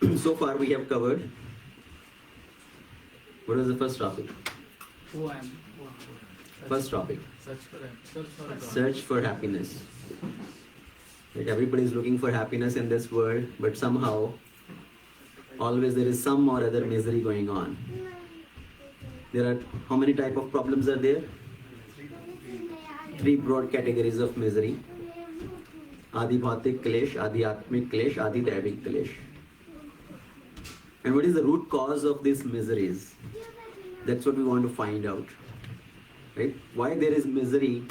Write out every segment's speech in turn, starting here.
So far we have covered. What was the first topic? Who I am. First topic. Search for happiness. Right? Everybody is looking for happiness in this world, but somehow always there is some or other misery going on. There are, how many type of problems are there? Three broad categories of misery. Adi bhautik klesh, adi atmik klesh, adi daivik klesh. And what is the root cause of these miseries? That's what we want to find out. Right? Why there is misery?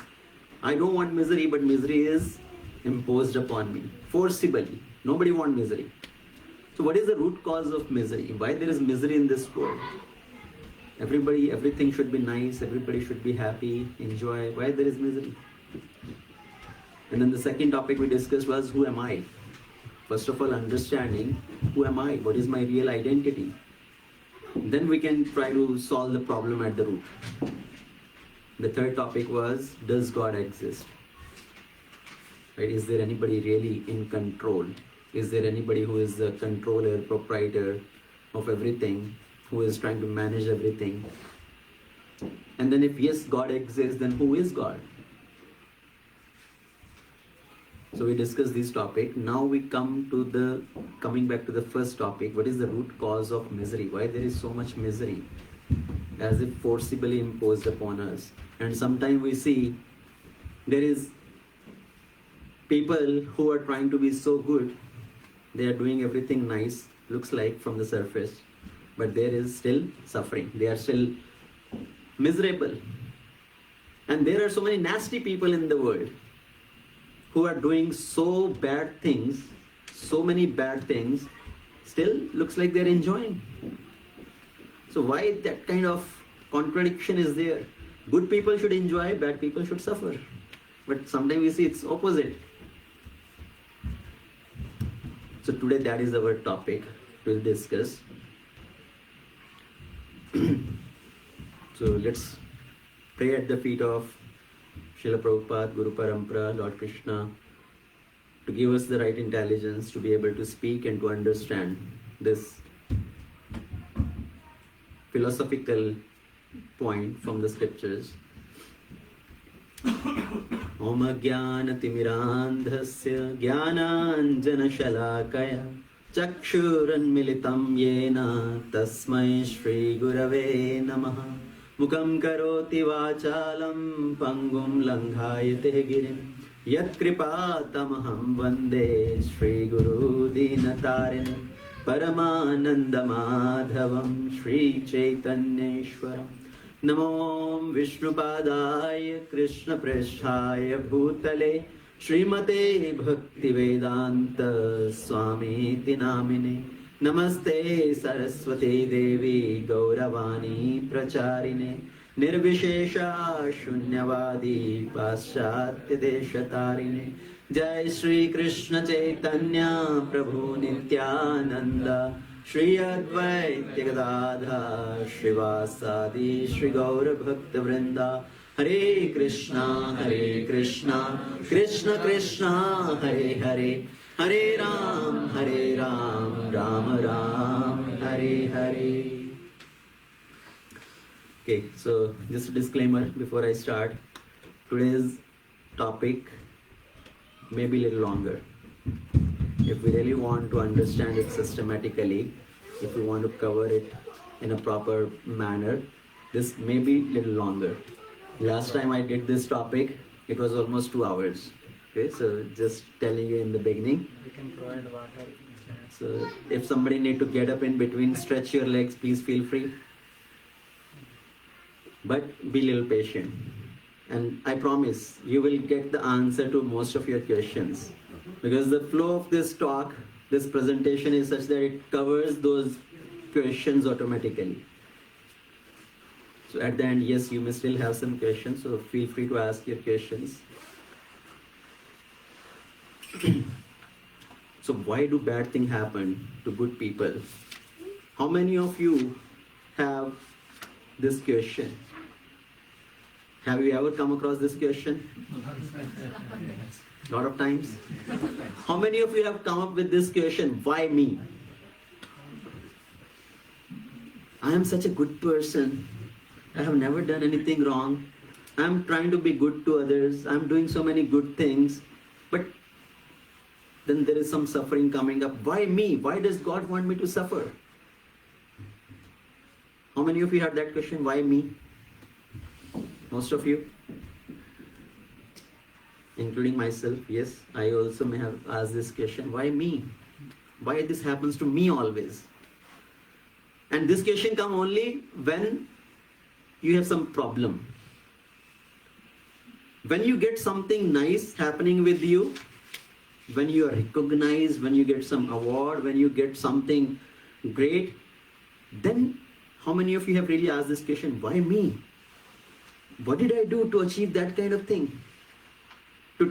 I don't want misery, but misery is imposed upon me forcibly. Nobody wants misery. So what is the root cause of misery? Why there is misery in this world? Everything should be nice, everybody should be happy, enjoy. Why there is misery? And then the second topic we discussed was, who am I? First of all, understanding, who am I? What is my real identity? Then we can try to solve the problem at the root. The third topic was, does God exist? Right? Is there anybody really in control? Is there anybody who is the controller, proprietor of everything, who is trying to manage everything? And then if yes, God exists, then who is God? So we discussed this topic. Now we coming back to the first topic. What is the root cause of misery? Why there is so much misery? As if forcibly imposed upon us. And sometimes we see there is people who are trying to be so good. They are doing everything nice, looks like from the surface. But there is still suffering. They are still miserable. And there are so many nasty people in the world who are doing so bad things, so many bad things, still looks like they're enjoying. So why that kind of contradiction is there? Good people should enjoy, bad people should suffer. But sometimes we see it's opposite. So today that is our topic to discuss. So let's pray at the feet of Srila Prabhupada, Guru Parampara, Lord Krishna, to give us the right intelligence to be able to speak and to understand this philosophical point from the scriptures. Om Jnana Timirandhasya Jnananjana Shalakaya Chakshuranmilitam Yena Tasmai Shri Gurave Namaha Mukam Karoti Vachalam Pangum Langhayate Girim Yat Kripatamaham Vande Shri Guru Dinatarinam Paramananda Madhavam Shri Chaitanyeshwaram Namo Vishnupadaya Krishna Preshthaya Bhutale Srimate Bhaktivedanta Swami Tinamine Namaste Saraswati Devi Gauravani Pracharine Nirvishesha Shunyavadi Paschatya Deshatarine Jai Shri Krishna Chaitanya Prabhu Nityananda Shri Advaita Gadadha Shrivasadi Shri Gaura Bhakta Vrinda Hare Krishna Krishna Krishna Hare Hare Hare Ram Ram Ram Hare Hare. Okay, so just a disclaimer before I start. Today's topic may be a little longer. If we really want to understand it systematically, if we want to cover it in a proper manner, this may be a little longer. Last time I did this topic, it was almost 2 hours. Okay, so just telling you in the beginning. We can provide water. So if somebody need to get up in between, stretch your legs, please feel free. But be a little patient. And I promise you will get the answer to most of your questions. Because the flow of this talk, this presentation is such that it covers those questions automatically. So at the end, yes, you may still have some questions, so feel free to ask your questions. So why do bad things happen to good people? How many of you have this question? Have you ever come across this question? Lot of times. How many of you have come up with this question, why me? I am such a good person. I have never done anything wrong. I'm trying to be good to others. I'm doing so many good things. But then there is some suffering coming up. Why me? Why does God want me to suffer? How many of you had that question? Why me? Most of you? Including myself, yes. I also may have asked this question. Why me? Why this happens to me always? And this question comes only when you have some problem. When you get something nice happening with you, when you are recognized, when you get some award, when you get something great, then how many of you have really asked this question? Why me? What did I do to achieve that kind of thing? To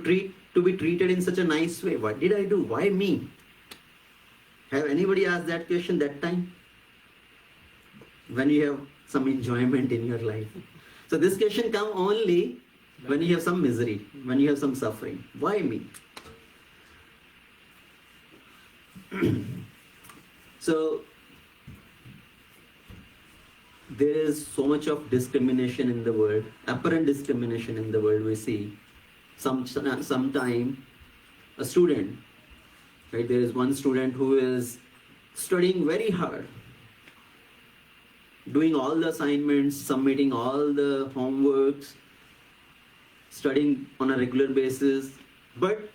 be treated in such a nice way. What did I do? Why me? Have anybody asked that question that time? When you have some enjoyment in your life. So this question comes only when you have some misery, when you have some suffering. Why me? So there is so much of discrimination in the world, apparent discrimination in the world we see. Sometime a student, right? There is one student who is studying very hard, doing all the assignments, submitting all the homeworks, studying on a regular basis, but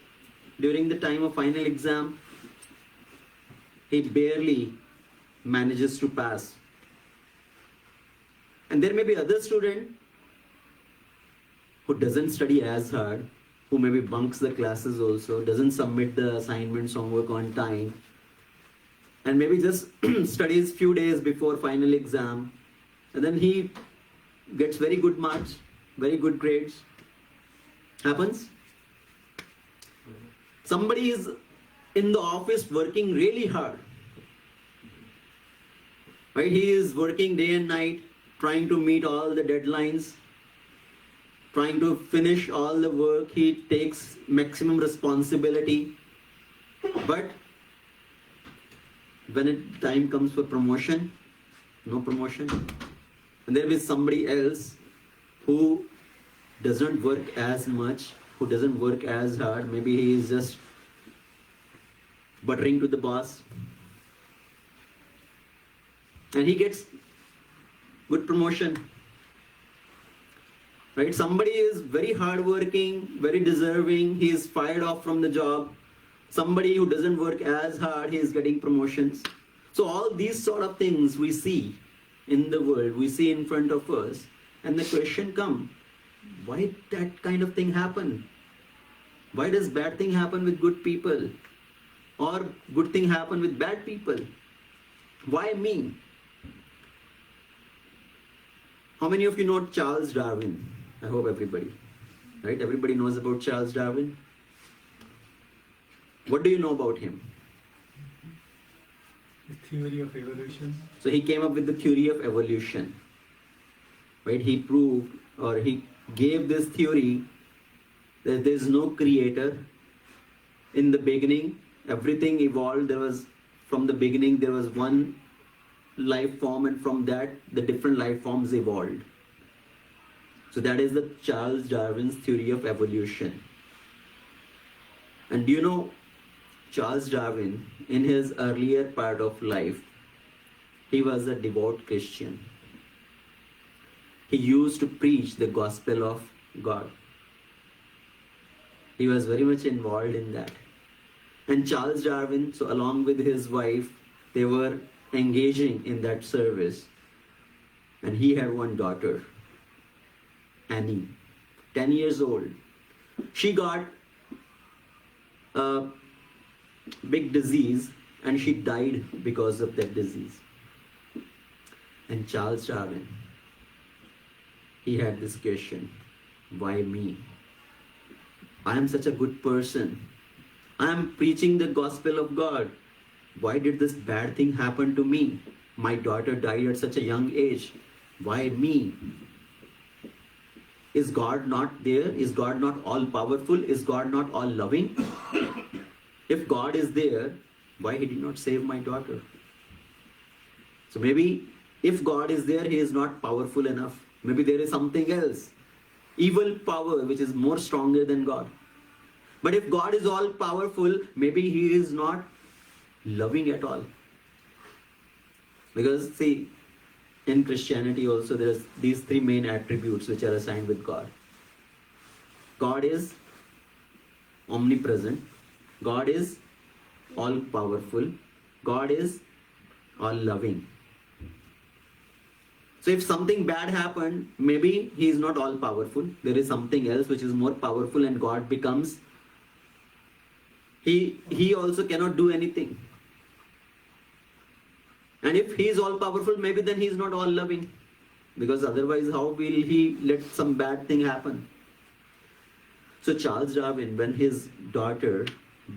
during the time of final exam, he barely manages to pass. And there may be other student who doesn't study as hard, who maybe bunks the classes also, doesn't submit the assignments, homework on time, and maybe just studies few days before final exam, and then he gets very good marks, very good grades. Happens. Somebody is in the office working really hard, right? He is working day and night, trying to meet all the deadlines, trying to finish all the work. He takes maximum responsibility, but when time comes for promotion, no promotion. And there is somebody else who doesn't work as much, who doesn't work as hard. Maybe he is just buttering to the boss, and he gets good promotion. Right? Somebody is very hardworking, very deserving, he is fired off from the job. Somebody who doesn't work as hard, he is getting promotions. So all these sort of things we see in the world, we see in front of us, and the question comes, why that kind of thing happen? Why does bad thing happen with good people? Or good thing happen with bad people? Why me? How many of you know Charles Darwin? I hope everybody, right? Everybody knows about Charles Darwin. What do you know about him? The theory of evolution. So he came up with the theory of evolution, right? He proved, or he gave this theory that there is no creator. In the beginning, everything evolved. From the beginning, there was one life form, and from that, the different life forms evolved. So that is the Charles Darwin's theory of evolution. And do you know, Charles Darwin, in his earlier part of life, he was a devout Christian. He used to preach the gospel of God. He was very much involved in that. And Charles Darwin, so along with his wife, they were engaging in that service. And he had one daughter, Annie, 10 years old. She got a big disease and she died because of that disease. And Charles Darwin, he had this question, why me? I am such a good person. I am preaching the gospel of God. Why did this bad thing happen to me? My daughter died at such a young age. Why me? Is God not there? Is God not all powerful? Is God not all loving? If God is there, why he did not save my daughter? So maybe If God is there, he is not powerful enough. Maybe there is something else, evil power, which is more stronger than God. But if God is all powerful, maybe he is not loving at all. Because see, in Christianity also there are these three main attributes which are assigned with God. God is omnipresent. God is all powerful. God is all loving. So if something bad happened, maybe he is not all powerful. There is something else which is more powerful, and God becomes, he also cannot do anything. And if he is all powerful, maybe then he is not all loving. Because otherwise, how will he let some bad thing happen? So Charles Darwin, when his daughter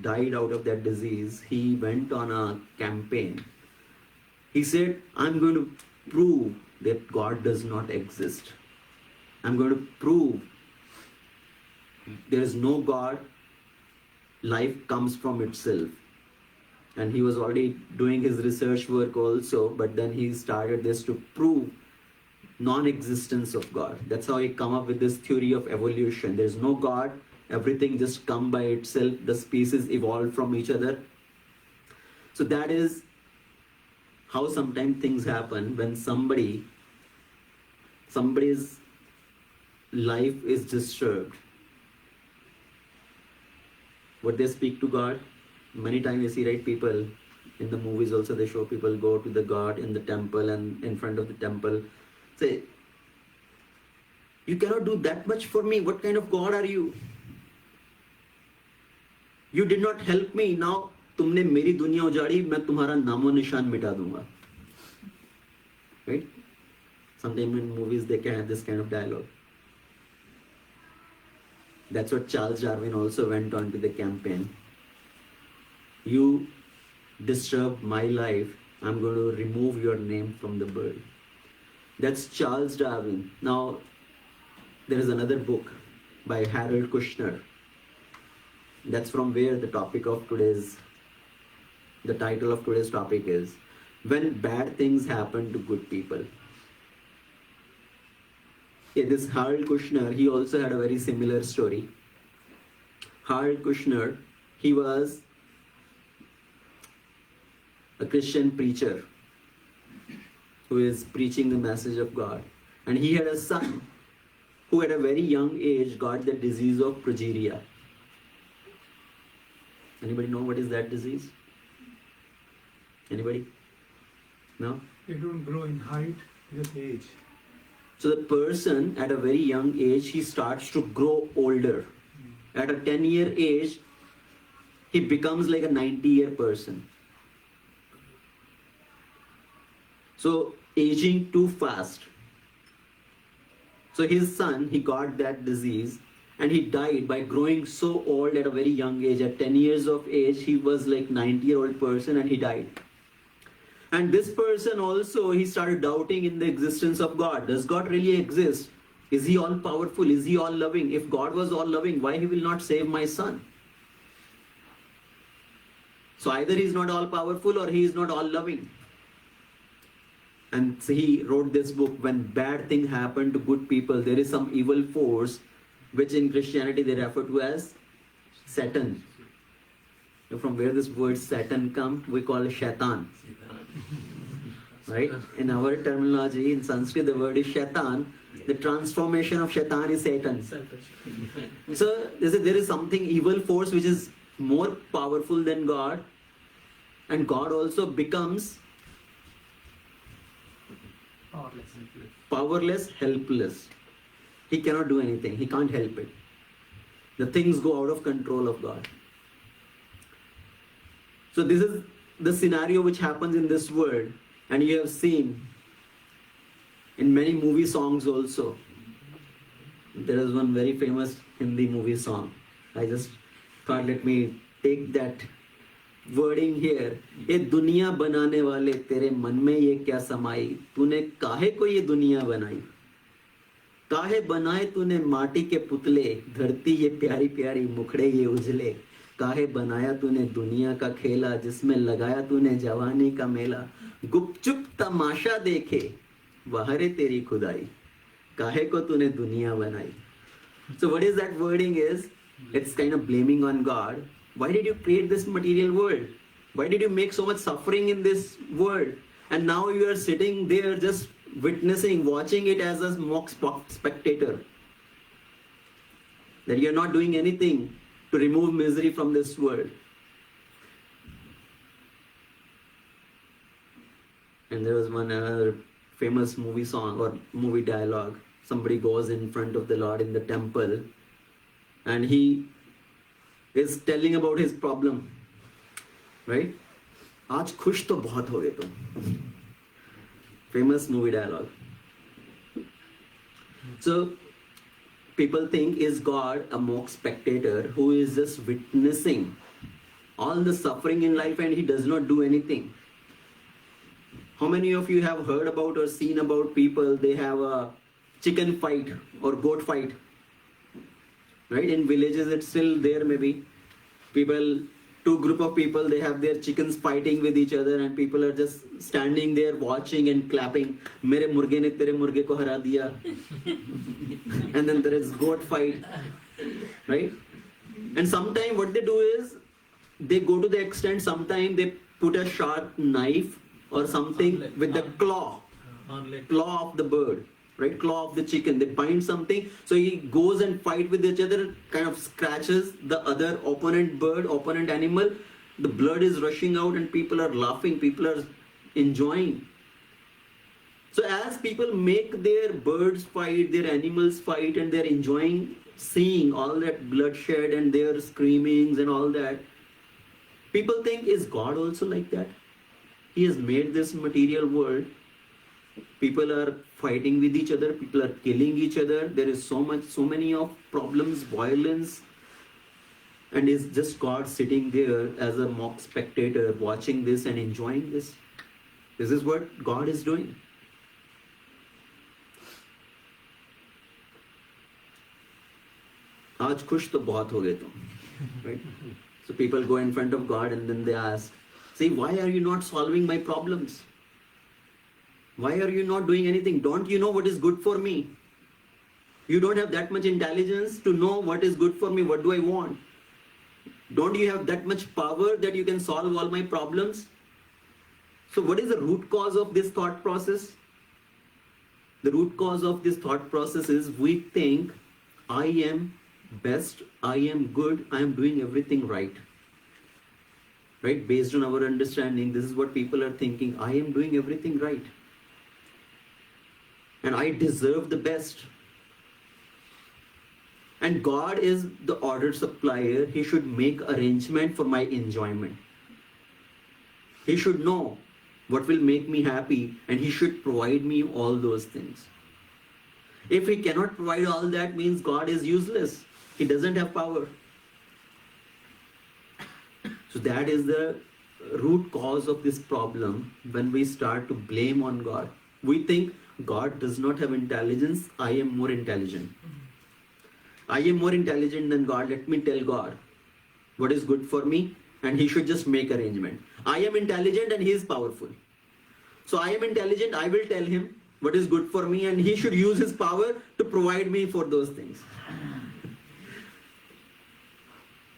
died out of that disease, he went on a campaign. He said, I'm going to prove that God does not exist. I'm going to prove there is no God. Life comes from itself. And he was already doing his research work also, but then he started this to prove non-existence of God. That's how he come up with this theory of evolution. There is no God, everything just come by itself, the species evolved from each other. So that is how sometimes things happen when somebody's life is disturbed. What they speak to God, many times you see, right, people in the movies also, they show people go to the God in the temple, and in front of the temple say, you cannot do that much for me. What kind of God are you? You did not help me. Now तुमने मेरी दुनिया उजाड़ी, मैं तुम्हारा नामो निशान मिटा दूंगा. Right? Sometimes in movies they can have this kind of dialogue. That's what Charles Darwin also went on to the campaign. You disturb my life, I'm going to remove your name from the bird. That's Charles Darwin. Now, there is another book by Harold Kushner. That's from where the title of today's topic is, When Bad Things Happen to Good People. This Harold Kushner, he also had a very similar story. Harold Kushner, he was a Christian preacher who is preaching the message of God. And he had a son who at a very young age got the disease of progeria. Anybody know what is that disease? Anybody? No? They don't grow in height, just age. So the person at a very young age, he starts to grow older. At a 10-year age, he becomes like a 90-year person. So aging too fast. So his son, he got that disease and he died by growing so old at a very young age. At 10 years of age, he was like 90-year-old person and he died. And this person also, he started doubting in the existence of God. Does God really exist? Is he all powerful? Is he all loving? If God was all loving, why he will not save my son? So either he is not all powerful or he is not all loving. And so he wrote this book, When Bad Things Happen to Good People. There is some evil force, which in Christianity they refer to as Satan. From where this word Satan comes, we call it Shaitan. Right? In our terminology, in Sanskrit, the word is Shaitan. The transformation of Shaitan is Satan. So there is something evil force which is more powerful than God, and God also becomes powerless, helpless. He cannot do anything. He can't help it. The things go out of control of God. So this is the scenario which happens in this world, and you have seen in many movie songs also. There is one very famous Hindi movie song. I just thought, let me take that wording here. ये दुनिया बनाने वाले तेरे मन में ये क्या समाई, तूने काहे को ये दुनिया बनाई, काहे बनाए तूने माटी के पुतले, धरती ये प्यारी प्यारी मुखड़े ये उजले, काहे बनाया तूने दुनिया का खेला, जिसमें लगाया तूने जवानी का मेला, गुपचुप तमाशा देखे वहरे तेरी खुदाई काहे को तूने दुनिया बनाई. So what is that wording is? It's kind of blaming on God. Why did you create this material world? Why did you make so much suffering in this world? And now you are sitting there just witnessing, watching it as a mock spectator. That you are not doing anything to remove misery from this world. And there was one other famous movie song or movie dialogue. Somebody goes in front of the Lord in the temple and he is telling about his problem. Right? आज खुश तो बहुत हो गए तुम. Famous movie dialogue. So people think, is God a mock spectator who is just witnessing all the suffering in life and he does not do anything? How many of you have heard about or seen about people, they have a chicken fight or goat fight? Right? In villages it's still there maybe. People, two group of people, they have their chickens fighting with each other and people are just standing there watching and clapping. Mere murge ne tere murge ko hara diya. And then there is goat fight. Right? And sometimes what they do is, they go to the extent, sometimes they put a sharp knife or something with the claw of the bird, right? Claw of the chicken. They bind something, so he goes and fight with each other, kind of scratches the other opponent bird, opponent animal. The blood is rushing out and people are laughing, people are enjoying. So as people make their birds fight, their animals fight, and they're enjoying seeing all that bloodshed and their screamings and all that, people think, is God also like that? He has made this material world. People are fighting with each other. People are killing each other. There is so many of problems, violence. And is just God sitting there as a mock spectator watching this and enjoying this? This is what God is doing. आज खुश तो बहुत हो गए तुम. Right? So people go in front of God and then they ask, say, why are you not solving my problems? Why are you not doing anything? Don't you know what is good for me? You don't have that much intelligence to know what is good for me. What do I want? Don't you have that much power that you can solve all my problems? So what is the root cause of this thought process? The root cause of this thought process is we think, I am best, I am good, I am doing everything right. Right? Based on our understanding, this is what people are thinking. I am doing everything right. And I deserve the best. And God is the order supplier. He should make arrangement for my enjoyment. He should know what will make me happy and he should provide me all those things. If he cannot provide all that, means God is useless. He doesn't have power. So that is the root cause of this problem when we start to blame on God. We think God does not have intelligence, I am more intelligent. I am more intelligent than God, let me tell God what is good for me and he should just make arrangement. I am intelligent and he is powerful. So I am intelligent, I will tell him what is good for me and he should use his power to provide me for those things.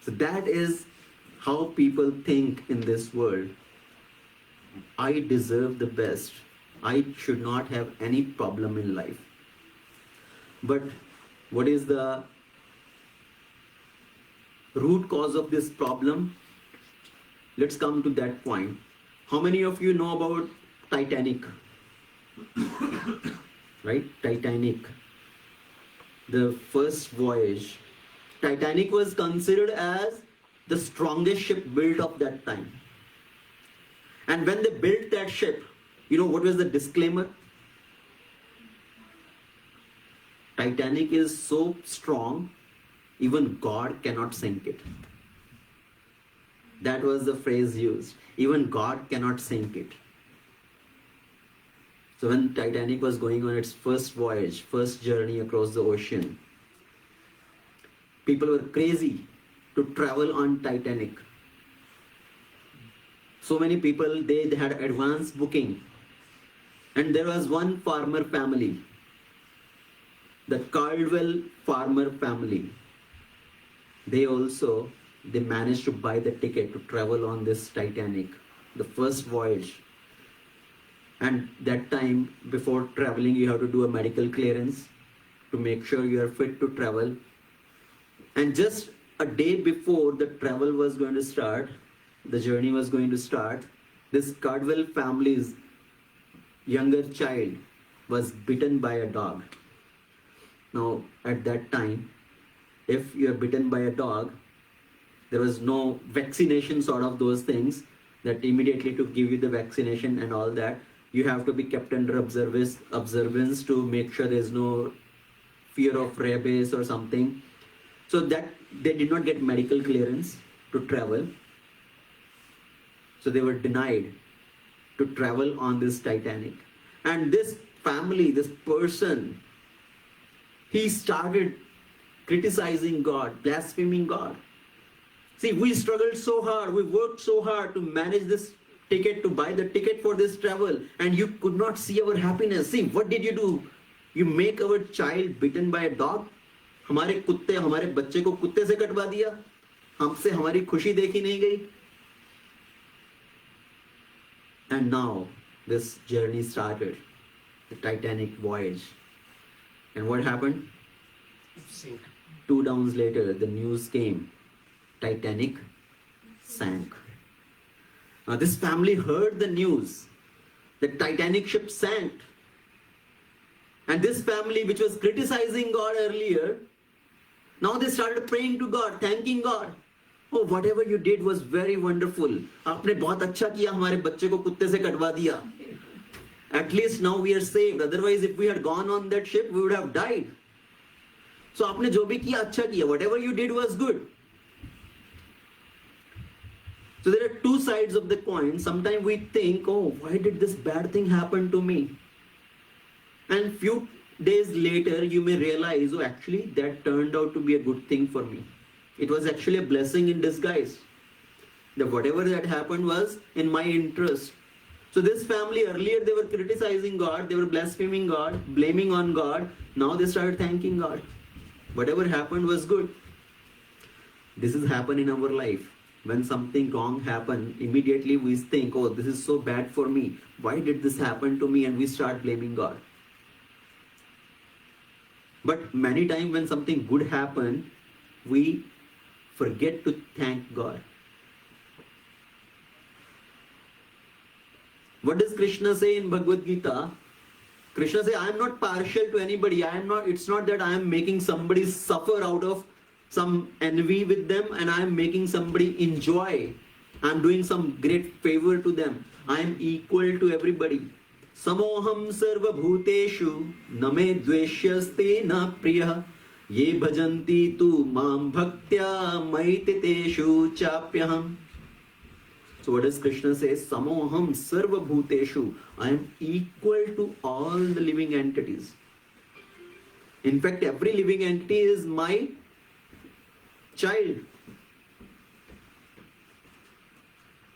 So that is how people think in this world. I deserve the best. I should not have any problem in life. But what is the root cause of this problem? Let's come to that point. How many of you know about Titanic? Right? Titanic. The first voyage. Titanic was considered as the strongest ship built of that time. And when they built that ship, you know what was the disclaimer? Titanic is so strong, even God cannot sink it. That was the phrase used. Even God cannot sink it. So when Titanic was going on its first voyage, first journey across the ocean, people were crazy to travel on Titanic. So many people, they had advance booking. And there was one farmer family, the Caldwell farmer family. They managed to buy the ticket to travel on this Titanic, the first voyage. And that time, before traveling, you have to do a medical clearance to make sure you are fit to travel. And just a day before the travel was going to start, the journey was going to start, this Caldwell family's younger child was bitten by a dog. Now, at that time, if you are bitten by a dog, there was no vaccination sort of those things that immediately to give you the vaccination and all that. You have to be kept under observance to make sure there's no fear of rabies or something. So that they did not get medical clearance to travel. So they were denied to travel on this Titanic. And this family, this person, he started criticizing God, blaspheming God. See, we struggled so hard, we worked so hard to manage this ticket, to buy the ticket for this travel, and you could not see our happiness. See, what did you do? You make our child bitten by a dog? हमारे बच्चे को कुत्ते से कटवा दिया, हमसे हमारी खुशी देखी नहीं गई. And now this journey started, the Titanic voyage. And what happened? 2 downs later, the news came, Titanic sank. Now this family heard the news, the Titanic ship sank. And this family, which was criticizing God earlier, now they started praying to God, thanking God. Oh, whatever you did was very wonderful. आपने बहुत अच्छा किया, हमारे बच्चे को कुत्ते से कटवा दिया. At least now we are saved. Otherwise, if we had gone on that ship, we would have died. So आपने जो भी किया अच्छा किया. Whatever you did was good. So there are two sides of the coin. Sometimes we think, oh, why did this bad thing happen to me? And few days later, you may realize, oh, actually, that turned out to be a good thing for me. It was actually a blessing in disguise. That whatever that happened was in my interest. So this family, earlier they were criticizing God, they were blaspheming God, blaming on God. Now they started thanking God. Whatever happened was good. This has happened in our life. When something wrong happens, immediately we think, oh, this is so bad for me. Why did this happen to me? And we start blaming God. But many times when something good happens, we forget to thank God. What does Krishna say in Bhagavad Gita? Krishna says, I am not partial to anybody. It's not that I am making somebody suffer out of some envy with them and I am making somebody enjoy. I am doing some great favor to them. I am equal to everybody. Samoham sarva bhuteshu name dveshyaste na priya ye bhajanti tu mam bhaktya maititeshu chapyaham. So what does Krishna say? Samoham sarva bhuteshu. I am equal to all the living entities. In fact, every living entity is my child.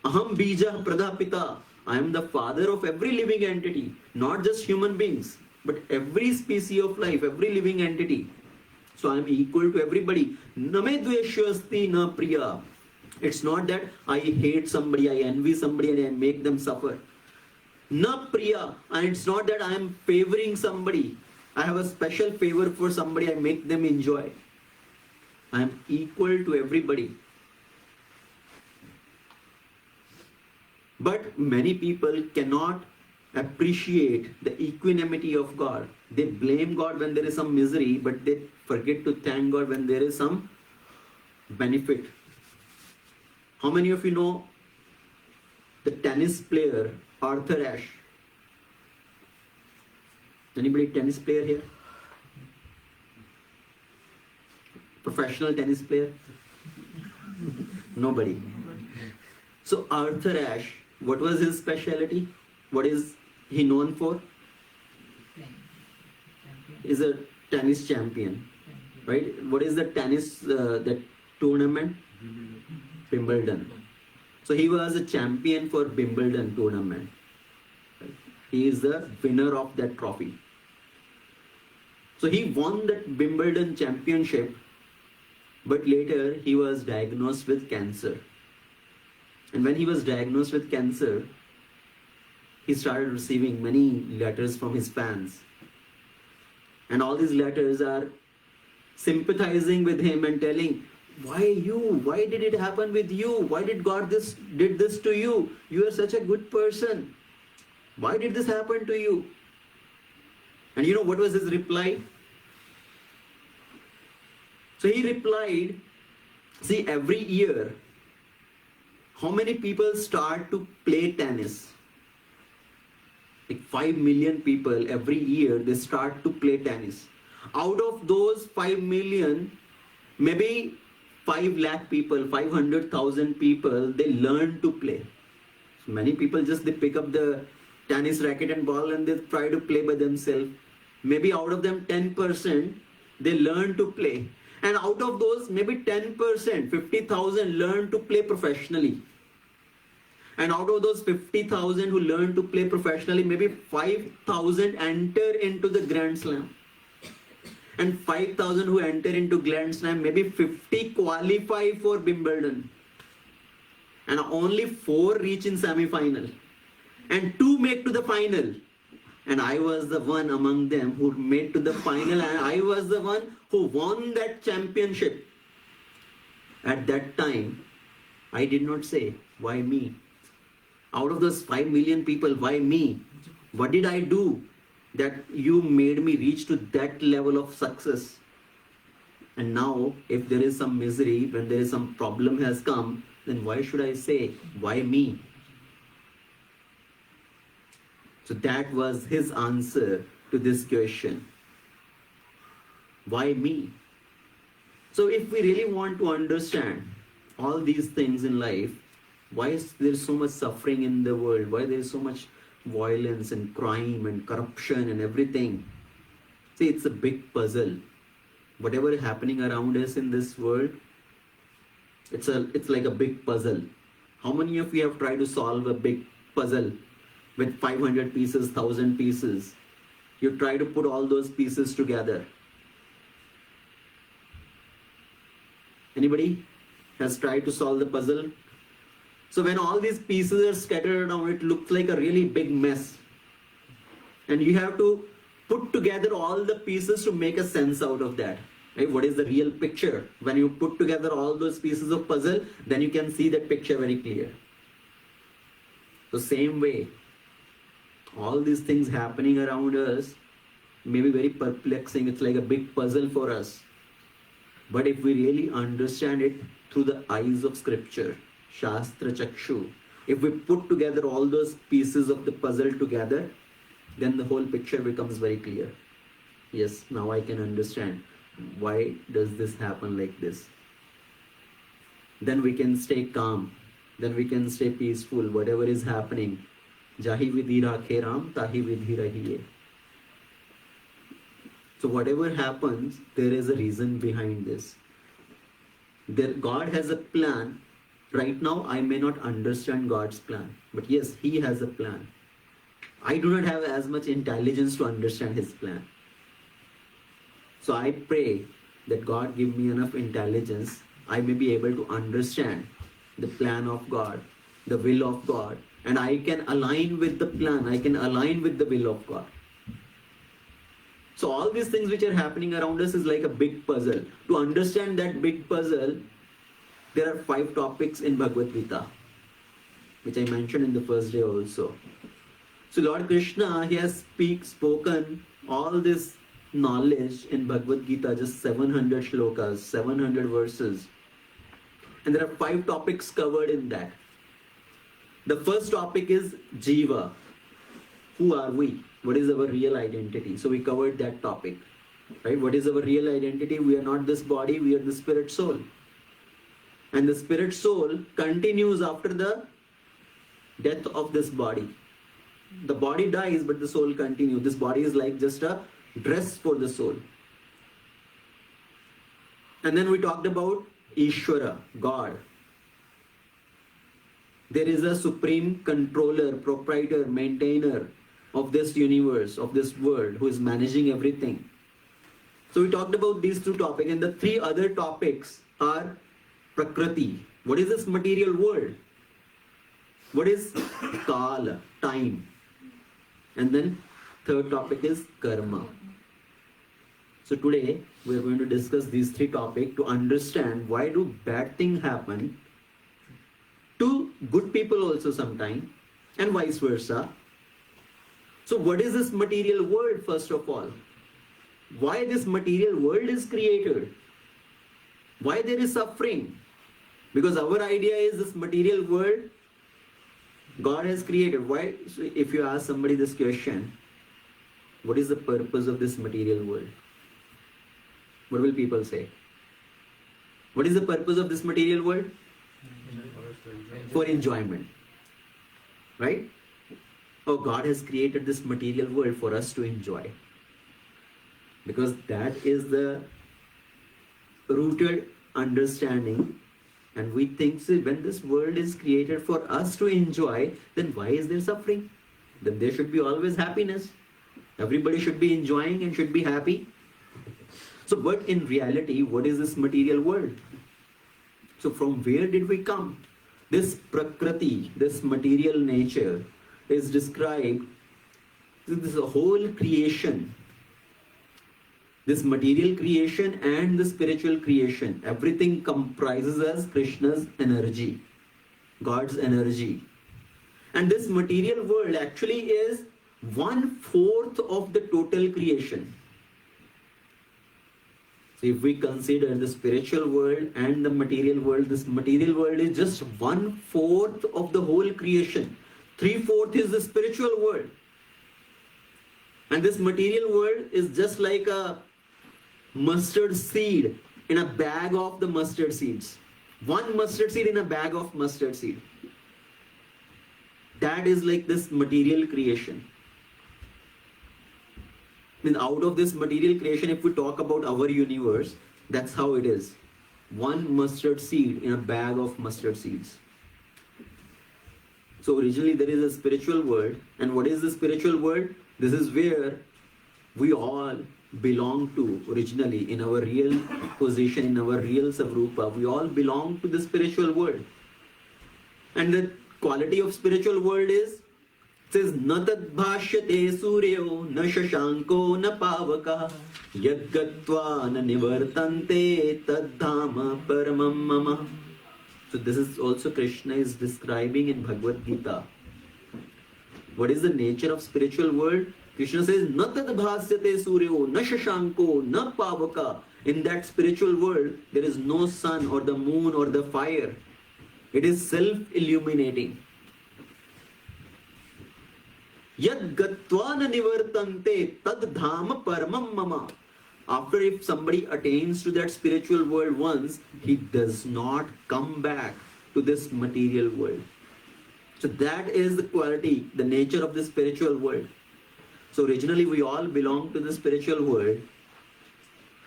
Aham bija pradapita. I am the father of every living entity, not just human beings, but every species of life, every living entity. So I am equal to everybody. Name dveshyasti na priya. It's not that I hate somebody, I envy somebody and I make them suffer. Na priya. And it's not that I am favoring somebody. I have a special favor for somebody, I make them enjoy. I am equal to everybody. But many people cannot appreciate the equanimity of God. They blame God when there is some misery, but they forget to thank God when there is some benefit. How many of you know the tennis player Arthur Ashe? Anybody tennis player here? Professional tennis player? Nobody. So Arthur Ashe, what was his specialty? What is he known for? Is a tennis champion, right? What is the tennis that tournament? Wimbledon. So he was a champion for Wimbledon tournament. He is the winner of that trophy. So he won that Wimbledon championship, but later he was diagnosed with cancer. And when he was diagnosed with cancer, he started receiving many letters from his fans. And all these letters are sympathizing with him and telling, why you? Why did it happen with you? Why did God did this to you? You are such a good person. Why did this happen to you? And you know what was his reply? So he replied, see, every year, how many people start to play tennis? Like 5 million people every year, they start to play tennis. Out of those 5 million, maybe 5 lakh people, 500,000 people, they learn to play. So many people just, they pick up the tennis racket and ball and they try to play by themselves. Maybe out of them 10%, they learn to play. And out of those, maybe 10%, 50,000 learn to play professionally. And out of those 50,000 who learn to play professionally, maybe 5,000 enter into the Grand Slam. And 5,000 who enter into Grand Slam, maybe 50 qualify for Wimbledon. And only 4 reach in semi-final. And 2 make to the final. And I was the one among them who made to the final, and I was the one who won that championship. At that time, I did not say, why me? Out of those 5 million people, why me? What did I do that you made me reach to that level of success? And now, if there is some misery, when there is some problem has come, then why should I say, why me? So that was his answer to this question. Why me? So if we really want to understand all these things in life, why is there so much suffering in the world? Why there is so much violence and crime and corruption and everything? See, it's a big puzzle. Whatever is happening around us in this world, it's like a big puzzle. How many of you have tried to solve a big puzzle with 500 pieces, 1,000 pieces? You try to put all those pieces together. Anybody has tried to solve the puzzle? So when all these pieces are scattered around, it looks like a really big mess. And you have to put together all the pieces to make a sense out of that. Right? What is the real picture? When you put together all those pieces of puzzle, then you can see that picture very clear. So same way, all these things happening around us may be very perplexing. It's like a big puzzle for us. But if we really understand it through the eyes of scripture, Shastra, Chakshu, if we put together all those pieces of the puzzle together, then the whole picture becomes very clear. Yes, now I can understand why does this happen like this. Then we can stay calm. Then we can stay peaceful. Whatever is happening, Jahi vidhi rakhe Ram, tahi vidhi rahiye. So whatever happens, there is a reason behind this. God has a plan. Right now, I may not understand God's plan. But yes, He has a plan. I do not have as much intelligence to understand His plan. So I pray that God give me enough intelligence. I may be able to understand the plan of God, the will of God. And I can align with the plan. I can align with the will of God. So all these things which are happening around us is like a big puzzle. To understand that big puzzle, there are 5 topics in Bhagavad Gita, which I mentioned in the first day also. So Lord Krishna, He has spoken all this knowledge in Bhagavad Gita, just 700 shlokas, 700 verses. And there are 5 topics covered in that. The first topic is Jiva. Who are we? What is our real identity? So we covered that topic. Right? What is our real identity? We are not this body, we are the spirit soul. And the spirit soul continues after the death of this body. The body dies, but the soul continues. This body is like just a dress for the soul. And then we talked about Ishvara, God. there is a supreme controller, proprietor, maintainer of this universe, of this world, who is managing everything. So we talked about these two topics, and the three other topics are Prakriti. What is this material world? What is Kala, time? And then third topic is Karma. So today we are going to discuss these three topics to understand why do bad things happen to good people also sometimes, and vice versa. So what is this material world first of all? Why this material world is created? Why there is suffering? Because our idea is this material world God has created. Why? So if you ask somebody this question, what is the purpose of this material world? What will people say? What is the purpose of this material world? For enjoyment. Right? Oh, God has created this material world for us to enjoy. Because that is the rooted understanding. And we think, see, when this world is created for us to enjoy, then why is there suffering? Then there should be always happiness. Everybody should be enjoying and should be happy. So, but in reality, what is this material world? So, from where did we come? This Prakriti, this material nature, is described, this whole creation, this material creation and the spiritual creation, everything comprises as Krishna's energy, God's energy. And this material world actually is 1/4 of the total creation. So if we consider the spiritual world and the material world, this material world is just 1/4 of the whole creation. 3/4 is the spiritual world. And this material world is just like a mustard seed in a bag of the mustard seeds. One mustard seed in a bag of mustard seed. That is like this material creation. And out of this material creation, if we talk about our universe, that's how it is. One mustard seed in a bag of mustard seeds. So originally there is a spiritual world. And what is the spiritual world? This is where we all belong to originally in our real position, in our real Savrupa. We all belong to the spiritual world. And the quality of spiritual world is, it says, na tad bhashyate suryo, na shashanko, na pavaka, yad gatva na nivartante, tad dhama paramam mama. So this is also Krishna is describing in Bhagavad Gita. What is the nature of spiritual world? Krishna says, na tad bhasyate suryo, na shashanko, na pavaka. In that spiritual world, there is no sun or the moon or the fire. It is self-illuminating. Yad gatva na nivartante, tad dhama paramam mama. After if somebody attains to that spiritual world once, he does not come back to this material world. So that is the quality, the nature of the spiritual world. So originally we all belong to the spiritual world,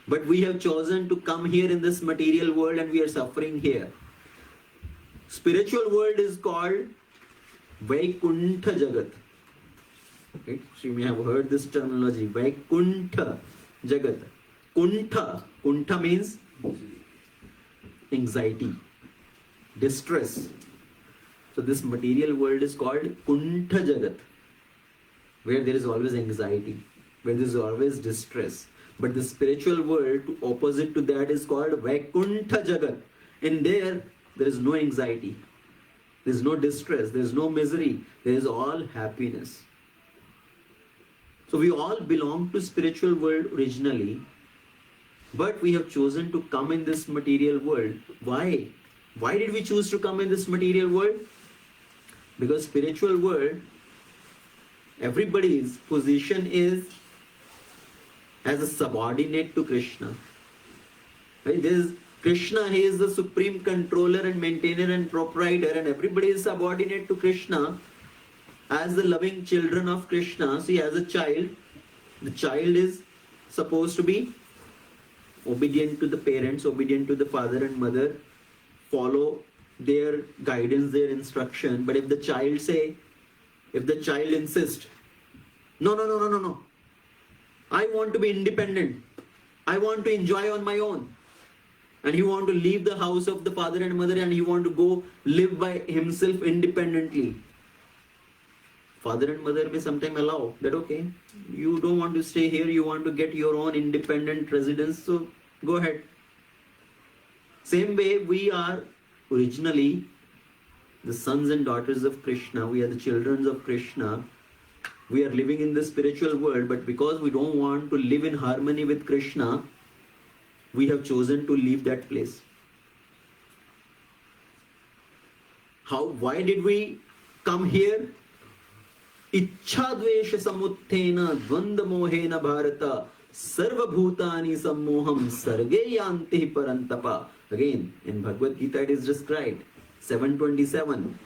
but we have chosen to come here in this material world and we are suffering here. Spiritual world is called Vaikuntha Jagat. Right? So you may have heard this terminology, Vaikuntha Jagat. Kuntha. Kuntha means anxiety, distress. So this material world is called Kuntha Jagat, where there is always anxiety, where there is always distress. But the spiritual world, opposite to that, is called Vaikuntha Jagat. In there is no anxiety, there is no distress, there is no misery, there is all happiness. So we all belong to spiritual world originally, but we have chosen to come in this material world. Why? Why did we choose to come in this material world? Because spiritual world, everybody's position is as a subordinate to Krishna. Right? There is Krishna, he is the supreme controller and maintainer and proprietor, and everybody is subordinate to Krishna as the loving children of Krishna. See, as a child, the child is supposed to be obedient to the parents, obedient to the father and mother, follow their guidance, their instruction. But if the child insists, no, I want to be independent, I want to enjoy on my own, and he want to leave the house of the father and mother and he want to go live by himself independently. Father and mother may sometime allow that, okay, you don't want to stay here, you want to get your own independent residence, so go ahead. Same way, we are originally the sons and daughters of Krishna, we are the children of Krishna. We are living in the spiritual world, but because we don't want to live in harmony with Krishna, we have chosen to leave that place. Why did we come here? Ichchadvesha samuttena dvanda mohena bharata sarva bhutani sammoham sarge yanti parantapa. Again, in Bhagavad Gita it is described, 7:27.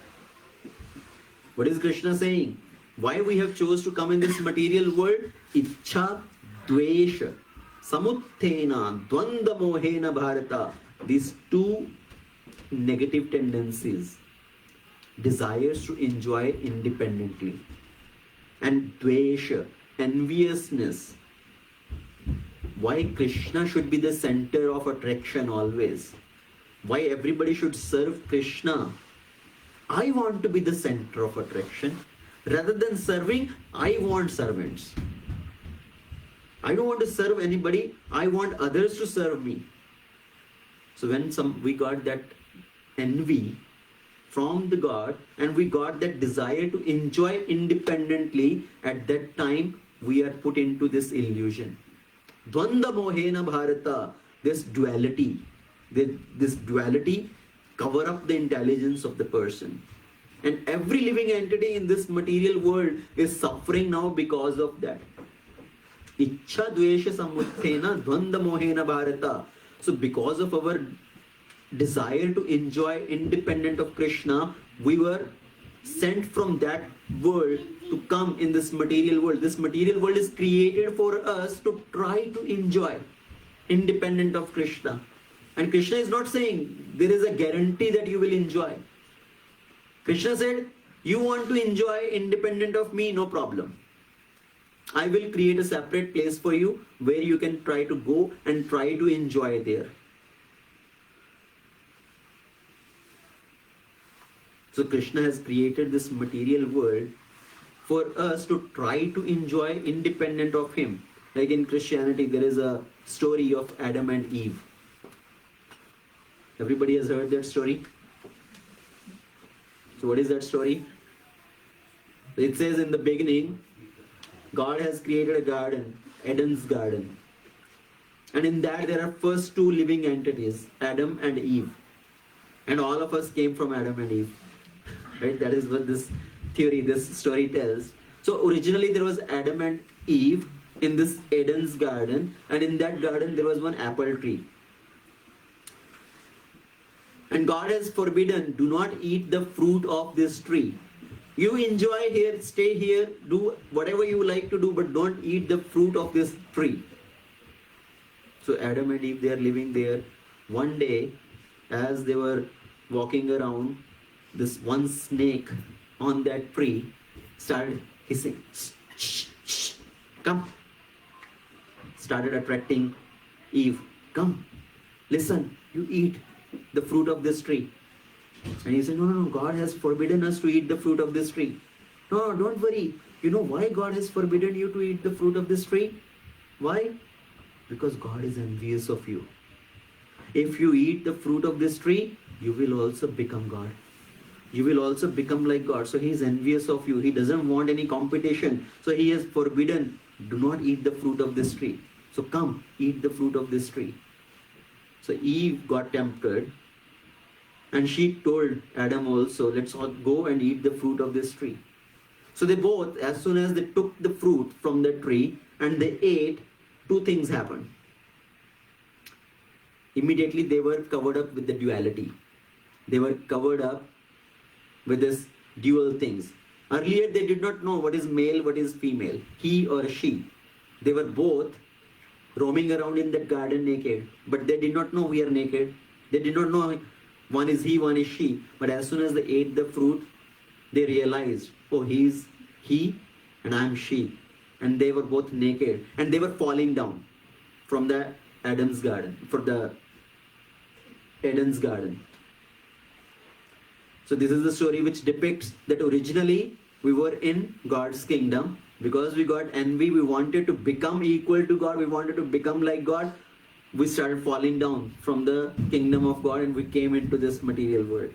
What is Krishna saying? Why we have chose to come in this material world? Ichcha dvesha samuttena dvanda mohena bharata. These two negative tendencies, desires to enjoy independently, and dvesha, enviousness. Why Krishna should be the center of attraction always? Why everybody should serve Krishna? I want to be the center of attraction. Rather than serving, I want servants. I don't want to serve anybody, I want others to serve me. So when we got that envy from the God, and we got that desire to enjoy independently, at that time we are put into this illusion. Dvanda mohena bharata, this duality cover up the intelligence of the person. And every living entity in this material world is suffering now because of that. Ichcha dvesha samuttena dvanda mohena bharata. So because of our desire to enjoy independent of Krishna, we were sent from that world to come in this material world. This material world is created for us to try to enjoy independent of Krishna. And Krishna is not saying there is a guarantee that you will enjoy. Krishna said, you want to enjoy independent of me, no problem. I will create a separate place for you where you can try to go and try to enjoy there. So Krishna has created this material world for us to try to enjoy independent of him. Like in Christianity, there is a story of Adam and Eve. Everybody has heard that story? So what is that story? It says in the beginning, God has created a garden, Eden's garden. And in that there are first two living entities, Adam and Eve. And all of us came from Adam and Eve. Right? That is what this story tells. So originally there was Adam and Eve in this Eden's garden, and in that garden there was one apple tree. And God has forbidden, do not eat the fruit of this tree. You enjoy here, stay here, do whatever you like to do, but don't eat the fruit of this tree. So Adam and Eve, they are living there. One day, as they were walking around, this one snake on that tree started hissing. Shh, shh, shh, come. Started attracting Eve. Come, listen, you eat the fruit of this tree. And he said, no, God has forbidden us to eat the fruit of this tree. No, don't worry. You know why God has forbidden you to eat the fruit of this tree? Why? Because God is envious of you. If you eat the fruit of this tree, you will also become God. You will also become like God. So he is envious of you. He doesn't want any competition. So he has forbidden, do not eat the fruit of this tree. So come, eat the fruit of this tree. So Eve got tempted. And she told Adam also, let's all go and eat the fruit of this tree. So they both, as soon as they took the fruit from the tree and they ate, two things happened. Immediately they were covered up with the duality. They were covered up with this dual things. Earlier they did not know what is male, what is female, he or she. They were both roaming around in that garden naked, but they did not know we are naked. They did not know One is he, one is she. But as soon as they ate the fruit, they realized, oh, he's he and I'm she. And they were both naked. And they were falling down from the Eden's garden. So this is the story which depicts that originally we were in God's kingdom. Because we got envy, we wanted to become equal to God, we wanted to become like God. We started falling down from the kingdom of God and we came into this material world.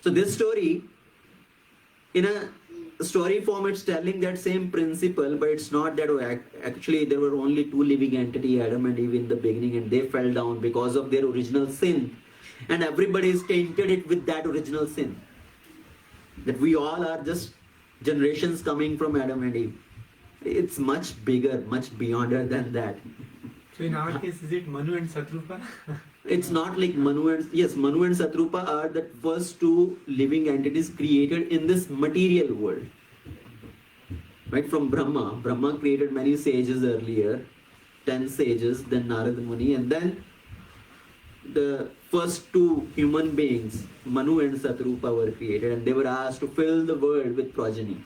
So this story, in a story form, it's telling that same principle, but it's not that way. Actually, there were only two living entities, Adam and Eve, in the beginning, and they fell down because of their original sin. And everybody is tainted it with that original sin. That we all are just generations coming from Adam and Eve. It's much bigger, much beyonder than that. So in our case, is it Manu and Satrupa? It's not like Manu and Satrupa are the first two living entities created in this material world. Right, from Brahma. Brahma created many sages earlier, 10 sages, then Narada Muni, and then the first two human beings, Manu and Satrupa, were created, and they were asked to fill the world with progeny.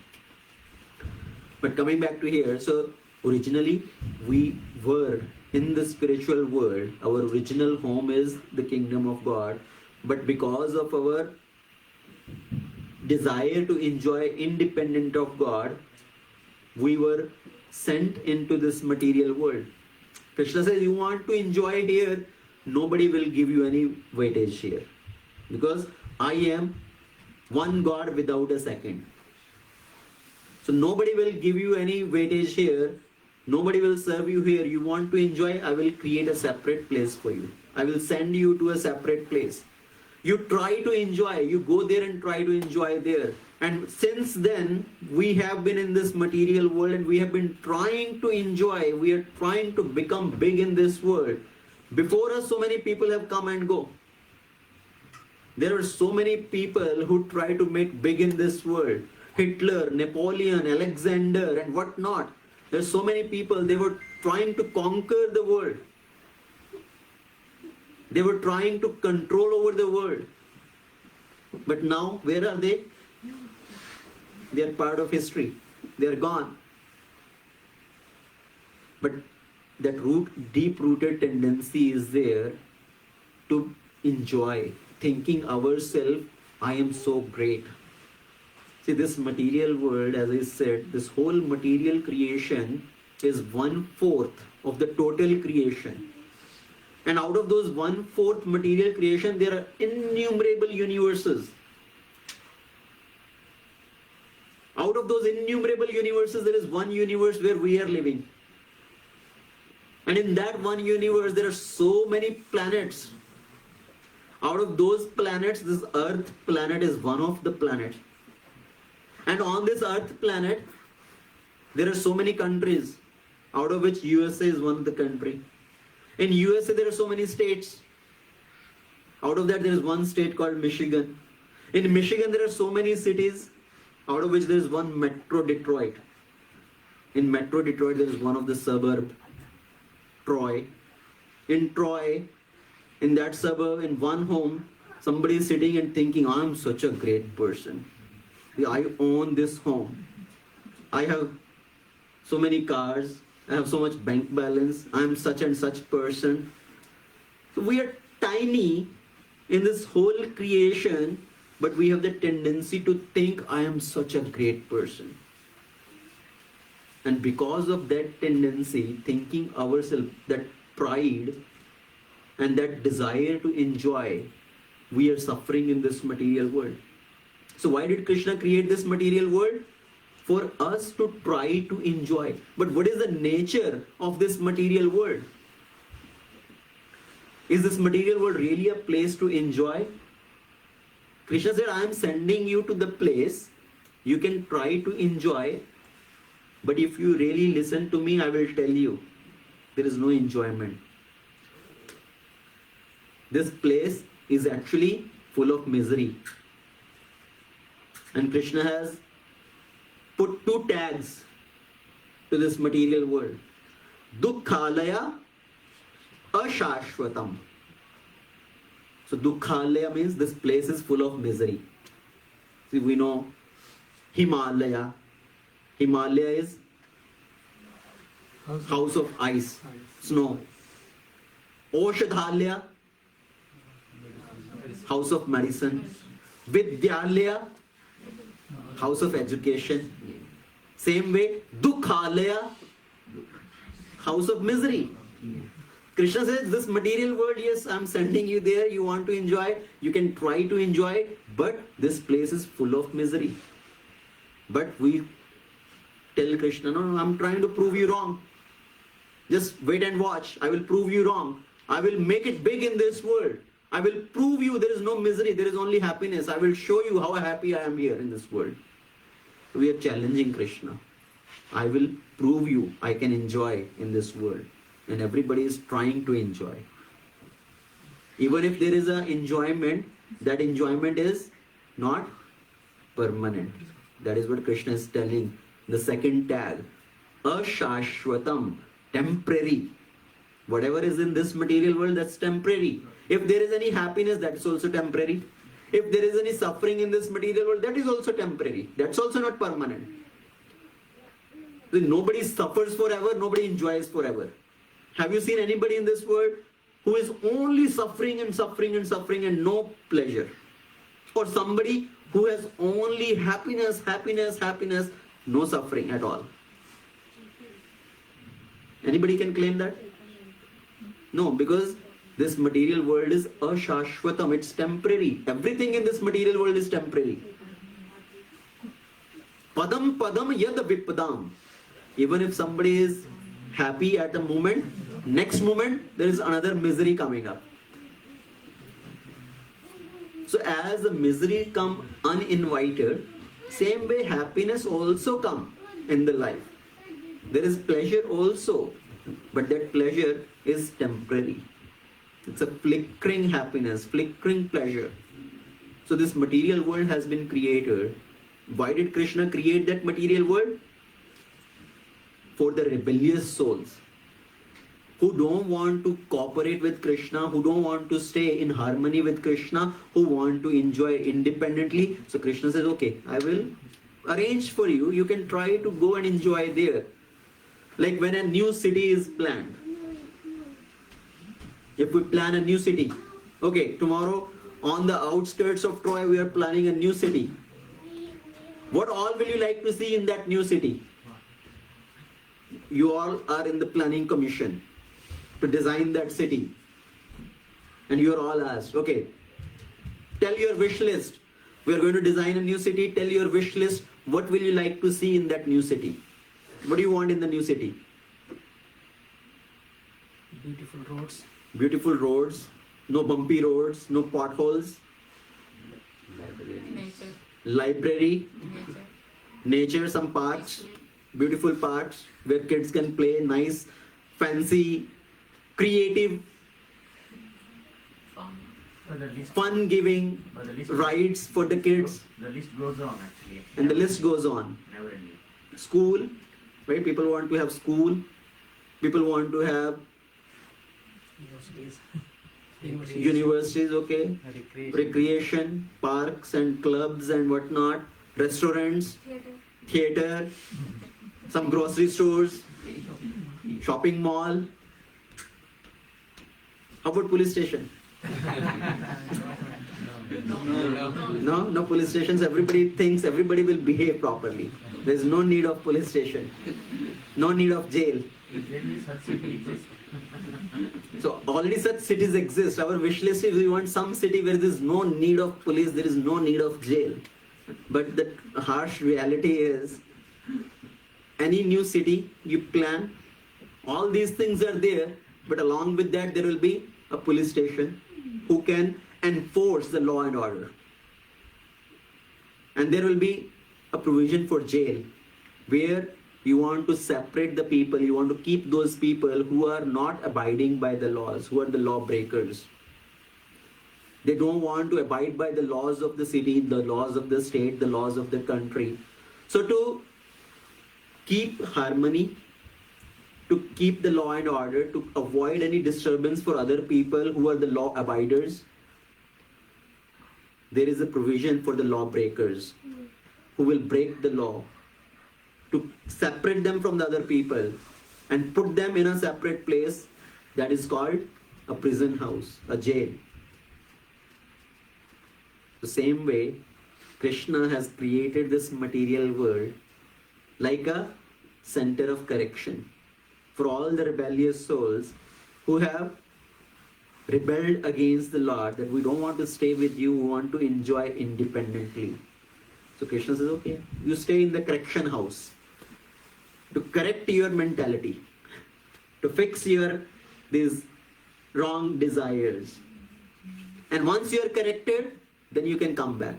But coming back to here, so originally we were in the spiritual world. Our original home is the kingdom of God, but because of our desire to enjoy independent of God, we were sent into this material world. Krishna says, you want to enjoy here, nobody will give you any weightage here, because I am one God without a second. So nobody will give you any weightage here, nobody will serve you here. You want to enjoy, I will create a separate place for you. I will send you to a separate place. You try to enjoy, you go there and try to enjoy there. And since then, we have been in this material world and we have been trying to enjoy, we are trying to become big in this world. Before us, so many people have come and go. There are so many people who try to make big in this world. Hitler, Napoleon, Alexander, and what not. There are so many people, they were trying to conquer the world. They were trying to control over the world. But now, where are they? They are part of history. They are gone. But that deep-rooted tendency is there to enjoy, thinking ourselves, I am so great. See, this material world, as I said, this whole material creation is 1/4 of the total creation. And out of those 1/4 material creation, there are innumerable universes. Out of those innumerable universes, there is one universe where we are living. And in that one universe, there are so many planets. Out of those planets, this Earth planet is one of the planets. And on this Earth planet, there are so many countries, out of which USA is one of the country. In USA, there are so many states. Out of that, there is one state called Michigan. In Michigan, there are so many cities, out of which there is one Metro Detroit. In Metro Detroit, there is one of the suburb, Troy. In Troy, in that suburb, in one home, somebody is sitting and thinking, I'm such a great person. I own this home. I have so many cars. I have so much bank balance. I am such and such person. So we are tiny in this whole creation, but we have the tendency to think I am such a great person. And because of that tendency, thinking ourselves, that pride and that desire to enjoy, we are suffering in this material world. So why did Krishna create this material world? For us to try to enjoy. But what is the nature of this material world? Is this material world really a place to enjoy? Krishna said, I am sending you to the place you can try to enjoy, but if you really listen to me, I will tell you, there is no enjoyment. This place is actually full of misery. And Krishna has put two tags to this material world. Dukkhalaya Ashashvatam. So Dukhalaya means this place is full of misery. See, we know Himalaya. Himalaya is house of ice, snow. Oshadhalaya, house of medicine. Vidyalaya, house of education. Same way, Dukhalaya, house of misery. Krishna says, this material world, yes, I'm sending you there, you want to enjoy, you can try to enjoy, but this place is full of misery. But we tell Krishna, no, I'm trying to prove you wrong. Just wait and watch, I will prove you wrong. I will make it big in this world. I will prove you there is no misery, there is only happiness. I will show you how happy I am here in this world. We are challenging Krishna. I will prove you I can enjoy in this world. And everybody is trying to enjoy. Even if there is an enjoyment, that enjoyment is not permanent. That is what Krishna is telling. The second tag, ashashvatam, temporary. Whatever is in this material world, that's temporary. If there is any happiness, that's also temporary. If there is any suffering in this material world, that is also temporary. That's also not permanent. Nobody suffers forever, nobody enjoys forever. Have you seen anybody in this world who is only suffering and suffering and suffering and no pleasure? Or somebody who has only happiness, happiness, happiness, no suffering at all? Anybody can claim that? No, because this material world is ashashvatam, it's temporary. Everything in this material world is temporary. Padam padam yad vipadam. Even if somebody is happy at the moment, next moment there is another misery coming up. So as the misery come uninvited, same way happiness also come in the life. There is pleasure also, but that pleasure is temporary. It's a flickering happiness, flickering pleasure. So this material world has been created. Why did Krishna create that material world? For the rebellious souls who don't want to cooperate with Krishna, who don't want to stay in harmony with Krishna, who want to enjoy independently. So Krishna says, okay, I will arrange for you. You can try to go and enjoy there. Like when a new city is planned. If we plan a new city, okay, tomorrow on the outskirts of Troy, we are planning a new city. What all will you like to see in that new city? You all are in the planning commission to design that city. And you are all asked, okay, tell your wish list. We are going to design a new city. Tell your wish list. What will you like to see in that new city? What do you want in the new city? Beautiful roads. Beautiful roads, no bumpy roads, no potholes. Nature. Library, Nature. nature, some parks, beautiful parks where kids can play, nice, fancy, creative, Fun. The list, fun-giving the list, rides for the kids, the list goes on actually. and the list goes on. Never ending. School, right? People want to have school. People want to have universities, okay? Recreation, parks and clubs and whatnot. Restaurants, theater, some grocery stores, shopping mall. How about police station? No police stations. Everybody thinks everybody will behave properly. There is no need of police station. No need of jail. Generally such city exists. So already such cities exist. Our wish list is we want some city where there is no need of police, there is no need of jail. But the harsh reality is, any new city you plan, all these things are there, but along with that there will be a police station who can enforce the law and order. And there will be a provision for jail, where you want to separate the people, you want to keep those people who are not abiding by the laws, who are the lawbreakers. They don't want to abide by the laws of the city, the laws of the state, the laws of the country. So to keep harmony, to keep the law and order, to avoid any disturbance for other people who are the law abiders, there is a provision for the lawbreakers who will break the law, to separate them from the other people and put them in a separate place that is called a prison house, a jail. The same way, Krishna has created this material world like a center of correction for all the rebellious souls who have rebelled against the Lord, that we don't want to stay with you, we want to enjoy independently. So Krishna says, okay, you stay in the correction house to correct your mentality, to fix your these wrong desires. And once you are corrected, then you can come back.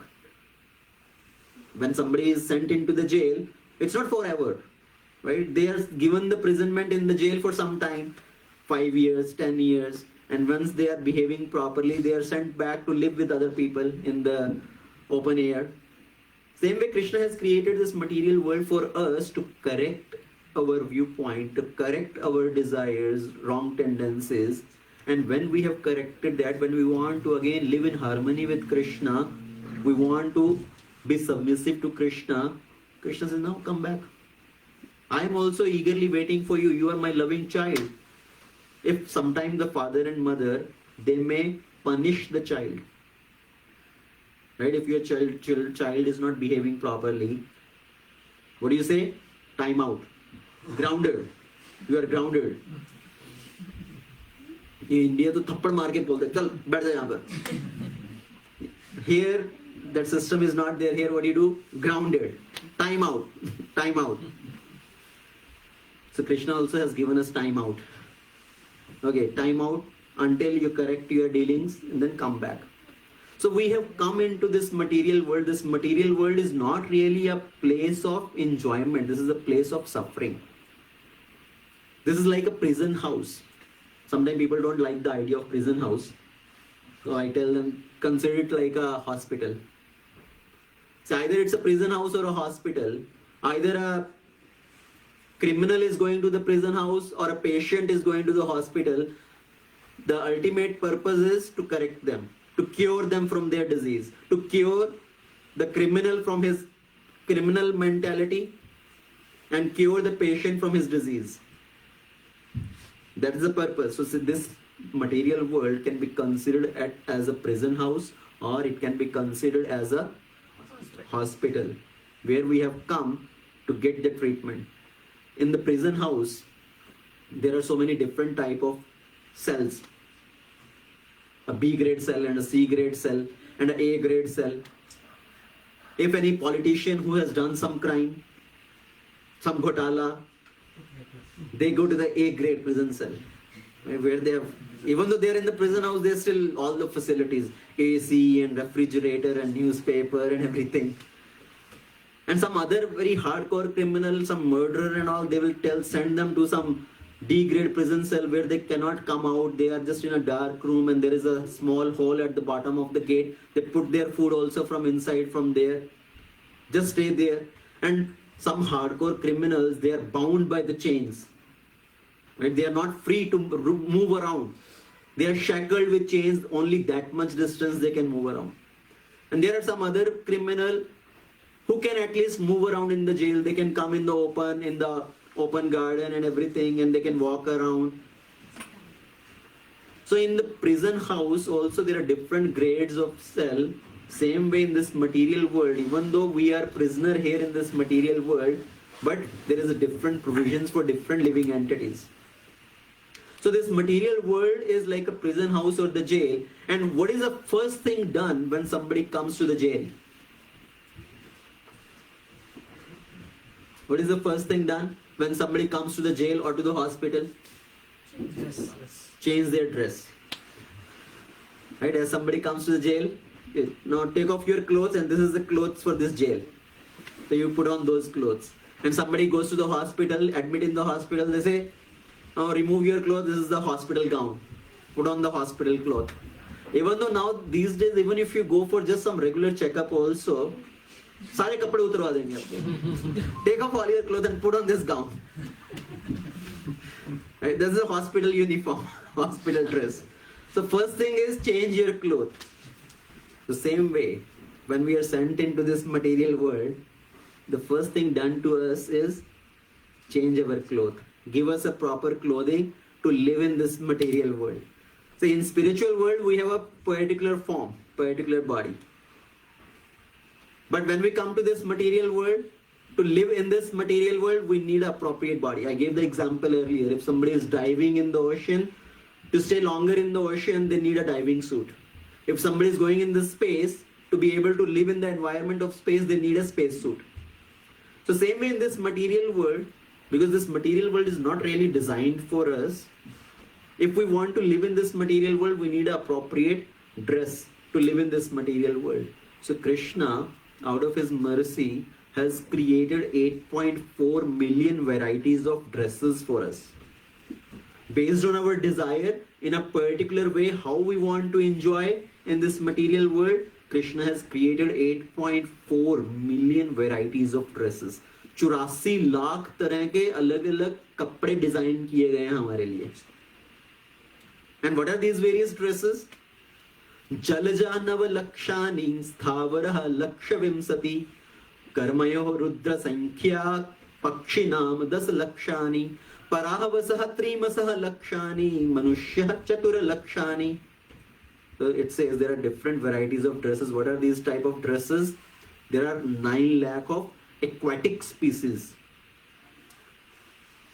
When somebody is sent into the jail, it's not forever, right? They are given the imprisonment in the jail for some time, 5 years, 10 years, and once they are behaving properly, they are sent back to live with other people in the open air. Same way Krishna has created this material world for us to correct our viewpoint, to correct our desires, wrong tendencies. And when we have corrected that, when we want to again live in harmony with Krishna, we want to be submissive to Krishna, Krishna says, now come back. I am also eagerly waiting for you. You are my loving child. If sometime the father and mother, they may punish the child. Right? If your child is not behaving properly, what do you say? Time out. Grounded. You are grounded. In India, तो थप्पड़ मार के बोलते चल बैठ जा यहाँ पर. Here, that system is not there. Here, what do you do? Grounded. Time out. Time out. So Krishna also has given us time out. Okay, time out until you correct your dealings and then come back. So we have come into this material world. This material world is not really a place of enjoyment. This is a place of suffering. This is like a prison house. Sometimes people don't like the idea of prison house. So I tell them, consider it like a hospital. So either it's a prison house or a hospital. Either a criminal is going to the prison house or a patient is going to the hospital. The ultimate purpose is to correct them, to cure them from their disease, to cure the criminal from his criminal mentality and cure the patient from his disease. That is the purpose. So this material world can be considered as a prison house, or it can be considered as a hospital where we have come to get the treatment. In the prison house, there are so many different type of cells. A B grade cell and a C grade cell and an A grade cell. If any politician who has done some crime, some ghotala, they go to the A grade prison cell, where they have, even though they are in the prison house, they still all the facilities, AC and refrigerator and newspaper and everything. And some other very hardcore criminal, some murderer and all, they will send them to some D grade prison cell where they cannot come out. They are just in a dark room and there is a small hole at the bottom of the gate. They put their food also from inside, from there. Just stay there. And some hardcore criminals, they are bound by the chains. Right? They are not free to move around. They are shackled with chains, only that much distance they can move around. And there are some other criminal who can at least move around in the jail. They can come in the open garden and everything, and they can walk around. So in the prison house also there are different grades of cell. Same way in this material world, even though we are prisoner here in this material world, but there is a different provisions for different living entities. So this material world is like a prison house or the jail. And what is the first thing done when somebody comes to the jail? What is the first thing done when somebody comes to the jail or to the hospital? Change their dress. Right? As somebody comes to the jail, now take off your clothes, and this is the clothes for this jail. So you put on those clothes. And somebody goes to the hospital, admit in the hospital, they say, now remove your clothes, this is the hospital gown. Put on the hospital cloth. Even though now, these days, even if you go for just some regular checkup also, सारे कपड़े उतरवा देंगे आपको. Take off all your clothes and put on this gown. Right? This is a hospital uniform, hospital dress. So first thing is change your clothes. The same way, when we are sent into this material world, the first thing done to us is change our clothes. Give us a proper clothing to live in this material world. So in spiritual world, we have a particular form, particular body. But when we come to this material world, to live in this material world, we need an appropriate body. I gave the example earlier. If somebody is diving in the ocean, to stay longer in the ocean, they need a diving suit. If somebody is going in the space, to be able to live in the environment of space, they need a space suit. So same way in this material world, because this material world is not really designed for us, if we want to live in this material world, we need an appropriate dress to live in this material world. So Krishna, out of his mercy, has created 8.4 million varieties of dresses for us. Based on our desire, in a particular way, how we want to enjoy in this material world, Krishna has created 8.4 million varieties of dresses. 84 lakh तरह के अलग अलग कपड़े design किए गए हैं हमारे लिए. And what are these various dresses? Jalaja nava lakshani sthavaraha lakshavimsati karmayoh rudra sankhya pakshinam das lakshani parahavasah trimasah lakshani manushya chatura lakshani. So it says there are different varieties of dresses. What are these type of dresses? There are 9 lakh of aquatic species.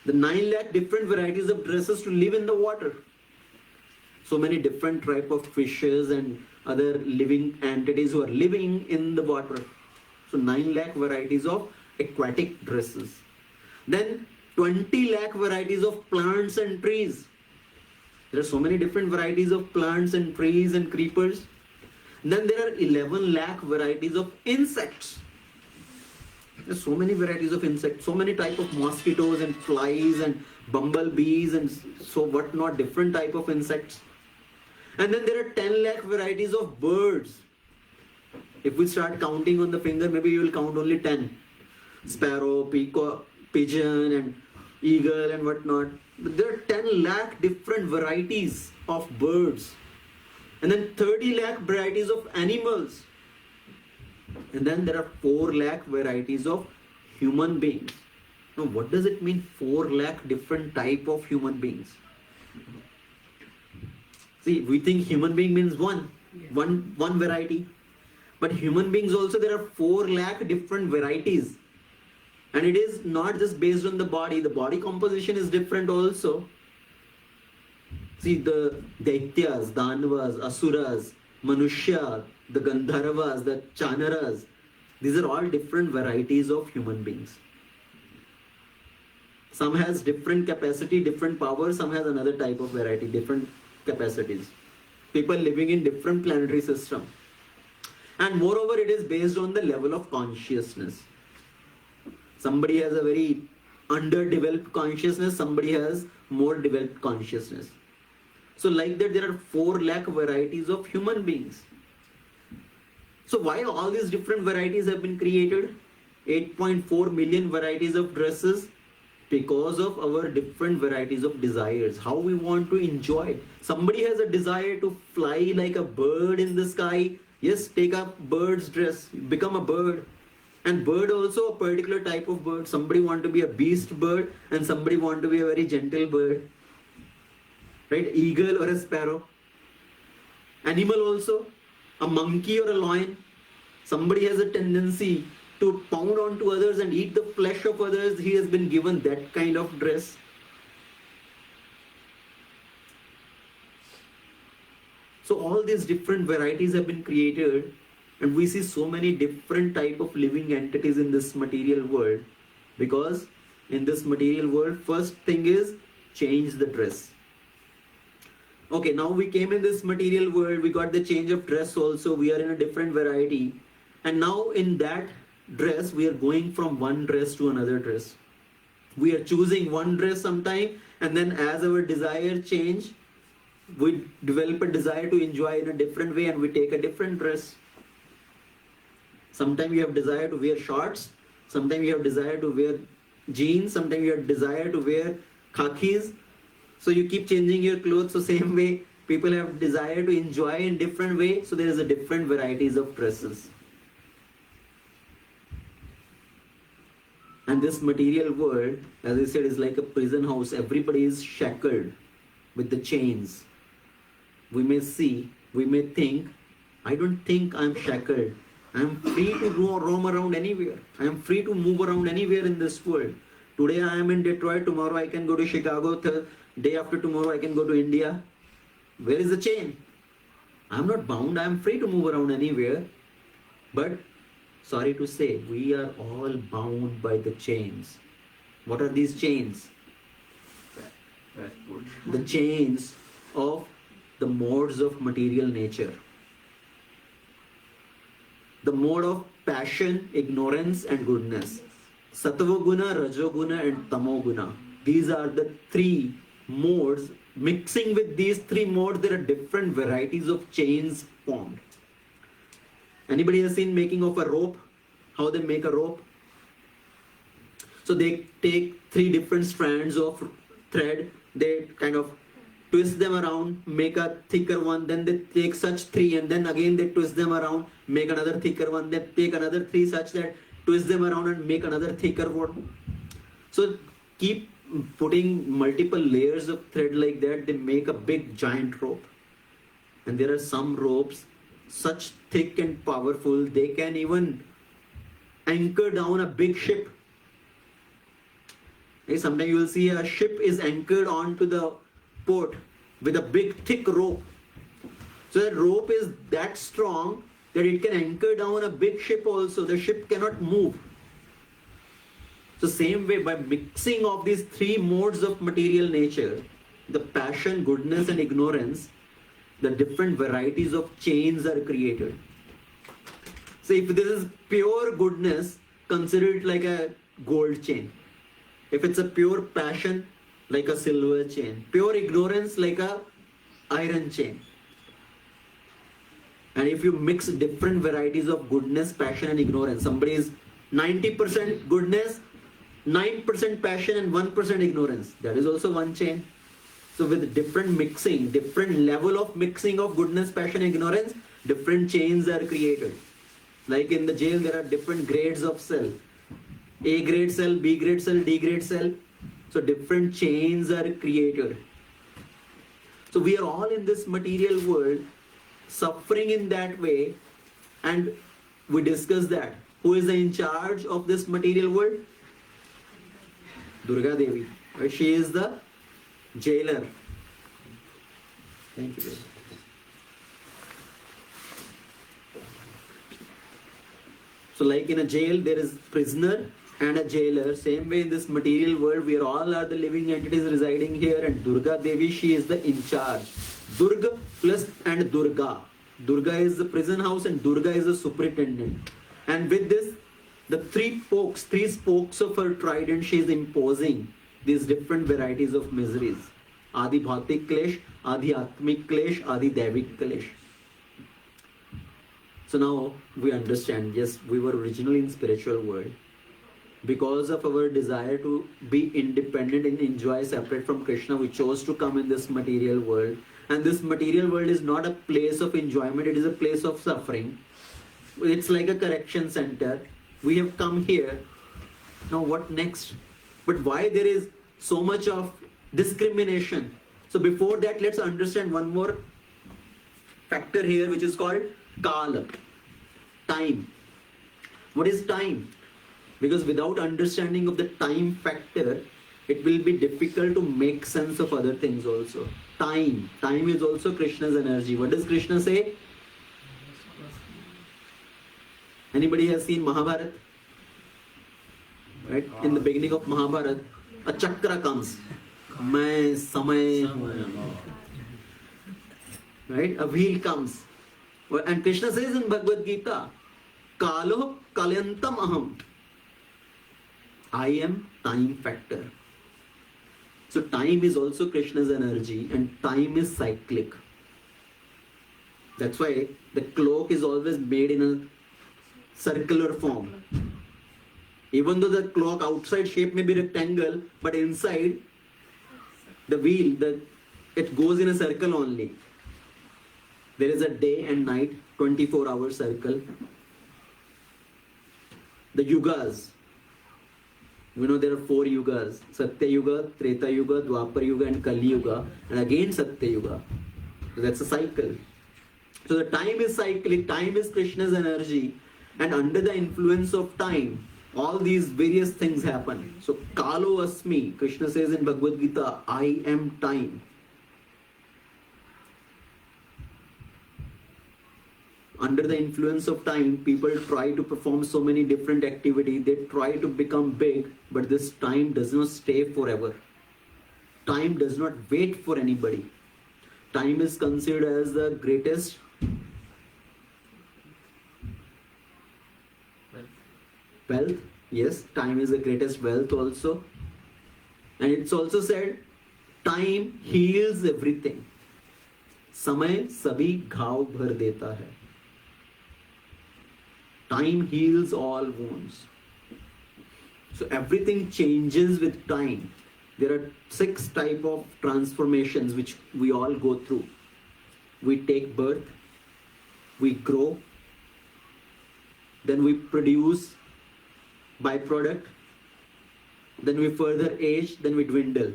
The 9 lakh different varieties of dresses to live in the water. So many different type of fishes and other living entities who are living in the water. So 9 lakh varieties of aquatic dresses. Then 20 lakh varieties of plants and trees. There are so many different varieties of plants and trees and creepers. Then there are 11 lakh varieties of insects. There's so many varieties of insects, so many type of mosquitoes and flies and bumblebees and so what not, different type of insects. And then there are 10 lakh varieties of birds. If we start counting on the finger, maybe you will count only 10. Sparrow, peacock, pigeon and eagle and whatnot. But there are 10 lakh different varieties of birds. And then 30 lakh varieties of animals. And then there are 4 lakh varieties of human beings. Now what does it mean 4 lakh different type of human beings? See, we think human being means one variety. But human beings also, there are 4 lakh different varieties. And it is not just based on the body composition is different also. See, the Daityas, Danavas, Asuras, Manushya, the Gandharvas, the Chanaras, these are all different varieties of human beings. Some has different capacity, different power, some has another type of variety, different capacities. People living in different planetary system. And moreover, it is based on the level of consciousness. Somebody has a very underdeveloped consciousness, somebody has more developed consciousness. So like that, there are 4 lakh varieties of human beings. So why all these different varieties have been created? 8.4 million varieties of dresses, because of our different varieties of desires, how we want to enjoy. Somebody has a desire to fly like a bird in the sky. Yes, take a bird's dress, become a bird. And bird also a particular type of bird. Somebody want to be a beast bird and somebody want to be a very gentle bird. Right? Eagle or a sparrow. Animal also, a monkey or a lion. Somebody has a tendency to pound onto others and eat the flesh of others. He has been given that kind of dress. So all these different varieties have been created, and we see so many different type of living entities in this material world, because in this material world, first thing is change the dress. Okay, now we came in this material world, we got the change of dress also, we are in a different variety, and now in that dress, we are going from one dress to another dress. We are choosing one dress sometime, and then as our desire change, we develop a desire to enjoy in a different way and we take a different dress. Sometimes you have desire to wear shorts, sometimes you have desire to wear jeans, sometimes you have desire to wear khakis. So you keep changing your clothes. So same way, People have desire to enjoy in different way, so there is a different varieties of dresses. And this material world, as I said, is like a prison house. Everybody is shackled with the chains. We may see, we may think, I don't think I'm shackled. I'm free to roam around anywhere. I'm free to move around anywhere in this world. Today I am in Detroit, tomorrow I can go to Chicago, day after tomorrow I can go to India. Where is the chain? I'm not bound, I'm free to move around anywhere. But sorry to say, we are all bound by the chains. What are these chains? The chains of the modes of material nature. The mode of passion, ignorance and goodness. Sattva guna, Rajoguna and Tamoguna. These are the three modes. Mixing with these three modes, there are different varieties of chains formed. Anybody has seen making of a rope? How they make a rope? So they take three different strands of thread, they kind of twist them around, make a thicker one, then they take such three and then again they twist them around, make another thicker one, then take another three such that twist them around and make another thicker one. So keep putting multiple layers of thread like that, they make a big giant rope. And there are some ropes such thick and powerful, they can even anchor down a big ship. Sometimes you will see a ship is anchored onto the port with a big thick rope. So that rope is that strong that it can anchor down a big ship also. The ship cannot move. So same way, by mixing of these three modes of material nature, the passion, goodness and ignorance, the different varieties of chains are created. So if this is pure goodness, consider it like a gold chain. If it's a pure passion, like a silver chain. Pure ignorance, like a iron chain. And if you mix different varieties of goodness, passion and ignorance, somebody is 90% goodness, 9% passion and 1% ignorance. That is also one chain. So with different mixing, different level of mixing of goodness, passion, ignorance, different chains are created. Like in the jail, there are different grades of cell. A grade cell, B grade cell, D grade cell. So different chains are created. So we are all in this material world, suffering in that way, and we discuss that. Who is in charge of this material world? Durga Devi. Right? She is the jailer. Thank you. So like in a jail, there is prisoner and a jailer. Same way in this material world, we all are the living entities residing here, and Durga Devi, she is the in charge. Durga plus and Durga. Durga is the prison house and Durga is the superintendent. And with this, the three spokes of her trident, she is imposing these different varieties of miseries. Adi Bhautik Klesh, Adi Atmik Klesh, Adi Devik Klesh. So now we understand, yes, we were originally in spiritual world. Because of our desire to be independent and enjoy separate from Krishna, we chose to come in this material world. And this material world is not a place of enjoyment, it is a place of suffering. It's like a correction center. We have come here. Now what next? But why there is so much of discrimination? So before that, let's understand one more factor here, which is called Kala. Time. What is time? Because without understanding of the time factor, it will be difficult to make sense of other things also. Time. Time is also Krishna's energy. What does Krishna say? Anybody has seen Mahabharata? Right? In the beginning of Mahabharata, a chakra comes. Main samay hu. Right? A wheel comes. And Krishna says in Bhagavad Gita, Kalo kalyantam aham. I am time factor. So time is also Krishna's energy and time is cyclic. That's why the cloak is always made in a circular form. Even though the clock outside shape may be rectangle, but inside the wheel, it goes in a circle only. There is a day and night, 24-hour circle. The yugas. We know there are 4 yugas. Satya Yuga, Treta Yuga, Dwapar Yuga and Kali Yuga. And again Satya Yuga. So that's a cycle. So the time is cyclic. Time is Krishna's energy. And under the influence of time, all these various things happen. So Kalo Asmi, Krishna says in Bhagavad Gita, I am time. Under the influence of time, people try to perform so many different activities. They try to become big, but this time does not stay forever. Time does not wait for anybody. Time is considered as the greatest wealth. Yes, time is the greatest wealth also. And it's also said, time heals everything. समय सभी घाव भर देता है. Time heals all wounds. So everything changes with time. There are 6 types of transformations which we all go through. We take birth, we grow, then we produce byproduct, then we further age, then we dwindle.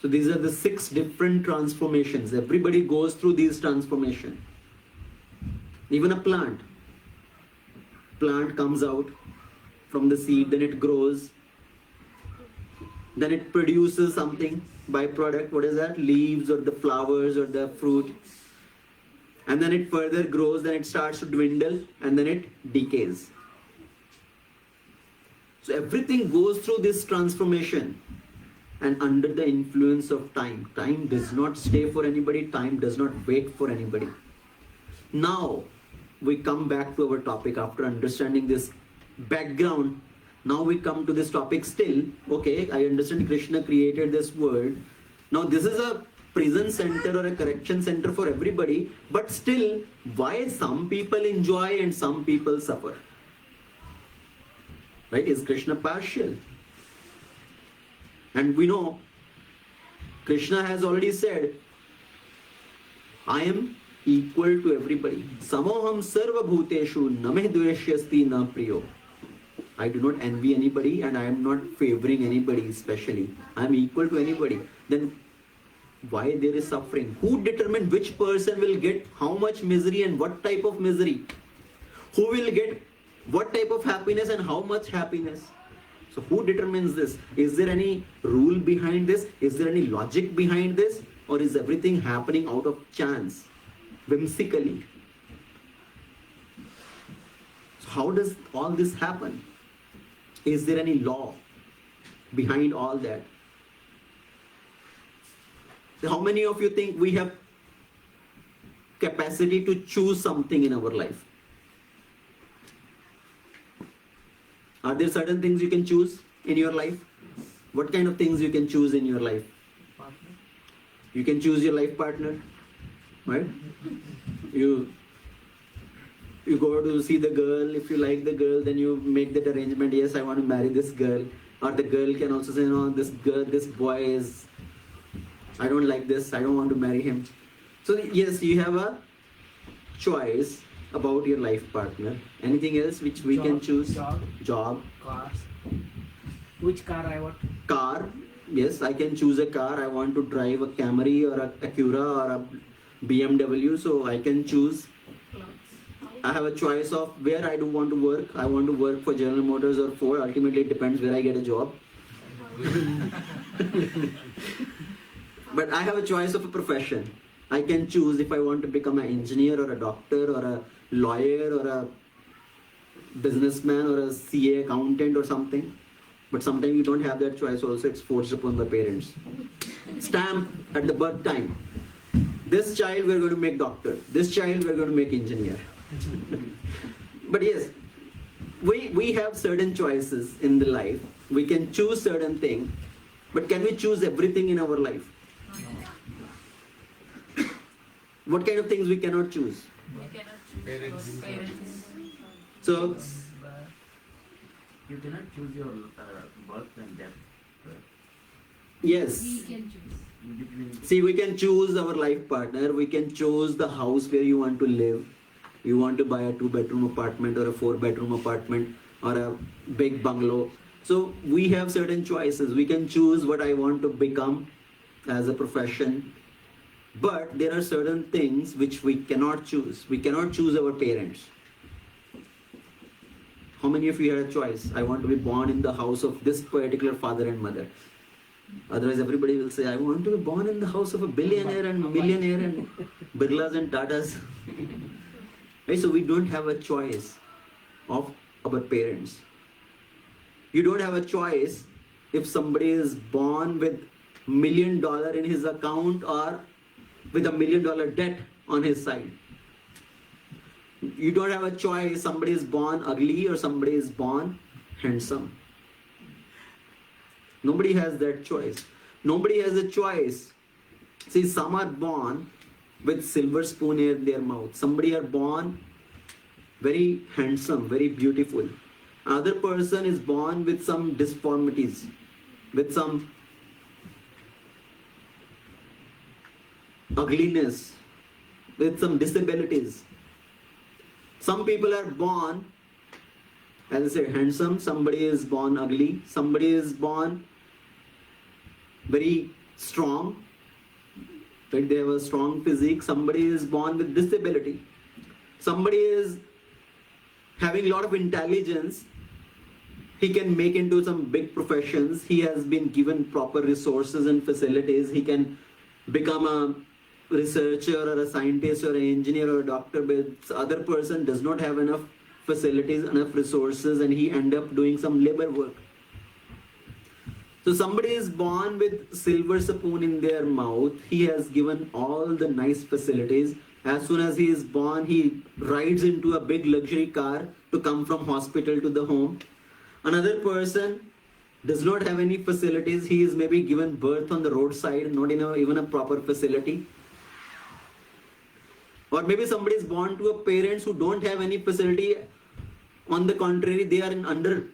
So these are the 6 different transformations. Everybody goes through these transformations. Even a plant comes out from the seed, then it grows, then it produces something, byproduct. What is that? Leaves or the flowers or the fruit. And then it further grows, then it starts to dwindle, and then it decays. So everything goes through this transformation. And under the influence of time, time does not stay for anybody, time does not wait for anybody. Now, we come back to our topic after understanding this background. Now we come to this topic still. Okay, I understand Krishna created this world. Now this is a prison center or a correction center for everybody. But still, why some people enjoy and some people suffer? Right? Is Krishna partial? And we know Krishna has already said, I am equal to everybody. Samoham sarva bhuteshu nameh dveshyasti na priyo. I do not envy anybody and I am not favoring anybody especially. I am equal to anybody. Then why there is suffering? Who determines which person will get how much misery and what type of misery? Who will get what type of happiness and how much happiness? So who determines this? Is there any rule behind this? Is there any logic behind this? Or is everything happening out of chance? Whimsically. So how does all this happen? Is there any law behind all that? How many of you think we have capacity to choose something in our life? Are there certain things you can choose in your life? What kind of things you can choose in your life? You can choose your life partner, right? You go to see the girl. If you like the girl, then you make that arrangement. Yes, I want to marry this girl. Or the girl can also say, no, this boy is, I don't like this. I don't want to marry him. So yes, you have a choice about your life partner. Anything else which we can choose? Job. Cars. Which car I want? Car. Yes, I can choose a car. I want to drive a Camry or a Acura or a BMW. So I can choose. I have a choice of where I do want to work. I want to work for General Motors or Ford. Ultimately, it depends where I get a job. But I have a choice of a profession. I can choose if I want to become an engineer or a doctor or a lawyer or a businessman or a CA accountant or something. But sometimes you don't have that choice also. It's forced upon the parents. Stamp at the birth time. This child we're going to make doctor. This child we're going to make engineer. But yes, we have certain choices in the life. We can choose certain things. But can we choose everything in our life? What kind of things we cannot choose? Parents. So, You cannot choose your birth and death. yes. We can choose. between See, we can choose our life partner, we can choose the house where you want to live. You want to buy a 2-bedroom apartment or a 4-bedroom apartment or a big bungalow. So we have certain choices. We can choose what I want to become as a profession. But there are certain things which we cannot choose. We cannot choose our parents. How many of you had a choice? I want to be born in the house of this particular father and mother. Otherwise, everybody will say, I want to be born in the house of a billionaire and millionaire and Birlas and Tatas. Right? So we don't have a choice of our parents. You don't have a choice if somebody is born with $1 million in his account or with $1 million debt on his side. You don't have a choice. Somebody is born ugly or somebody is born handsome. Nobody has that choice. Nobody has a choice. See, some are born with silver spoon in their mouth. Somebody are born very handsome, very beautiful. Another person is born with some deformities, with some ugliness, with some disabilities. Some people are born, as I say, handsome. Somebody is born ugly. Somebody is born very strong. Right? They have a strong physique. Somebody is born with disability. Somebody is having a lot of intelligence. He can make into some big professions. He has been given proper resources and facilities. He can become a researcher or a scientist or an engineer or a doctor, but the other person does not have enough facilities, enough resources, and he end up doing some labor work. So somebody is born with silver spoon in their mouth. He has given all the nice facilities. As soon as he is born, he rides into a big luxury car to come from hospital to the home. Another person does not have any facilities. He is maybe given birth on the roadside, not in even a proper facility. Or maybe somebody is born to a parents who don't have any facility. On the contrary, they are in under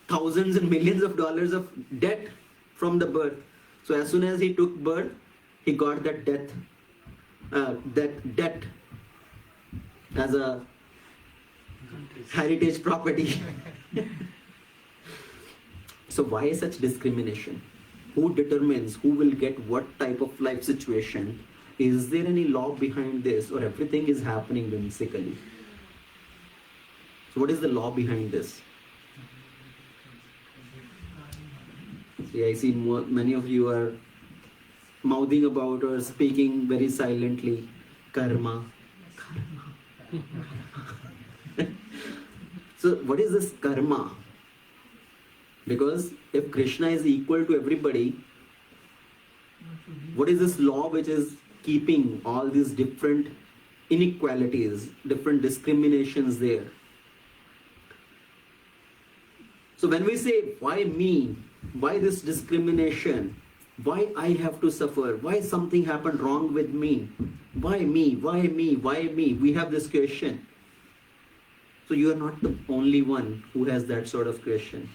thousands and millions of dollars of debt from the birth. So as soon as he took birth, he got that debt as a heritage property. So why such discrimination? Who determines who will get what type of life situation? Is there any law behind this, or everything is happening whimsically? So what is the law behind this? See, I see many of you are mouthing about or speaking very silently. Karma. So what is this karma? Because if Krishna is equal to everybody, what is this law which is keeping all these different inequalities, different discriminations there? So when we say, why me? Why this discrimination? Why I have to suffer? Why something happened wrong with me? Why me? Why me? Why me? We have this question. So you are not the only one who has that sort of question.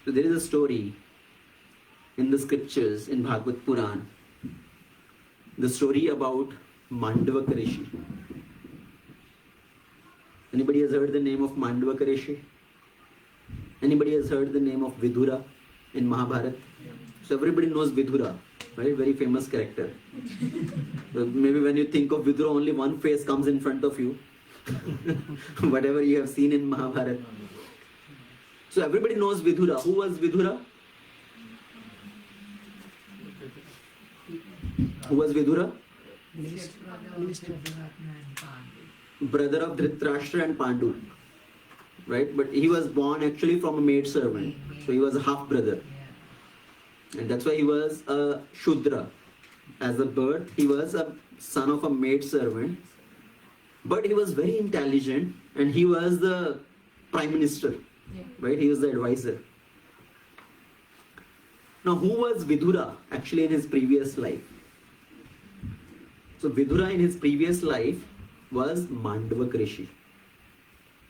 So there is a story in the scriptures, in Bhagavad Puran, the story about Mandavaka Rishi. Anybody has heard the name of Mandavaka Rishi? Anybody has heard the name of Vidura in Mahabharata? So everybody knows Vidura, right? Very famous character. So maybe when you think of Vidura, only one face comes in front of you. Whatever you have seen in Mahabharata. So everybody knows Vidura. Who was Vidura? Who was Vidura? Brother of Dhritarashtra and Pandu. Right? But he was born actually from a maid servant. So he was a half brother. And that's why he was a Shudra. As a birth, he was a son of a maid servant. But he was very intelligent and he was the prime minister. Right? He was the advisor. Now, who was Vidura actually in his previous life? So Vidura in his previous life was Mandavaka Rishi,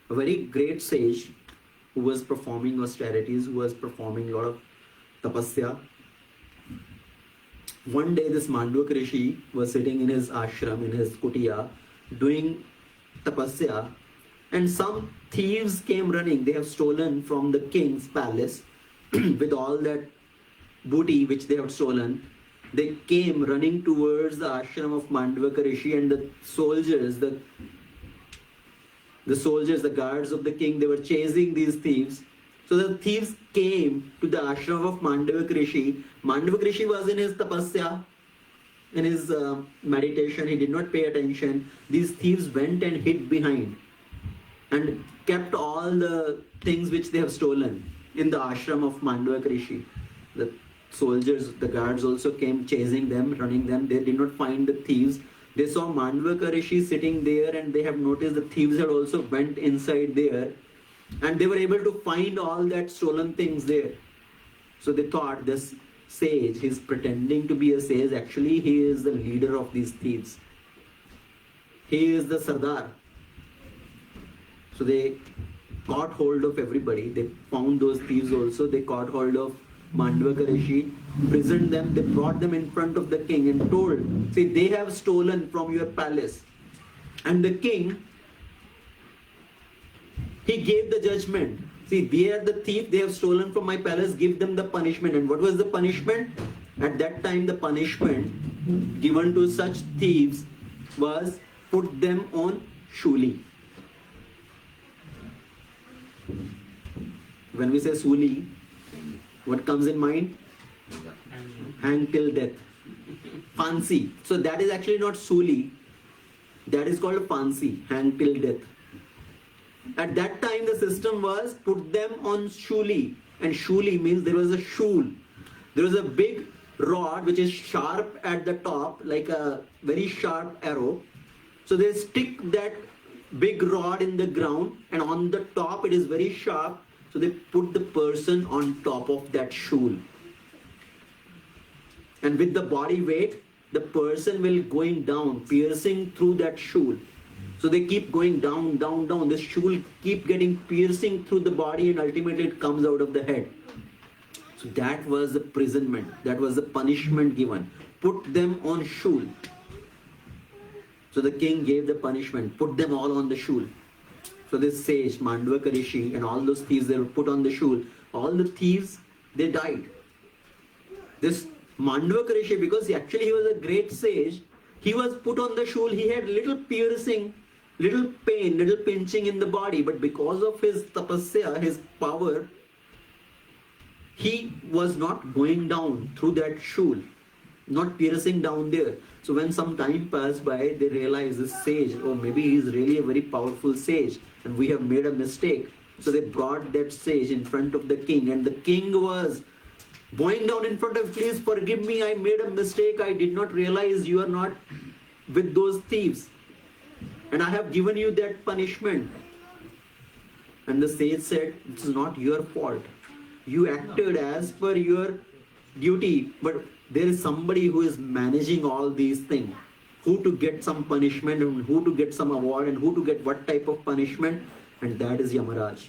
a very great sage who was performing austerities, who was performing a lot of tapasya, One day this Mandvaka Rishi was sitting in his ashram, in his kutiya, doing tapasya, and some thieves came running. They have stolen from the king's palace with all that booty which they have stolen. They came running towards the ashram of Mandvaka Rishi, and the soldiers, the guards of the king, they were chasing these thieves. So the thieves came to the ashram of Mandvaka Rishi. Mandvaka Rishi was in his tapasya, in his meditation. He did not pay attention. These thieves went and hid behind and kept all the things which they have stolen in the ashram of Mandvaka Rishi. The soldiers, the guards also came chasing them, running them. They did not find the thieves. They saw Mandvaka Rishi sitting there, and they have noticed the thieves had also went inside there, and they were able to find all that stolen things there. So they thought this sage, he's pretending to be a sage. Actually, he is the leader of these thieves. He is the Sardar. So they caught hold of everybody. They found those thieves also. They caught hold of Mandvaka Rishi, prisoned them. They brought them in front of the king and told, see, they have stolen from your palace. And the king, he gave the judgment. See, they are the thief, they have stolen from my palace, give them the punishment. And what was the punishment? At that time, the punishment given to such thieves was put them on shuli. When we say suli, what comes in mind? Hang till death. Fancy. So that is actually not suli. That is called fancy. Hang till death. At that time the system was put them on shuli. And shuli means there was a shul. There was a big rod which is sharp at the top, like a very sharp arrow. So they stick that big rod in the ground, and on the top it is very sharp. So they put the person on top of that shul. And with the body weight, the person will going down, piercing through that shul. So they keep going down, down, down. The shul keep getting piercing through the body, and ultimately it comes out of the head. So that was the imprisonment. That was the punishment given. Put them on shul. So the king gave the punishment. Put them all on the shul. So this sage, Mandvaka Rishi, and all those thieves, they were put on the shul. All the thieves, they died. This Mandvaka Rishi, because he was a great sage, he was put on the shul. He had little piercing, little pain, little pinching in the body. But because of his tapasya, his power, he was not going down through that shul, not piercing down there. So when some time passed by, they realized this sage, oh, maybe he is really a very powerful sage, and we have made a mistake. So they brought that sage in front of the king, and the king was bowing down in front of, please forgive me, I made a mistake. I did not realize you are not with those thieves, and I have given you that punishment. And the sage said, it's not your fault. You acted as per your duty, but there is somebody who is managing all these things. Who to get some punishment, and who to get some award, and who to get what type of punishment, and that is Yamaraj.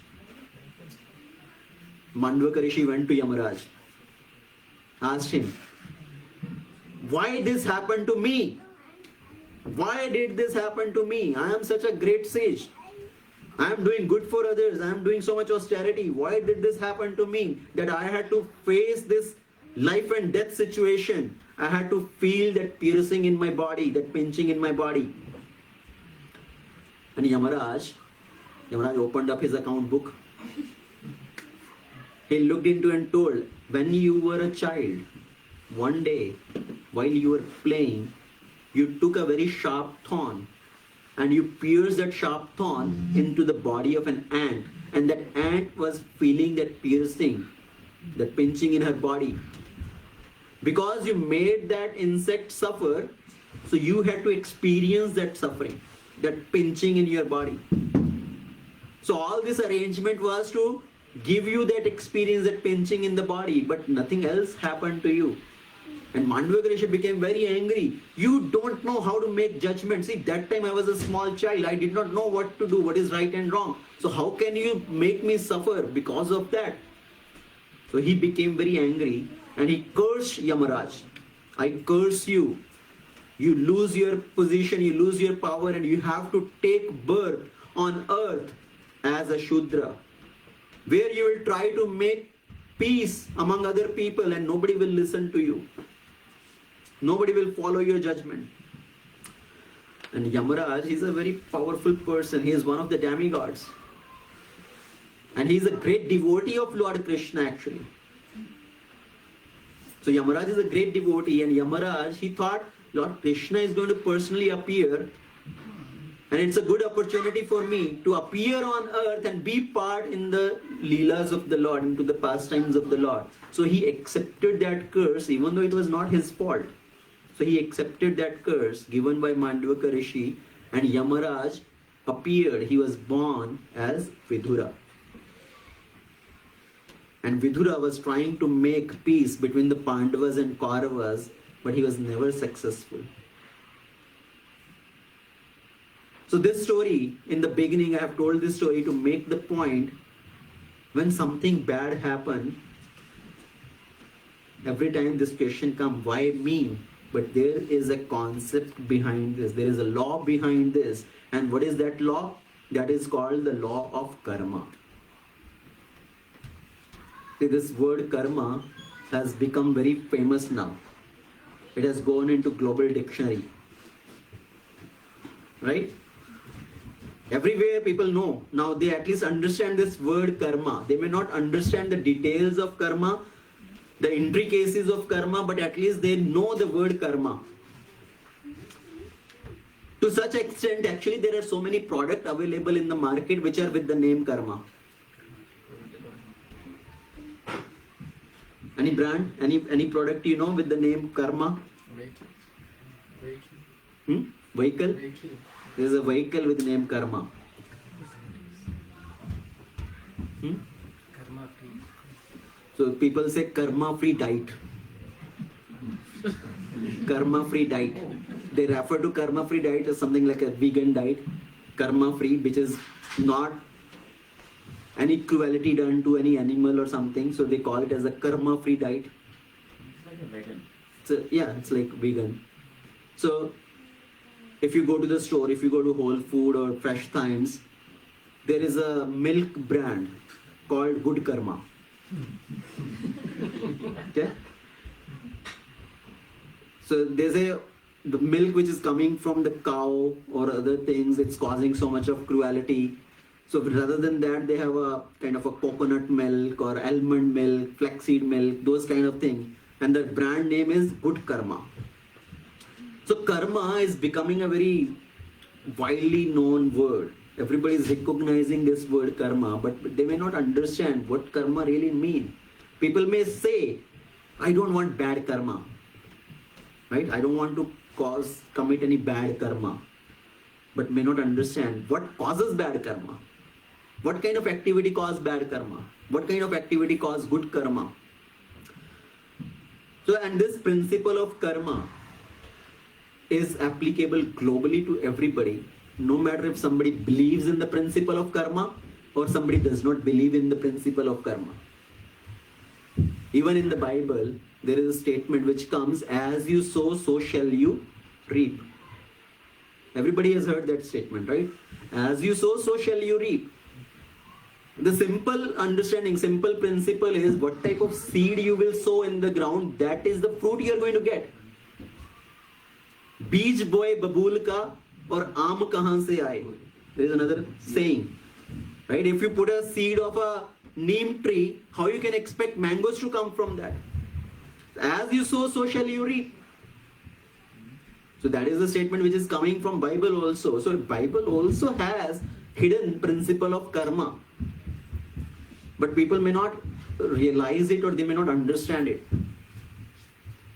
Mandvaka Rishi went to Yamaraj, asked him, why this happened to me? Why did this happen to me? I am such a great sage. I am doing good for others. I am doing so much austerity. Why did this happen to me? That I had to face this life and death situation. I had to feel that piercing in my body, that pinching in my body. And Yamaraj opened up his account book. He looked into and told, when you were a child, one day, while you were playing, you took a very sharp thorn and you pierced that sharp thorn into the body of an ant. And that ant was feeling that piercing, that pinching in her body. Because you made that insect suffer, so you had to experience that suffering, that pinching in your body. So all this arrangement was to give you that experience, that pinching in the body, but nothing else happened to you. And Mandvaka Rishi became very angry. You don't know how to make judgment. See, that time I was a small child. I did not know what to do, what is right and wrong. So how can you make me suffer because of that? So he became very angry and he cursed Yamaraj. I curse you. You lose your position, you lose your power, and you have to take birth on earth as a Shudra, where you will try to make peace among other people and nobody will listen to you. Nobody will follow your judgment. And Yamaraj, he's a very powerful person. He is one of the demigods. And he is a great devotee of Lord Krishna actually. So Yamaraj is a great devotee, and Yamaraj, he thought Lord Krishna is going to personally appear, and it's a good opportunity for me to appear on earth and be part in the Leelas of the Lord, into the pastimes of the Lord. So he accepted that curse even though it was not his fault. So he accepted that curse given by Mandavaka Rishi, and Yamaraj appeared. He was born as Vidura. And Vidura was trying to make peace between the Pandavas and Kauravas, but he was never successful. So this story, in the beginning I have told this story to make the point, when something bad happens, every time this question comes, why me? But there is a concept behind this, there is a law behind this. And what is that law? That is called the law of karma. See, this word karma has become very famous now. It has gone into global dictionary. Right? Everywhere people know. Now they at least understand this word karma. They may not understand the details of karma, the intricacies of karma, but at least they know the word karma. To such extent, actually, there are so many products available in the market which are with the name karma. Any brand, any product you know with the name karma? Vehicle? There is a vehicle with the name karma. Karma free. So people say karma free diet. Karma free diet. They refer to karma free diet as something like a vegan diet. Karma free, which is not any cruelty done to any animal or something, so they call it as a karma free diet. It's like a vegan. It's like vegan. So if you go to the store, if you go to Whole Food or Fresh Times, there is a milk brand called Good Karma. Okay? So they say the milk which is coming from the cow or other things, it's causing so much of cruelty. So rather than that, they have a kind of a coconut milk or almond milk, flaxseed milk, those kind of things. And the brand name is Good Karma. So karma is becoming a very widely known word. Everybody is recognizing this word karma, but they may not understand what karma really means. People may say, I don't want bad karma. Right? I don't want to commit any bad karma. But may not understand what causes bad karma. What kind of activity causes bad karma? What kind of activity causes good karma? So, and this principle of karma is applicable globally to everybody, no matter if somebody believes in the principle of karma or somebody does not believe in the principle of karma. Even in the Bible, there is a statement which comes, as you sow, so shall you reap. Everybody has heard that statement, right? As you sow, so shall you reap. The simple understanding, simple principle is what type of seed you will sow in the ground, that is the fruit you are going to get. Beej boy babool ka or aam kahan se aaye? There is another saying, right? If you put a seed of a neem tree, how you can expect mangoes to come from that? As you sow, so shall you reap. So that is the statement which is coming from Bible also. So Bible also has hidden principle of karma. But people may not realize it or they may not understand it.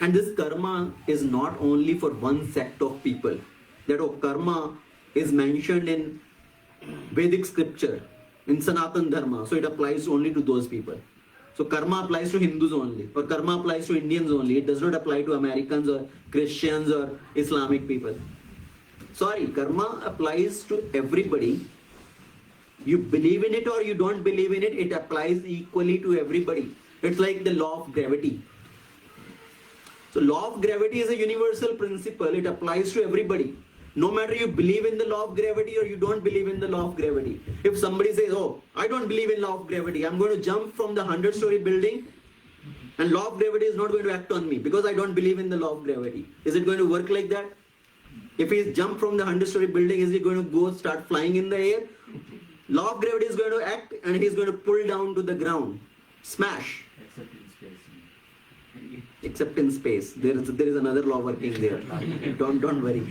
And this karma is not only for one sect of people. That karma is mentioned in Vedic scripture, in Sanatan Dharma. So it applies only to those people. So karma applies to Hindus only, or karma applies to Indians only. It does not apply to Americans or Christians or Islamic people. Sorry, karma applies to everybody. You believe in it or you don't believe in it, it applies equally to everybody. It's like the law of gravity. So law of gravity is a universal principle. It applies to everybody. No matter you believe in the law of gravity or you don't believe in the law of gravity. If somebody says, oh, I don't believe in law of gravity, I'm going to jump from the 100-story building and law of gravity is not going to act on me because I don't believe in the law of gravity. Is it going to work like that? If he jumped from the 100-story building, is he going to go start flying in the air? Law of gravity is going to act and he's going to pull down to the ground. Smash. Except in space. Except in space. There is another law working there. Don't worry.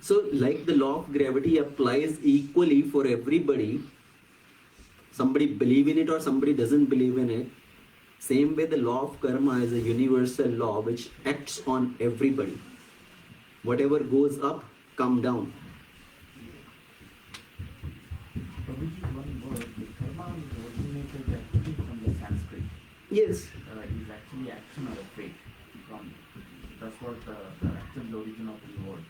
So like the law of gravity applies equally for everybody. Somebody believe in it or somebody doesn't believe in it. Same way the law of karma is a universal law which acts on everybody. Whatever goes up, come down. Prabhuji, one word, the karma is originated actually from the Sanskrit. Yes. Is actually action or a fate. That's what actually the origin of the word.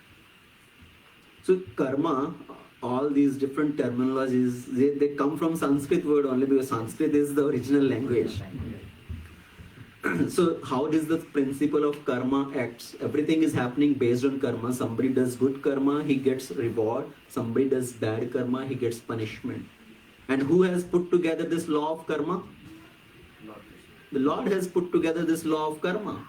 So karma, all these different terminologies, they come from Sanskrit word only because Sanskrit is the original language. So how does the principle of karma acts? Everything is happening based on karma. Somebody does good karma, he gets reward. Somebody does bad karma, he gets punishment. And who has put together this law of karma? Lord Krishna. The Lord has put together this law of karma.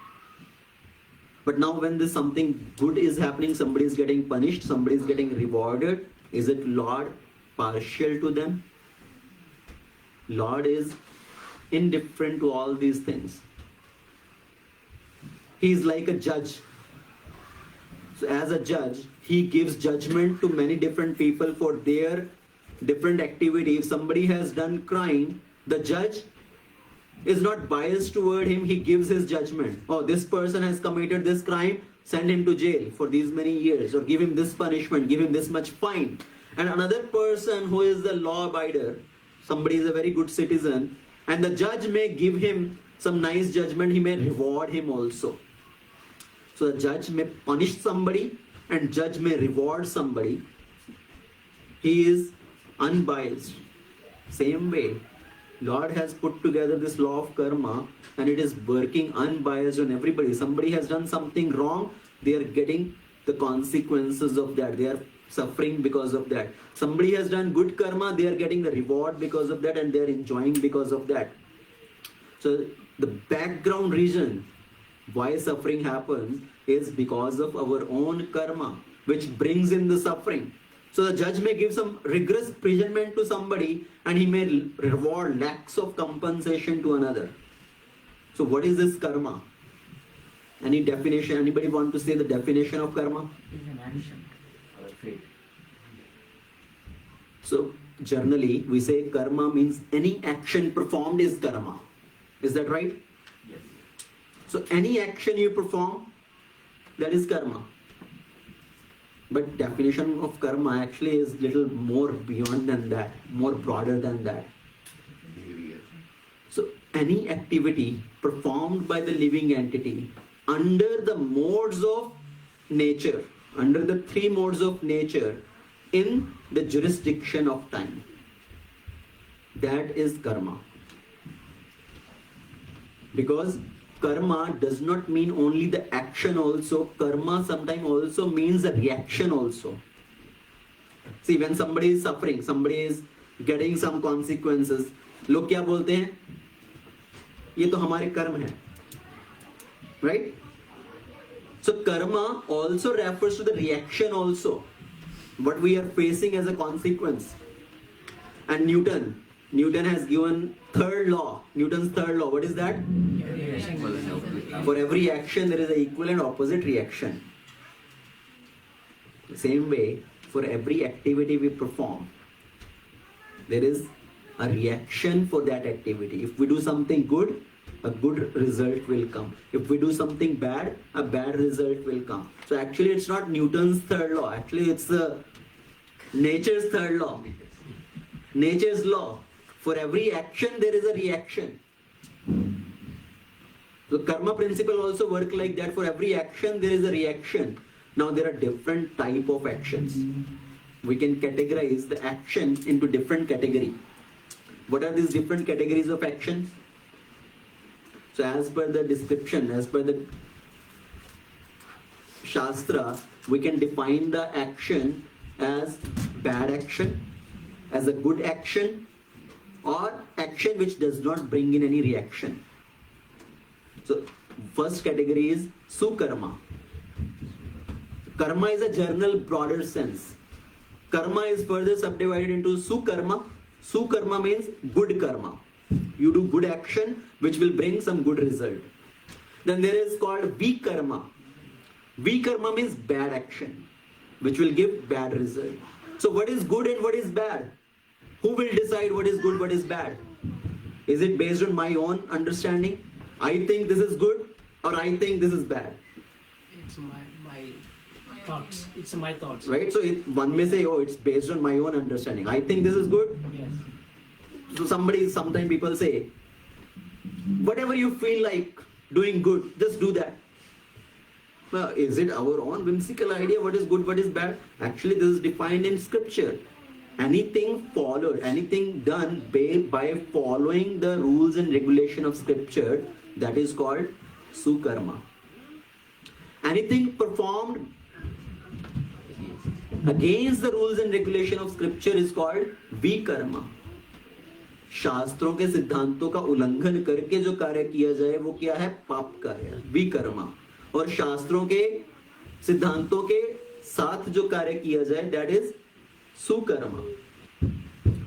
But now when this something good is happening, somebody is getting punished, somebody is getting rewarded, is it Lord partial to them? Lord is indifferent to all these things. He is like a judge. So as a judge, he gives judgment to many different people for their different activity. If somebody has done crime, the judge is not biased toward him, he gives his judgment. Oh, this person has committed this crime, send him to jail for these many years, or give him this punishment, give him this much fine. And another person who is the law abider, somebody is a very good citizen, and the judge may give him some nice judgment, he may reward him also. So the judge may punish somebody and judge may reward somebody. He is unbiased. Same way, Lord has put together this law of karma and it is working unbiased on everybody. Somebody has done something wrong, they are getting the consequences of that. They are suffering because of that. Somebody has done good karma, they are getting the reward because of that and they are enjoying because of that. So the background reason why suffering happens is because of our own karma, which brings in the suffering. So the judge may give some rigorous punishment to somebody and he may reward lakhs of compensation to another. So what is this karma? Any definition? Anybody want to say the definition of karma? It is an action or a fate. So generally we say karma means any action performed is karma. Is that right? Yes. So any action you perform, that is karma. But definition of karma actually is little more beyond than that, more broader than that. So any activity performed by the living entity under the modes of nature, under the three modes of nature in the jurisdiction of time, that is karma. Because karma does not mean only the action also. Karma sometimes also means a reaction also. See, when somebody is suffering, somebody is getting some consequences, लोग क्या बोलते हैं? ये तो हमारे कर्म है. Right? So karma also refers to the reaction also. What we are facing as a consequence. And Newton has given third law. Newton's third law. What is that? For every action there is an equal and opposite reaction. The same way, for every activity we perform, there is a reaction for that activity. If we do something good, a good result will come. If we do something bad, a bad result will come. So actually it's not Newton's third law. Actually it's nature's third law. Nature's law. For every action there is a reaction. So karma principle also work like that. For every action there is a reaction. Now there are different type of actions. We can categorize the action into different categories. What are these different categories of actions? So as per the description, as per the Shastra, we can define the action as bad action, as a good action, or action which does not bring in any reaction. So first category is sukarma. Karma is a general broader sense. Karma is further subdivided into sukarma. Sukarma means good karma. You do good action which will bring some good result. Then there is called vikarma. Vikarma means bad action which will give bad result. So what is good and what is bad? Who will decide what is good, what is bad? Is it based on my own understanding? I think this is good or I think this is bad. It's my thoughts. It's my thoughts. Right? So one may say, oh, it's based on my own understanding. I think this is good. Yes. So sometimes people say, whatever you feel like doing good, just do that. Well, is it our own whimsical idea what is good, what is bad? Actually, this is defined in scripture. Anything followed, anything done by following the rules and regulation of scripture, that is called sukarma. Anything performed against the rules and regulation of scripture is called vikarma. शास्त्रों के सिद्धांतों का उल्लंघन करके जो कार्य किया जाए वो क्या है? पाप कार्य, विकर्मा. और शास्त्रों के सिद्धांतों के साथ जो कार्य किया जाए, that is sukarma.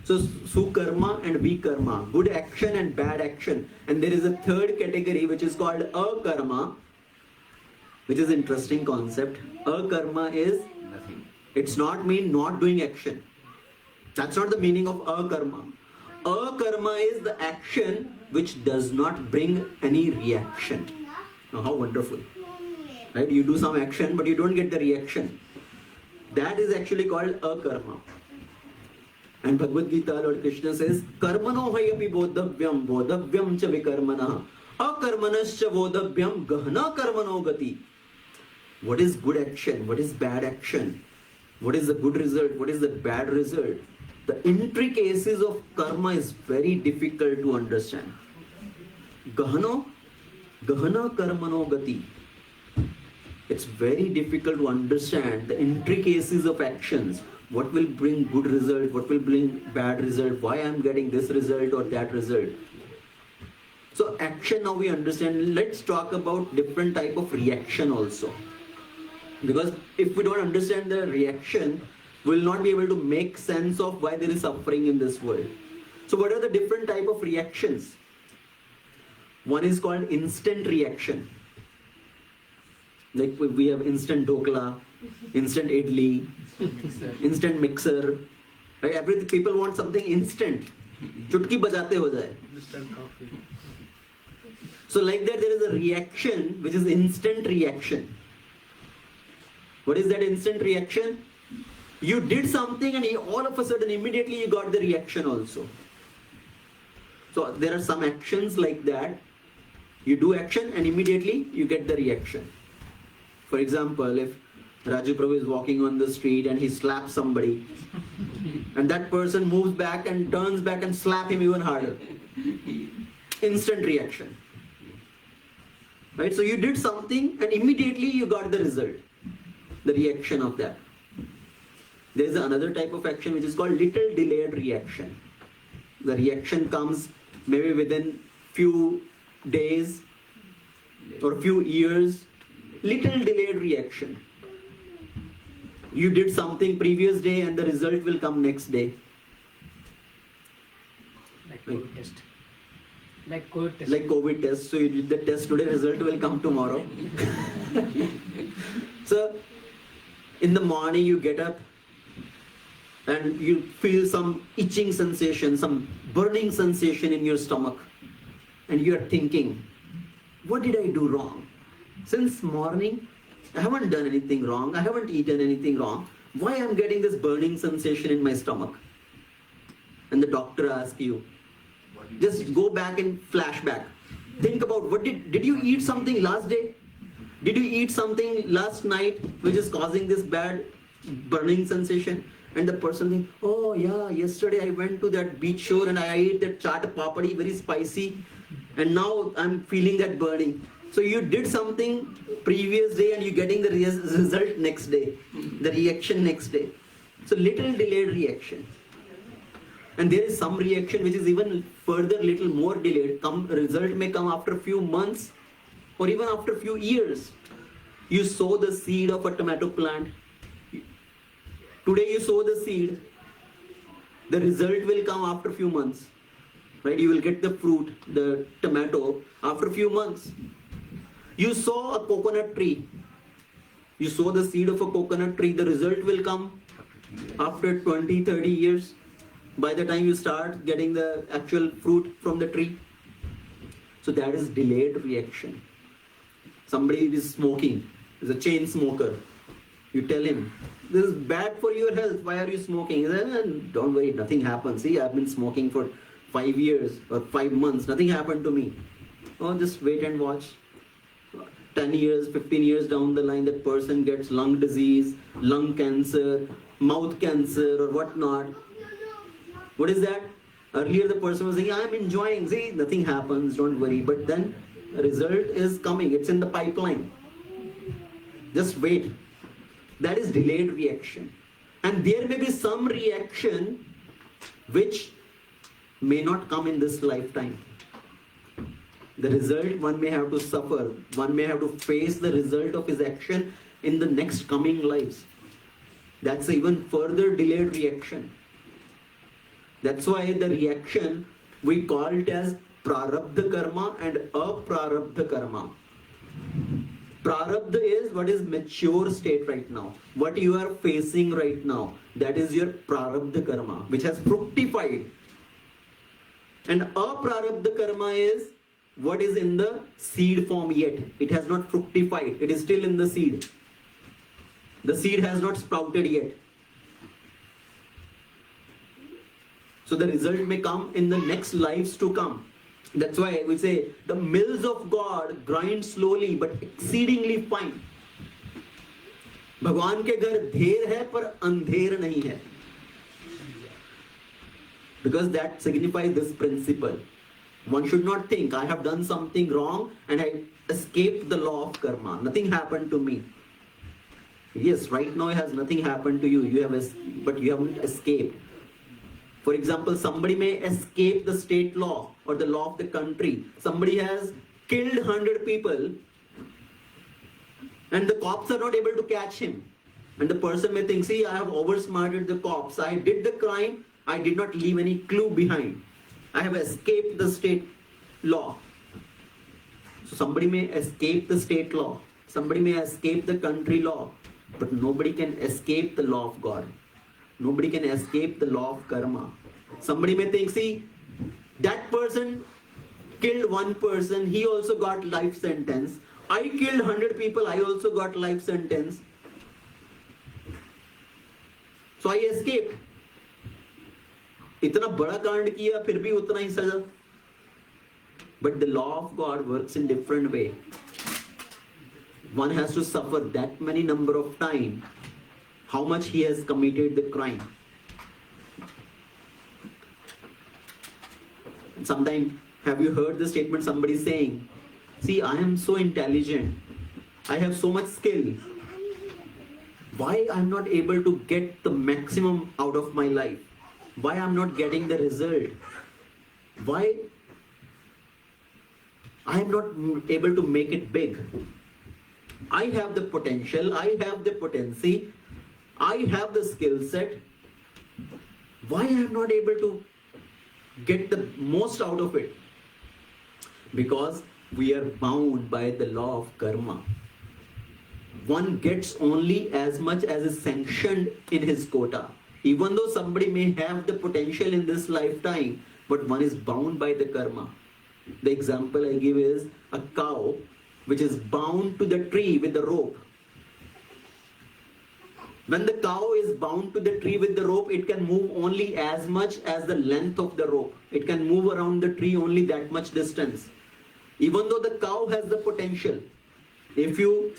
So sukarma and vikarma, good action and bad action. And there is a third category which is called akarma, which is interesting concept. Akarma is Nothing. It's not mean not doing action. That's not the meaning of akarma. Akarma is the action which does not bring any reaction. Now how wonderful. Right? You do some action but you don't get the reaction. That is actually called akarma. And Bhagavad Gita, Lord Krishna says, Karmano hayapi bodhavyam bodhavyam cha vikarmana akarmanascha bodhavyam gahna karmano gati. What is good action? What is bad action? What is the good result? What is the bad result? The intricacies of karma is very difficult to understand. Gahana karmano gati. It's very difficult to understand the intricacies of actions. What will bring good result? What will bring bad result? Why I am getting this result or that result? So action now we understand. Let's talk about different type of reaction also. Because if we don't understand the reaction, we will not be able to make sense of why there is suffering in this world. So what are the different type of reactions? One is called instant reaction. Like we have instant dhokla, instant idli, instant mixer. Right? Everything, people want something instant. Chutki bajate ho jaye. Instant coffee. So like that there is a reaction which is instant reaction. What is that instant reaction? You did something and all of a sudden immediately you got the reaction also. So there are some actions like that. You do action and immediately you get the reaction. For example, if Raju Prabhu is walking on the street and he slaps somebody and that person moves back and turns back and slap him even harder. Instant reaction. Right? So you did something and immediately you got the result. The reaction of that. There is another type of action which is called little delayed reaction. The reaction comes maybe within few days or few years. Little delayed reaction. You did something previous day and the result will come next day. Like COVID test. Like COVID test. Like COVID test. So you did the test today, result will come tomorrow. So in the morning you get up and you feel some itching sensation, some burning sensation in your stomach. And you are thinking, what did I do wrong? Since morning, I haven't done anything wrong. I haven't eaten anything wrong. Why am I getting this burning sensation in my stomach? And the doctor asks you, just go back and flashback. Think about what did you eat something last day? Did you eat something last night which is causing this bad burning sensation? And the person thinks, oh yeah, yesterday I went to that beach shore and I ate that chaat papadi, very spicy. And now I'm feeling that burning. So you did something previous day and you're getting the result next day, the reaction next day. So little delayed reaction. And there is some reaction which is even further little more delayed. Result may come after a few months or even after a few years. You sow the seed of a tomato plant. Today you sow the seed. The result will come after a few months. Right? You will get the fruit, the tomato, after a few months. You sow a coconut tree. You sow the seed of a coconut tree. The result will come after 20, 30 years. By the time you start getting the actual fruit from the tree. So that is delayed reaction. Somebody is smoking, is a chain smoker. You tell him, this is bad for your health, why are you smoking? He says, don't worry, nothing happens. See, I've been smoking for 5 years or 5 months, nothing happened to me. Oh, just wait and watch. 10 years, 15 years down the line, that person gets lung disease, lung cancer, mouth cancer or whatnot. What is that? Earlier the person was saying, I'm enjoying, see, nothing happens, don't worry. But then the result is coming, it's in the pipeline. Just wait. That is delayed reaction. And there may be some reaction which may not come in this lifetime. The result one may have to suffer, one may have to face the result of his action in the next coming lives. That's even further delayed reaction. That's why the reaction, we call it as prarabdha karma and aprarabdha karma. Prarabdha is what is mature state right now. What you are facing right now. That is your prarabdha karma, which has fructified. And aprarabdha karma is what is in the seed form yet. It has not fructified. It is still in the seed. The seed has not sprouted yet. So the result may come in the next lives to come. That's why we say the mills of God grind slowly but exceedingly fine. भगवान के घर धेर है पर अंधेर नहीं है. Because that signifies this principle. One should not think I have done something wrong and I escaped the law of karma. Nothing happened to me. Yes, right now has nothing happened to you. But you haven't escaped. For example, somebody may escape the state law or the law of the country. Somebody has killed 100 people and the cops are not able to catch him. And the person may think, see, I have oversmarted the cops. I did the crime. I did not leave any clue behind. I have escaped the state law. So somebody may escape the state law. Somebody may escape the country law. But nobody can escape the law of God. Nobody can escape the law of karma. Somebody may think, see, that person killed one person, he also got life sentence. I killed 100 people, I also got life sentence. So I escaped. इतना बड़ा कांड किया फिर भी उतना ही सजा. But the law of God works in different way. One has to suffer that many number of time how much he has committed the crime. Sometimes, have you heard the statement somebody saying, see, I am so intelligent, I have so much skill, why I am not able to get the maximum out of my life? Why I am not getting the result? Why I am not able to make it big? I have the potential, I have the potency, I have the skill set. Why I am not able to get the most out of it? Because we are bound by the law of karma. One gets only as much as is sanctioned in his quota. Even though somebody may have the potential in this lifetime, but one is bound by the karma. The example I give is a cow which is bound to the tree with the rope. When the cow is bound to the tree with the rope, it can move only as much as the length of the rope. It can move around the tree only that much distance. Even though the cow has the potential, if you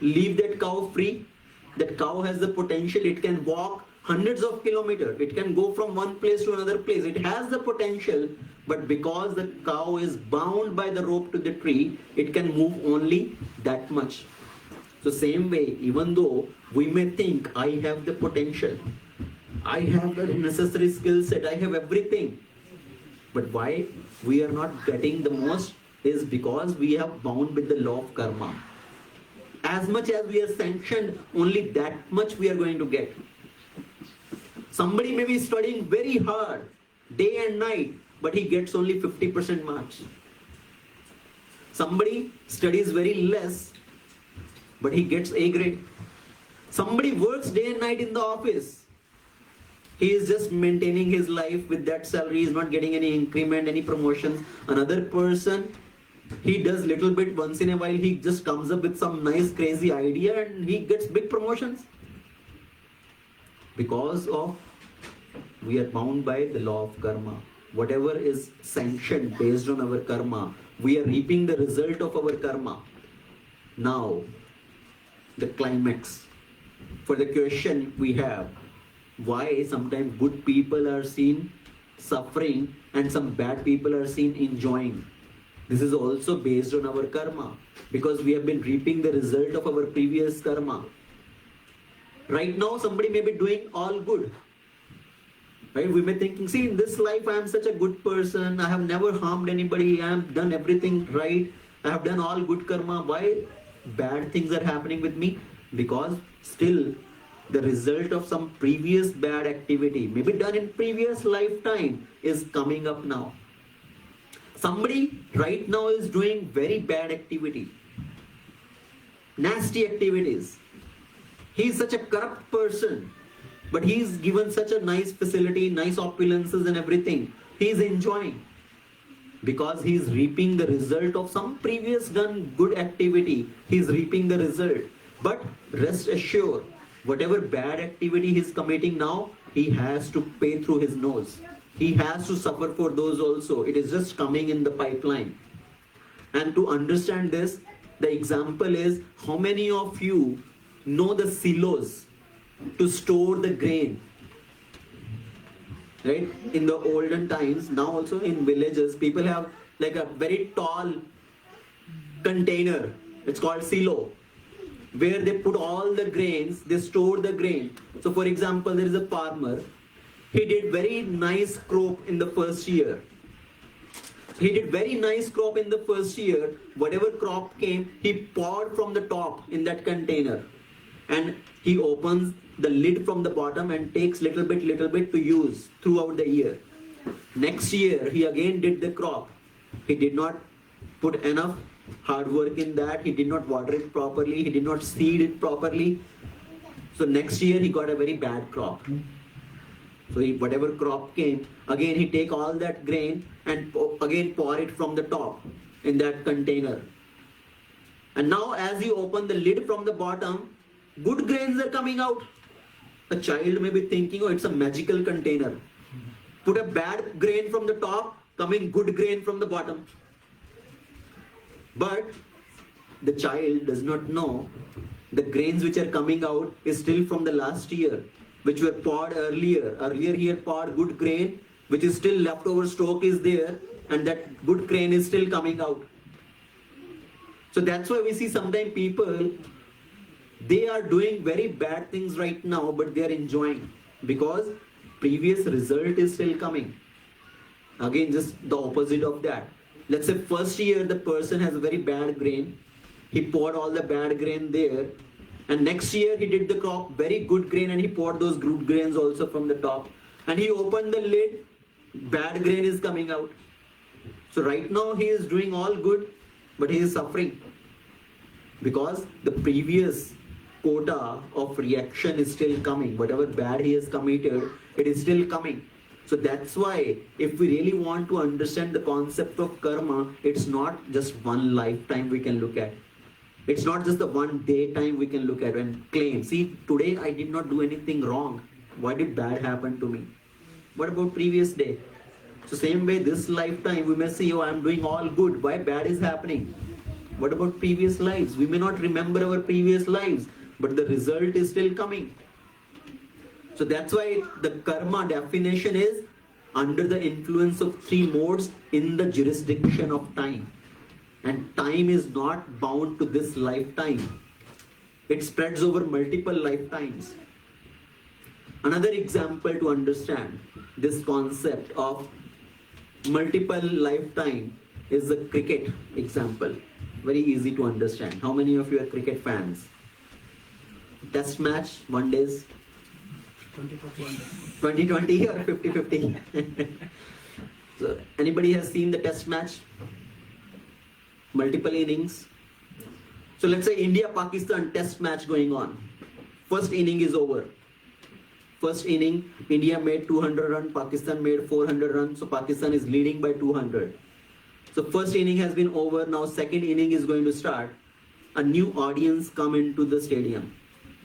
leave that cow free, that cow has the potential, it can walk hundreds of kilometers. It can go from one place to another place. It has the potential, But because the cow is bound by the rope to the tree, it can move only that much. So same way, even though we may think, I have the potential, I have the necessary skill set, I have everything. But why we are not getting the most is because we have bound with the law of karma. As much as we are sanctioned, only that much we are going to get. Somebody may be studying very hard, day and night, but he gets only 50% marks. Somebody studies very less, but he gets A grade. Somebody works day and night in the office. He is just maintaining his life with that salary, he is not getting any increment, any promotions. Another person, he does little bit once in a while, he just comes up with some nice crazy idea and he gets big promotions. Because of we are bound by the law of karma. Whatever is sanctioned based on our karma, we are reaping the result of our karma. Now, the climax. For the question we have, why sometimes good people are seen suffering and some bad people are seen enjoying? This is also based on our karma, because we have been reaping the result of our previous karma. Right now, somebody may be doing all good. Right? We may be thinking, see, in this life I am such a good person, I have never harmed anybody, I have done everything right, I have done all good karma. Why bad things are happening with me? Because still the result of some previous bad activity, maybe done in previous lifetime, is coming up now. Somebody right now is doing very bad activity, nasty activities. He is such a corrupt person, but he is given such a nice facility, nice opulences and everything. He is enjoying because he is reaping the result of some previous done good activity. He is reaping the result. But rest assured, whatever bad activity he is committing now, he has to pay through his nose. He has to suffer for those also. It is just coming in the pipeline. And to understand this, the example is, how many of you know the silos to store the grain? Right? In the olden times, now also in villages, people have like a very tall container. It's called silo, where they put all the grains, they store the grain. So for example, there is a farmer. He did very nice crop in the first year. He did very nice crop in the first year. Whatever crop came, he poured from the top in that container. And he opens the lid from the bottom and takes little bit to use throughout the year. Next year, he again did the crop. He did not put enough hard work in that. He did not water it properly. He did not seed it properly. So next year, he got a very bad crop. So whatever crop came, again he take all that grain and again pour it from the top in that container. And now as you open the lid from the bottom, good grains are coming out. A child may be thinking, oh, it's a magical container. Put a bad grain from the top, coming good grain from the bottom. But the child does not know the grains which are coming out is still from the last year, which were poured earlier. Earlier he had poured good grain, which is still leftover stock is there, and that good grain is still coming out. So that's why we see sometimes people, they are doing very bad things right now, but they are enjoying because previous result is still coming. Again, just the opposite of that. Let's say first year the person has a very bad grain. He poured all the bad grain there. And next year he did the crop, very good grain, and he poured those good grains also from the top. And he opened the lid, bad grain is coming out. So right now he is doing all good, but he is suffering. Because the previous quota of reaction is still coming. Whatever bad he has committed, it is still coming. So that's why if we really want to understand the concept of karma, it's not just one lifetime we can look at. It's not just the one day time we can look at and claim, see, today I did not do anything wrong. Why did bad happen to me? What about previous day? So same way this lifetime we may see, oh, I'm doing all good. Why bad is happening? What about previous lives? We may not remember our previous lives, but the result is still coming. So that's why the karma definition is under the influence of three modes in the jurisdiction of time. And time is not bound to this lifetime. It spreads over multiple lifetimes. Another example to understand this concept of multiple lifetime is the cricket example. Very easy to understand. How many of you are cricket fans? Test match, one days, 2020 or 50-50? So anybody has seen the test match? Multiple innings. So let's say India-Pakistan test match going on. First inning is over. First inning, India made 200 runs, Pakistan made 400 runs, so Pakistan is leading by 200. So first inning has been over, now second inning is going to start. A new audience come into the stadium.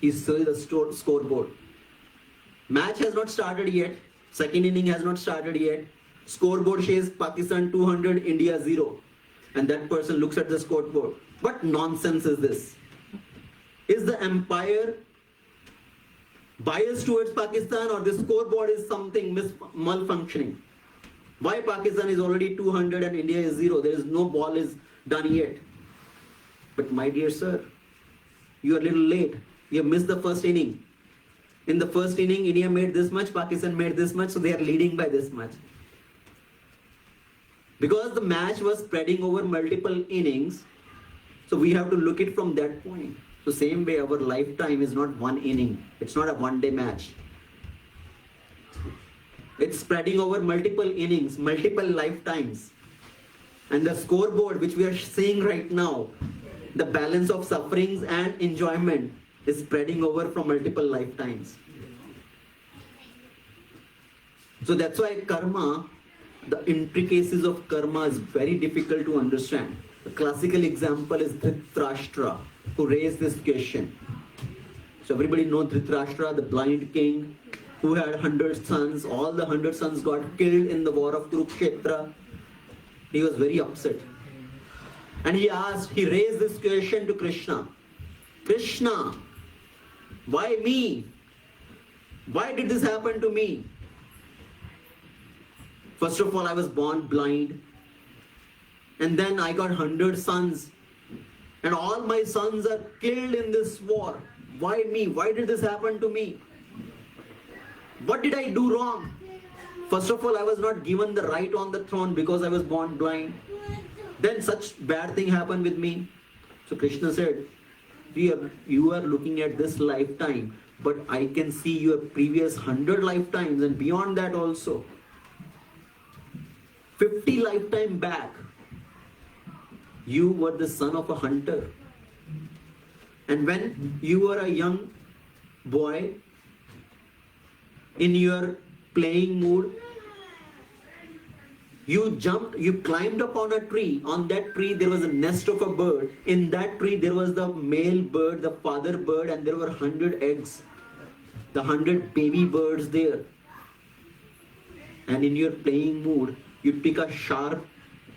You see the scoreboard. Match has not started yet, second inning has not started yet. Scoreboard says Pakistan 200, India 0. And that person looks at the scoreboard. What nonsense is this? Is the umpire biased towards Pakistan, or the scoreboard is something malfunctioning? Why Pakistan is already 200 and India is 0? There is no ball is done yet. But my dear sir, you are a little late. You have missed the first inning. In the first inning, India made this much, Pakistan made this much, so they are leading by this much. Because the match was spreading over multiple innings, so we have to look it from that point. So same way, our lifetime is not one inning. It's not a one-day match. It's spreading over multiple innings, multiple lifetimes. And the scoreboard which we are seeing right now, the balance of sufferings and enjoyment is spreading over from multiple lifetimes. So that's why karma, the intricacies of karma is very difficult to understand. The classical example is Dhritarashtra, who raised this question. So everybody knows Dhritarashtra, the blind king, who had 100 sons. All the 100 sons got killed in the war of Kurukshetra. He was very upset. And he raised this question to Krishna. Krishna, why me? Why did this happen to me? First of all, I was born blind. And then I got 100 sons. And all my sons are killed in this war. Why me? Why did this happen to me? What did I do wrong? First of all, I was not given the right on the throne because I was born blind. Then such bad thing happened with me. So Krishna said, you are looking at this lifetime, but I can see your previous 100 lifetimes and beyond that also. 50 lifetime back, you were the son of a hunter. And when you were a young boy, in your playing mood, you climbed up on a tree. On that tree there was a nest of a bird. In that tree there was the male bird, the father bird, and there were 100 eggs. The 100 baby birds there. And in your playing mood, you pick a sharp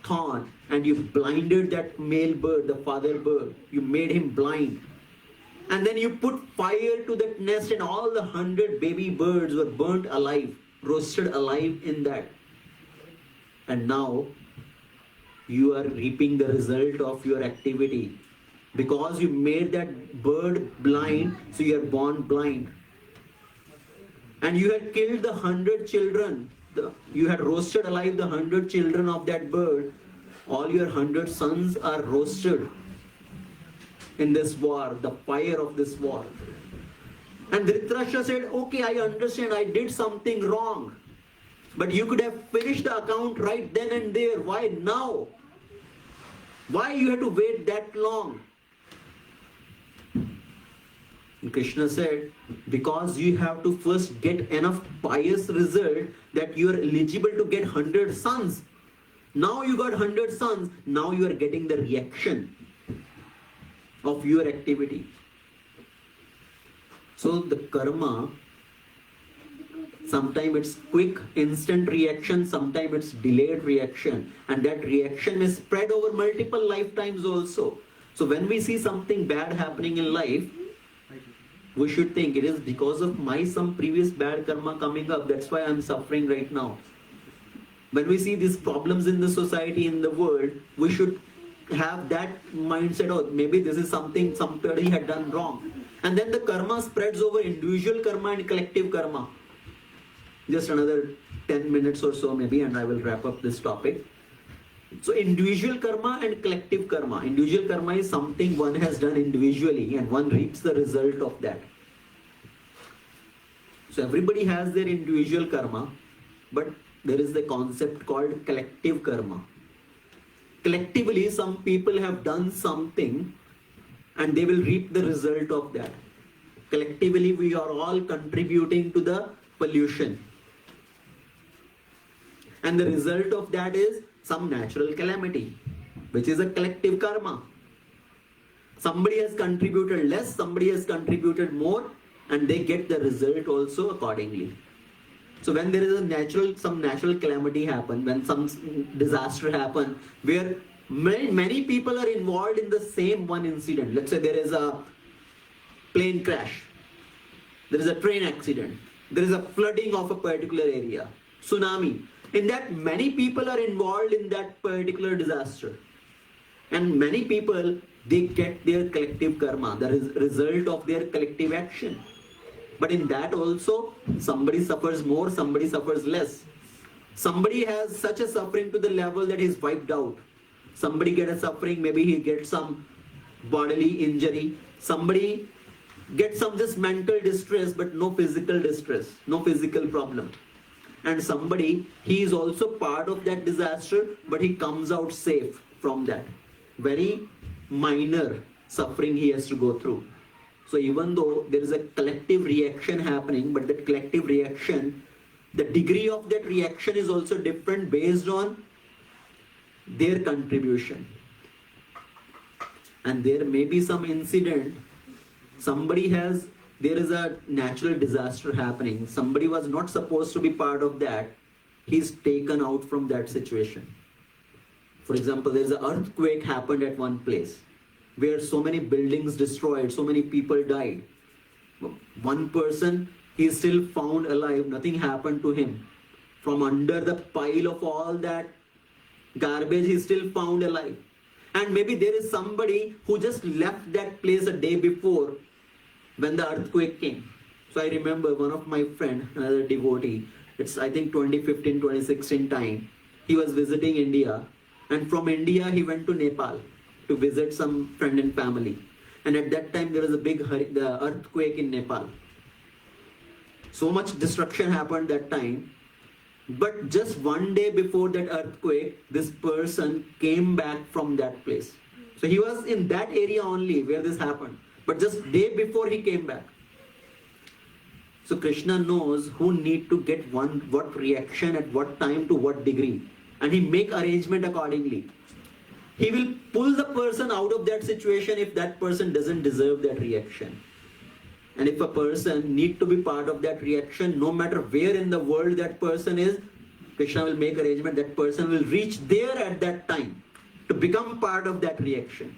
thorn and you blinded that male bird, the father bird. You made him blind. And then you put fire to that nest and all the 100 baby birds were burnt alive, roasted alive in that. And now you are reaping the result of your activity. Because you made that bird blind, so you are born blind. And you had killed the 100 children. You had roasted alive the 100 children of that bird. All your 100 sons are roasted in this war, the fire of this war. And Dhritarashtra said, okay, I understand, I did something wrong. But you could have finished the account right then and there. Why now? Why you had to wait that long? And Krishna said, because you have to first get enough pious result that you are eligible to get 100 sons. Now you got 100 sons, now you are getting the reaction of your activity. So the karma, sometimes it's quick, instant reaction, sometimes it's delayed reaction. And that reaction is spread over multiple lifetimes also. So when we see something bad happening in life, we should think it is because of my some previous bad karma coming up. That's why I'm suffering right now. When we see these problems in the society, in the world, we should have that mindset, oh, maybe this is something somebody had done wrong. And then the karma spreads over individual karma and collective karma. Just another 10 minutes or so maybe, and I will wrap up this topic. So individual karma and collective karma. Individual karma is something one has done individually and one reaps the result of that. So everybody has their individual karma, but there is the concept called collective karma. Collectively, some people have done something and they will reap the result of that. Collectively, we are all contributing to the pollution. And the result of that is some natural calamity, which is a collective karma. Somebody has contributed less, somebody has contributed more, and they get the result also accordingly. So when there is some natural calamity happen, when some disaster happen, where many people are involved in the same one incident. Let's say there is a plane crash, there is a train accident, there is a flooding of a particular area, tsunami. In that, many people are involved in that particular disaster. And many people, they get their collective karma, the result of their collective action. But in that also, somebody suffers more, somebody suffers less. Somebody has such a suffering to the level that he's wiped out. Somebody gets a suffering, maybe he gets some bodily injury. Somebody gets some just mental distress, but no physical distress, no physical problem. And somebody, he is also part of that disaster, but he comes out safe from that. Very minor suffering he has to go through. So even though there is a collective reaction happening, but that collective reaction, the degree of that reaction is also different based on their contribution. And there may be some incident, there is a natural disaster happening, somebody was not supposed to be part of that, he's taken out from that situation. For example, there is an earthquake happened at one place, where so many buildings destroyed, so many people died. One person, he is still found alive, nothing happened to him. From under the pile of all that garbage, he is still found alive. And maybe there is somebody who just left that place a day before when the earthquake came. So I remember one of my friend, another devotee, it's I think 2015, 2016 time, he was visiting India, and from India he went to Nepal to visit some friend and family. And at that time there was a big earthquake in Nepal. So much destruction happened that time. But just one day before that earthquake, this person came back from that place. So he was in that area only where this happened. But just day before he came back. So Krishna knows who need to get what reaction at what time to what degree. And he make arrangement accordingly. He will pull the person out of that situation if that person doesn't deserve that reaction. And if a person need to be part of that reaction, no matter where in the world that person is, Krishna will make arrangement that person will reach there at that time to become part of that reaction.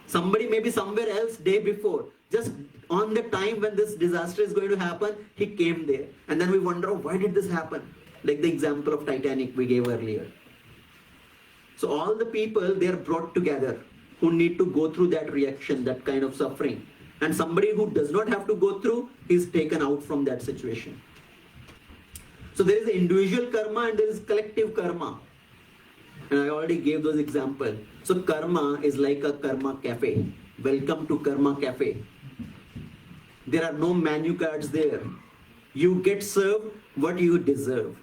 Somebody may be somewhere else day before, just on the time when this disaster is going to happen, he came there. And then we wonder, oh, why did this happen? Like the example of Titanic we gave earlier. So all the people, they are brought together who need to go through that reaction, that kind of suffering. And somebody who does not have to go through is taken out from that situation. So there is individual karma and there is collective karma. And I already gave those examples. So karma is like a karma cafe. Welcome to Karma Cafe. There are no menu cards there. You get served what you deserve.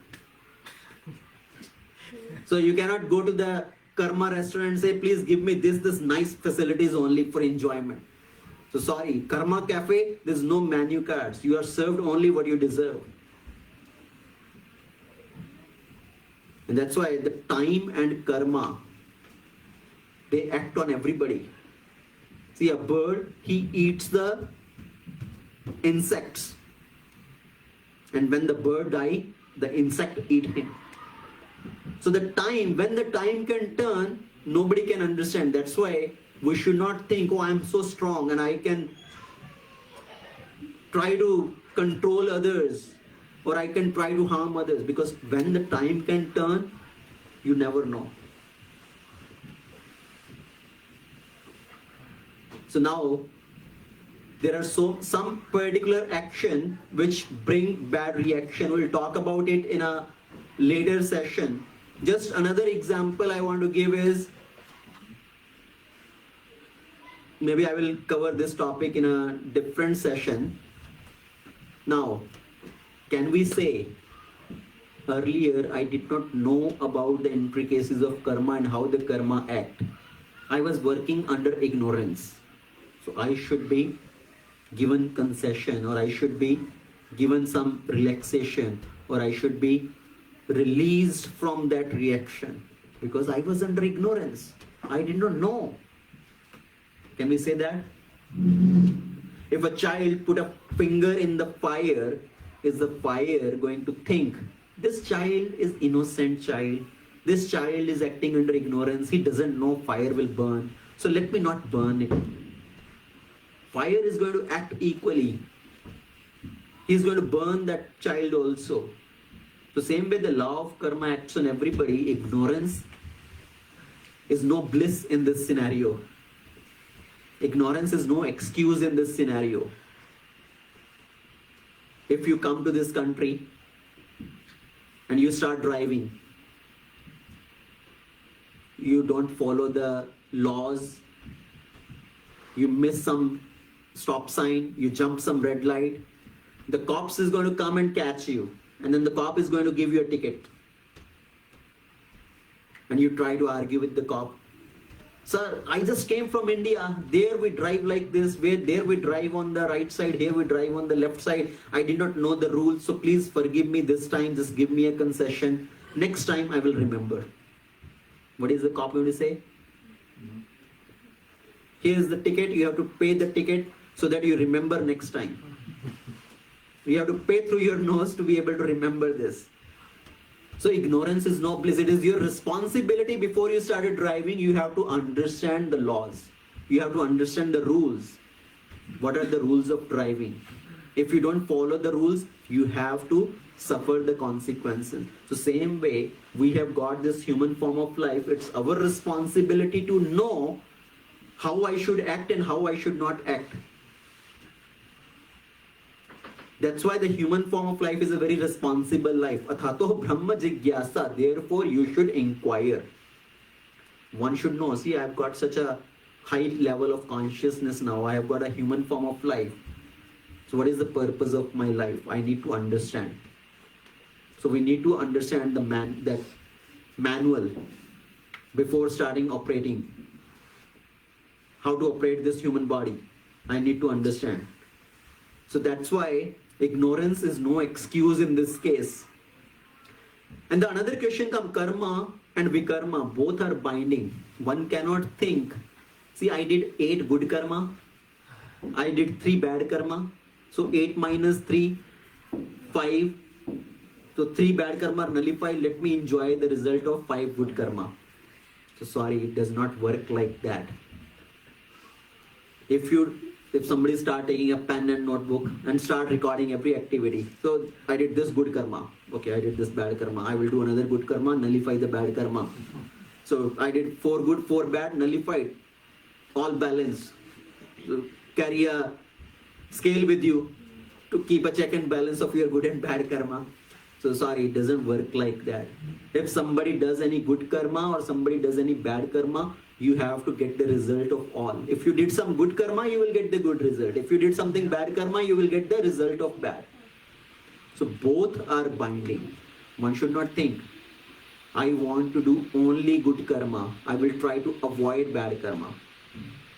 So you cannot go to the karma restaurant and say, please give me this nice facilities only for enjoyment. So sorry, Karma Cafe, there's no menu cards. You are served only what you deserve. And that's why the time and karma, they act on everybody. See, a bird, he eats the insects. And when the bird dies, the insect eat him. So the time, when the time can turn, nobody can understand. That's why we should not think, oh, I'm so strong and I can try to control others. or I can try to harm others, because when the time can turn, you never know. So now, there are some particular action which bring bad reaction. We'll talk about it in a later session. Just another example I want to give is, maybe I will cover this topic in a different session. Now, can we say, earlier I did not know about the intricacies of karma and how the karma act. I was working under ignorance. So I should be given concession, or I should be given some relaxation, or I should be released from that reaction, because I was under ignorance. I did not know. Can we say that? If a child put a finger in the fire, is the fire going to think, this child is innocent child, this child is acting under ignorance, he doesn't know fire will burn, so let me not burn it. Fire is going to act equally. He is going to burn that child also. The same way the law of karma acts on everybody, ignorance is no bliss in this scenario. Ignorance is no excuse in this scenario. If you come to this country and you start driving, you don't follow the laws, you miss some stop sign, you jump some red light, the cops is going to come and catch you, and then the cop is going to give you a ticket. And you try to argue with the cop. Sir, I just came from India. There we drive like this. There we drive on the right side. Here we drive on the left side. I did not know the rules. So please forgive me this time. Just give me a concession. Next time I will remember. What is the cop going to say? Here is the ticket. You have to pay the ticket so that you remember next time. You have to pay through your nose to be able to remember this. So ignorance is no bliss. It is your responsibility before you started driving. You have to understand the laws. You have to understand the rules. What are the rules of driving? If you don't follow the rules, you have to suffer the consequences. So same way, we have got this human form of life. It's our responsibility to know how I should act and how I should not act. That's why the human form of life is a very responsible life. Athato Brahma Jigyasa. Therefore, you should inquire. One should know, see, I've got such a high level of consciousness now. I have got a human form of life. So what is the purpose of my life? I need to understand. So we need to understand that manual before starting operating. How to operate this human body. I need to understand. So that's why ignorance is no excuse in this case. And the another question comes, karma and vikarma, both are binding. One cannot think, see, I did 8 good karma, I did 3 bad karma, so 8 minus 3, 5, so 3 bad karma are nullified, let me enjoy the result of 5 good karma. So sorry, it does not work like that. If somebody start taking a pen and notebook and start recording every activity. So I did this good karma. Okay, I did this bad karma. I will do another good karma, nullify the bad karma. So I did 4 good, 4 bad, nullified. All balanced. So carry a scale with you to keep a check and balance of your good and bad karma. So sorry, it doesn't work like that. If somebody does any good karma or somebody does any bad karma, you have to get the result of all. If you did some good karma, you will get the good result. If you did something bad karma, you will get the result of bad. So both are binding. One should not think, I want to do only good karma. I will try to avoid bad karma.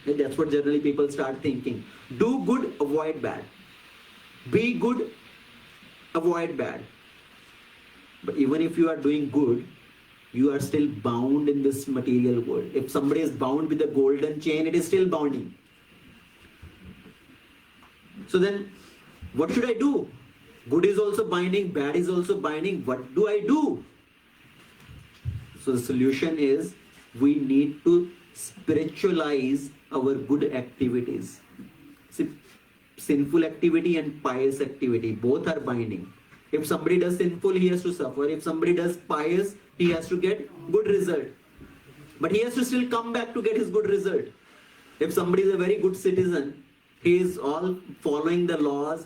And that's what generally people start thinking. Do good, avoid bad. Be good, avoid bad. But even if you are doing good, you are still bound in this material world. If somebody is bound with a golden chain, it is still bounding. So then, what should I do? Good is also binding, bad is also binding. What do I do? So the solution is, we need to spiritualize our good activities. See, sinful activity and pious activity, both are binding. If somebody does sinful, he has to suffer. If somebody does pious, he has to get good result. But he has to still come back to get his good result. If somebody is a very good citizen, he is all following the laws,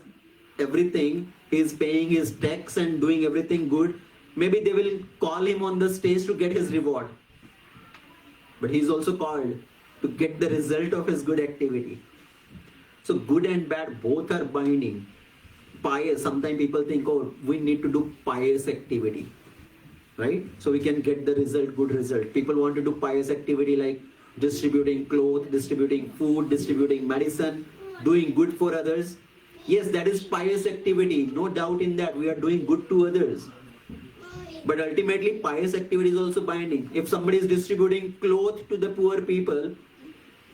everything, he is paying his tax and doing everything good, maybe they will call him on the stage to get his reward. But he is also called to get the result of his good activity. So good and bad both are binding. Pious, sometimes people think, oh, we need to do pious activity, right? So we can get the result, good result. People want to do pious activity like distributing clothes, distributing food, distributing medicine, doing good for others. Yes, that is pious activity, no doubt in that. We are doing good to others. But ultimately, pious activity is also binding. If somebody is distributing clothes to the poor people,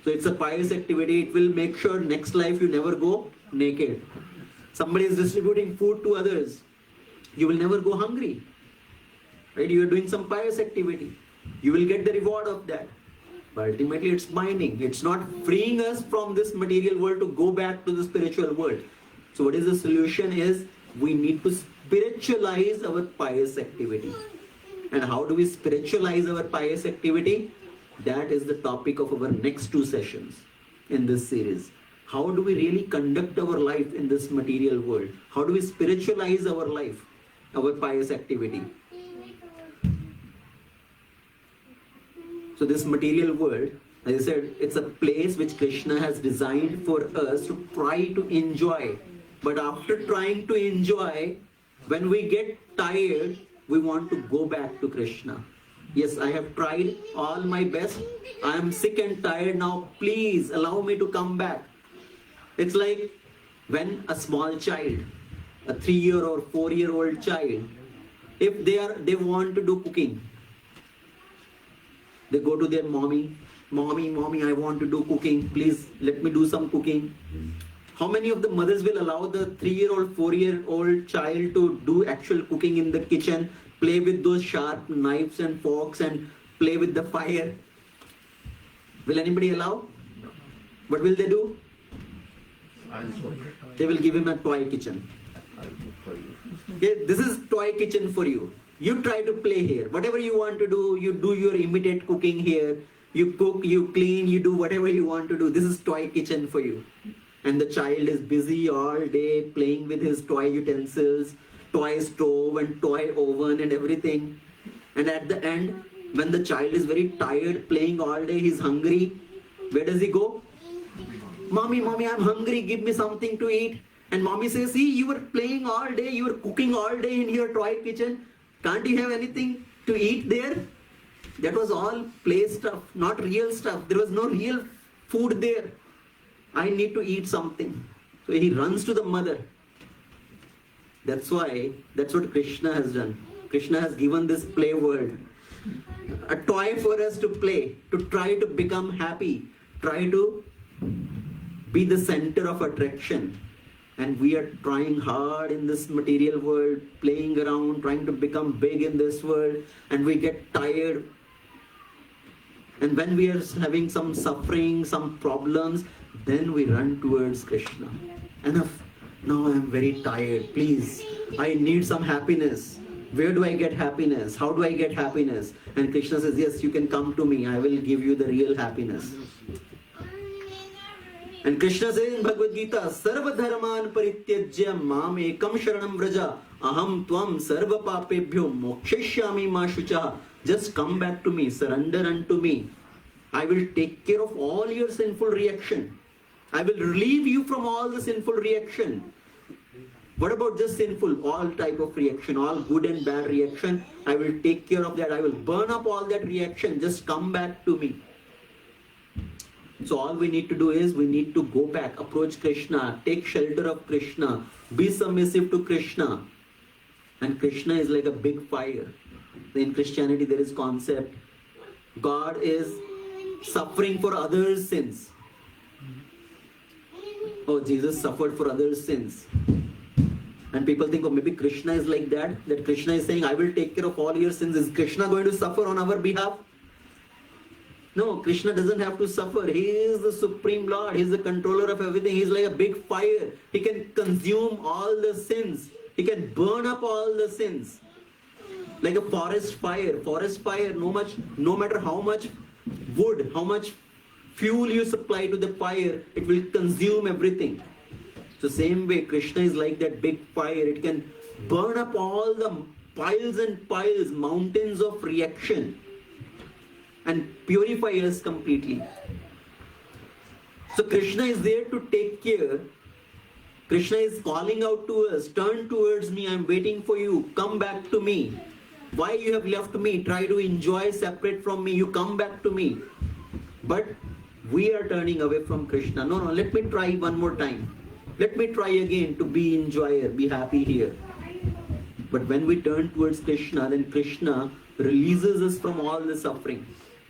so it's a pious activity, it will make sure next life you never go naked. Somebody is distributing food to others, you will never go hungry. Right? You are doing some pious activity. You will get the reward of that. But ultimately it's binding. It's not freeing us from this material world to go back to the spiritual world. So what is the solution is, we need to spiritualize our pious activity. And how do we spiritualize our pious activity? That is the topic of our next 2 sessions in this series. How do we really conduct our life in this material world? How do we spiritualize our life, our pious activity? So this material world, as I said, it's a place which Krishna has designed for us to try to enjoy. But after trying to enjoy, when we get tired, we want to go back to Krishna. Yes, I have tried all my best. I am sick and tired now. Please allow me to come back. It's like when a small child, a 3-year or 4-year-old child, if they want to do cooking, they go to their mommy, I want to do cooking, please let me do some cooking. How many of the mothers will allow the 3-year-old, 4-year-old child to do actual cooking in the kitchen, play with those sharp knives and forks and play with the fire? Will anybody allow? What will they do? They will give him a toy kitchen. Okay, this is toy kitchen for you. You try to play here. Whatever you want to do, you do your immediate cooking here. You cook, you clean, you do whatever you want to do. This is toy kitchen for you. And the child is busy all day playing with his toy utensils, toy stove and toy oven and everything. And at the end, when the child is very tired playing all day, he's hungry, where does he go? Mommy, I'm hungry, give me something to eat. And mommy says, see, you were playing all day, you were cooking all day in your toy kitchen. Can't you have anything to eat there? That was all play stuff, not real stuff. There was no real food there. I need to eat something. So he runs to the mother. That's what Krishna has done. Krishna has given this play world, a toy for us to play, to try to become happy, try to be the center of attraction. And we are trying hard in this material world, playing around, trying to become big in this world, and we get tired. And when we are having some suffering, some problems, then we run towards Krishna. Enough. Now I am very tired. Please, I need some happiness. Where do I get happiness? How do I get happiness? And Krishna says, yes, you can come to me. I will give you the real happiness. And Krishna says in Bhagavad Gita, Sarva dharman parityajya mam ekam sharanam vraja aham tvam sarva papebhyo mokshishyami ma shucha. Just come back to me, surrender unto me. I will take care of all your sinful reaction. I will relieve you from all the sinful reaction. What about just sinful? All type of reaction, all good and bad reaction. I will take care of that. I will burn up all that reaction. Just come back to me. So all we need to do is we need to go back, approach Krishna, take shelter of Krishna, be submissive to Krishna. And Krishna is like a big fire. In Christianity there is concept, God is suffering for others' sins. Oh, Jesus suffered for others' sins. And people think, oh, maybe Krishna is like that Krishna is saying, I will take care of all your sins. Is Krishna going to suffer on our behalf? No, Krishna doesn't have to suffer. He is the Supreme Lord. He is the controller of everything. He is like a big fire. He can consume all the sins. He can burn up all the sins. Like a forest fire. Forest fire, no matter how much wood, how much fuel you supply to the fire, it will consume everything. So same way, Krishna is like that big fire. It can burn up all the piles and piles, mountains of reaction, and purify us completely. So Krishna is there to take care. Krishna is calling out to us, turn towards me, I am waiting for you, come back to me. Why you have left me? Try to enjoy separate from me, you come back to me. But we are turning away from Krishna. No, let me try one more time. Let me try again to be enjoyer, be happy here. But when we turn towards Krishna, then Krishna releases us from all the suffering.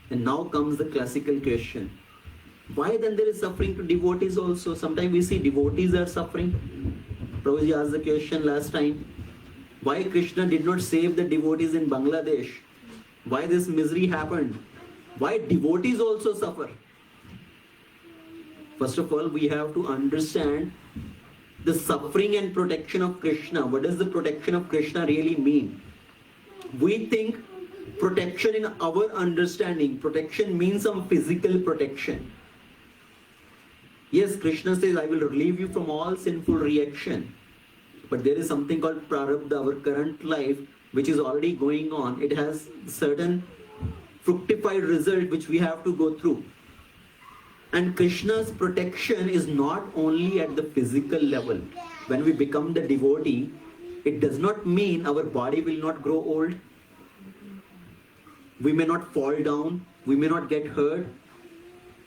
And now comes the classical question. Why then there is suffering to devotees also? Sometimes we see devotees are suffering. Prabhuji asked the question last time. Why Krishna did not save the devotees in Bangladesh? Why this misery happened? Why devotees also suffer? First of all, we have to understand the suffering and protection of Krishna. What does the protection of Krishna really mean? We think protection in our understanding, protection means some physical protection. Yes, Krishna says, I will relieve you from all sinful reaction. But there is something called prarabdha, our current life, which is already going on. It has certain fructified result which we have to go through. And Krishna's protection is not only at the physical level. When we become the devotee, it does not mean our body will not grow old. We may not fall down. We may not get hurt.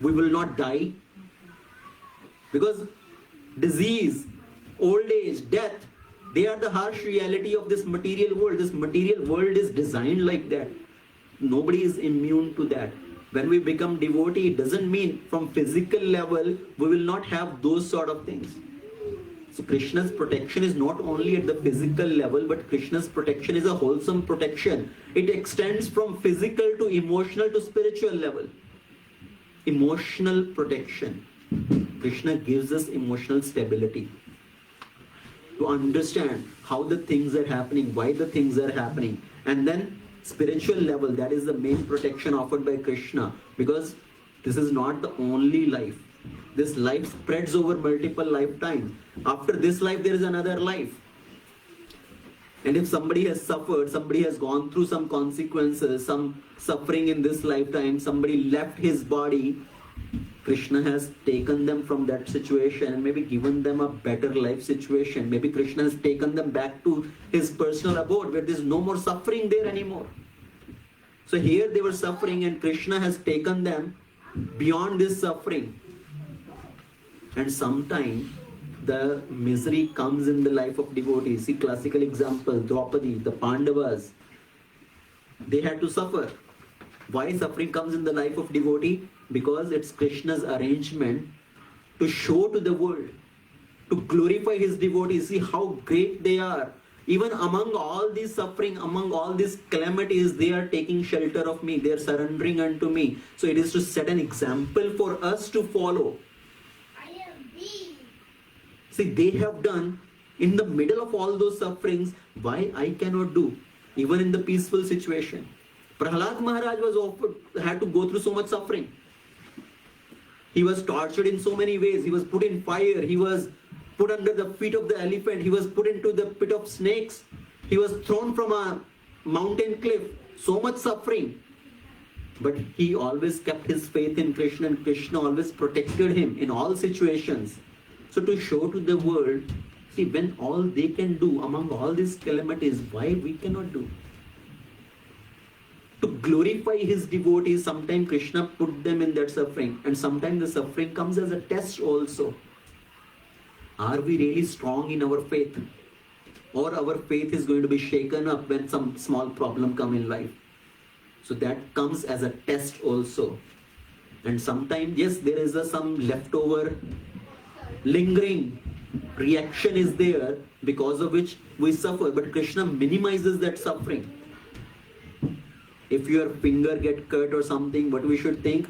We will not die. Because disease, old age, death, they are the harsh reality of this material world. This material world is designed like that. Nobody is immune to that. When we become devotee, it doesn't mean from physical level, we will not have those sort of things. So Krishna's protection is not only at the physical level, but Krishna's protection is a wholesome protection. It extends from physical to emotional to spiritual level. Emotional protection. Krishna gives us emotional stability. To understand how the things are happening, why the things are happening. And then spiritual level, that is the main protection offered by Krishna. Because this is not the only life. This life spreads over multiple lifetimes. After this life, there is another life. And if somebody has suffered, somebody has gone through some consequences, some suffering in this lifetime, somebody left his body, Krishna has taken them from that situation and maybe given them a better life situation. Maybe Krishna has taken them back to his personal abode where there is no more suffering there anymore. So here they were suffering and Krishna has taken them beyond this suffering. And sometimes the misery comes in the life of devotees. See, classical example, Draupadi, the Pandavas, they had to suffer. Why suffering comes in the life of devotee? Because it's Krishna's arrangement to show to the world, to glorify his devotees. See how great they are. Even among all this suffering, among all these calamities, they are taking shelter of me. They are surrendering unto me. So it is to set an example for us to follow. See, they have done in the middle of all those sufferings, why I cannot do, even in the peaceful situation. Prahlad Maharaj had to go through so much suffering. He was tortured in so many ways. He was put in fire. He was put under the feet of the elephant. He was put into the pit of snakes. He was thrown from a mountain cliff. So much suffering. But he always kept his faith in Krishna, and Krishna always protected him in all situations. So to show to the world, see, when all they can do among all these calamities, why we cannot do? To glorify his devotees, sometimes Krishna put them in that suffering, and sometimes the suffering comes as a test also. Are we really strong in our faith? Or our faith is going to be shaken up when some small problem come in life? So that comes as a test also. And sometimes, yes, there is some leftover lingering reaction is there because of which we suffer, but Krishna minimizes that suffering. If your finger get cut or something, what we should think?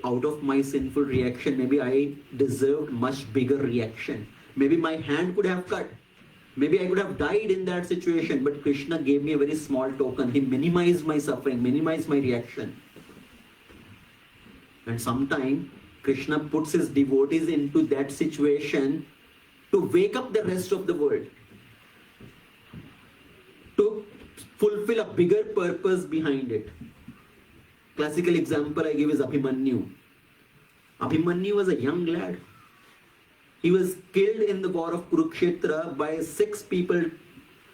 Out of my sinful reaction, maybe I deserved much bigger reaction. Maybe my hand could have cut. Maybe I could have died in that situation, but Krishna gave me a very small token. He minimized my suffering, minimized my reaction. And sometimes Krishna puts his devotees into that situation to wake up the rest of the world, to fulfill a bigger purpose behind it. Classical example I give is Abhimanyu. Abhimanyu was a young lad. He was killed in the war of Kurukshetra by 6 people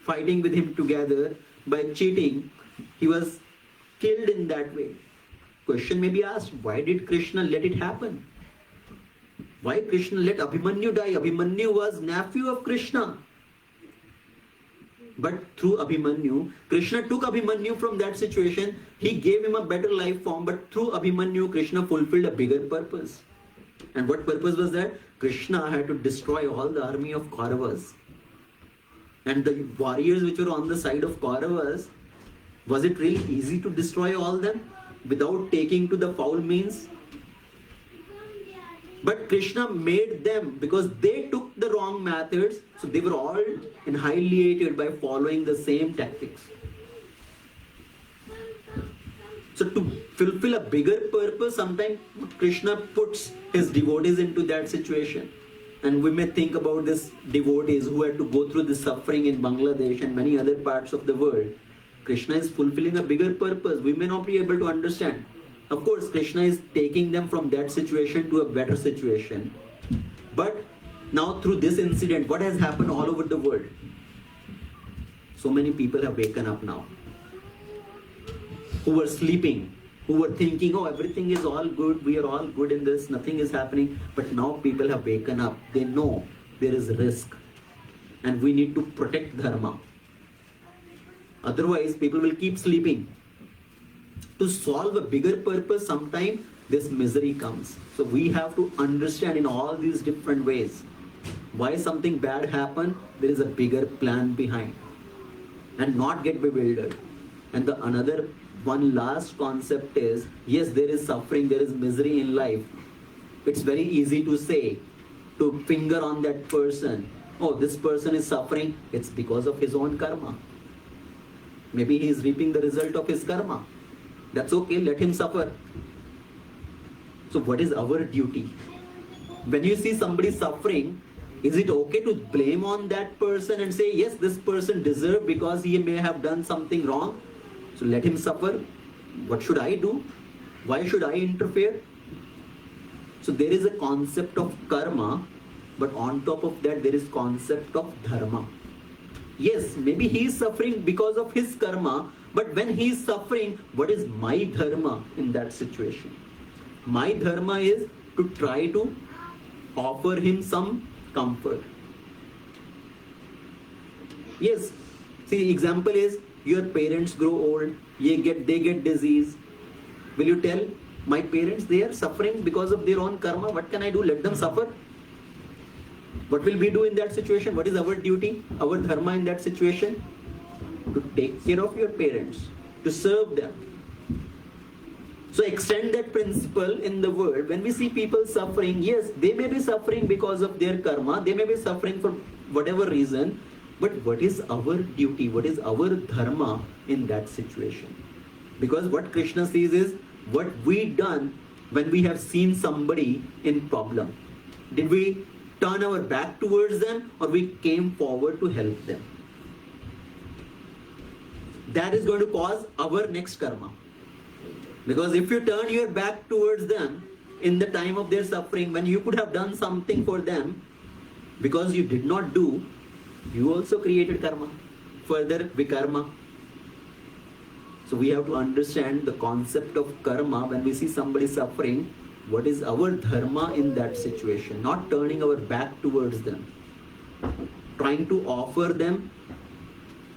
fighting with him together by cheating. He was killed in that way. Question may be asked, why did Krishna let it happen? Why Krishna let Abhimanyu die? Abhimanyu was nephew of Krishna. But through Abhimanyu, Krishna took Abhimanyu from that situation. He gave him a better life form, but through Abhimanyu, Krishna fulfilled a bigger purpose. And what purpose was that? Krishna had to destroy all the army of Kauravas. And the warriors which were on the side of Kauravas, was it really easy to destroy all them without taking to the foul means? But Krishna made them, because they took the wrong methods, so they were all annihilated by following the same tactics. So to fulfill a bigger purpose, sometimes Krishna puts his devotees into that situation. And we may think about these devotees who had to go through the suffering in Bangladesh and many other parts of the world. Krishna is fulfilling a bigger purpose. We may not be able to understand. Of course, Krishna is taking them from that situation to a better situation. But now through this incident, what has happened all over the world? So many people have waken up now, who were sleeping, who were thinking, oh, everything is all good, we are all good in this, nothing is happening. But now people have waken up. They know there is risk and we need to protect dharma. Otherwise, people will keep sleeping. To solve a bigger purpose, sometimes this misery comes. So we have to understand in all these different ways why something bad happened. There is a bigger plan behind, and not get bewildered. And the another one last concept is, yes, there is suffering, there is misery in life. It's very easy to say, to finger on that person, oh, this person is suffering, it's because of his own karma. Maybe he is reaping the result of his karma. That's okay, let him suffer. So what is our duty? When you see somebody suffering, is it okay to blame on that person and say, yes, this person deserved because he may have done something wrong, so let him suffer? What should I do? Why should I interfere? So there is a concept of karma, but on top of that there is concept of dharma. Yes, maybe he is suffering because of his karma, but when he is suffering, what is my dharma in that situation? My dharma is to try to offer him some comfort. Yes, see, example is your parents grow old, they get disease. Will you tell, my parents, they are suffering because of their own karma, what can I do? Let them suffer. What will we do in that situation? What is our duty, our dharma in that situation? To take care of your parents, to serve them. So extend that principle in the world. When we see people suffering, yes, they may be suffering because of their karma, they may be suffering for whatever reason, but what is our duty, what is our dharma in that situation? Because what Krishna sees is what we done when we have seen somebody in problem. Did we turn our back towards them, or we came forward to help them? That is going to cause our next karma. Because if you turn your back towards them in the time of their suffering, when you could have done something for them, because you did not do, you also created karma, further vikarma. So we have to understand the concept of karma. When we see somebody suffering, what is our dharma in that situation? Not turning our back towards them, trying to offer them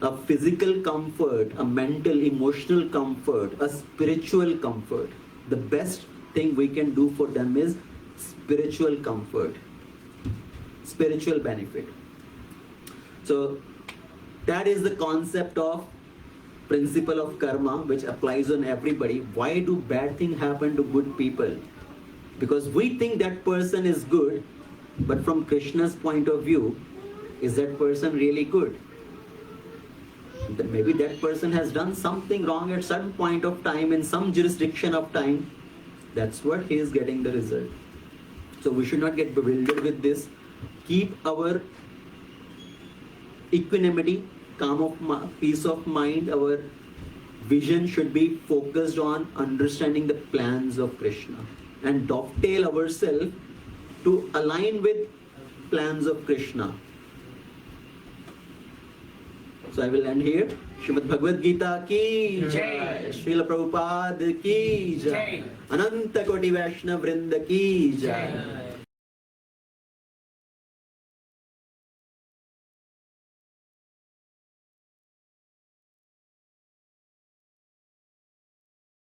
a physical comfort, a mental, emotional comfort, a spiritual comfort. The best thing we can do for them is spiritual comfort, spiritual benefit. So that is the concept of principle of karma, which applies on everybody. Why do bad things happen to good people? Because we think that person is good, but from Krishna's point of view, Is that person really good? Then maybe that person has done something wrong at some point of time in some jurisdiction of time. That's what he is getting the result. So we should not get bewildered with this. Keep our equanimity, peace of mind. Our vision should be focused on understanding the plans of Krishna and dovetail ourselves to align with plans of Krishna. So I will end here. Srimad Bhagavad Gita ki jai, Srila Prabhupada ki jai, Ananta Koti Vaishnava Vrinda ki jai.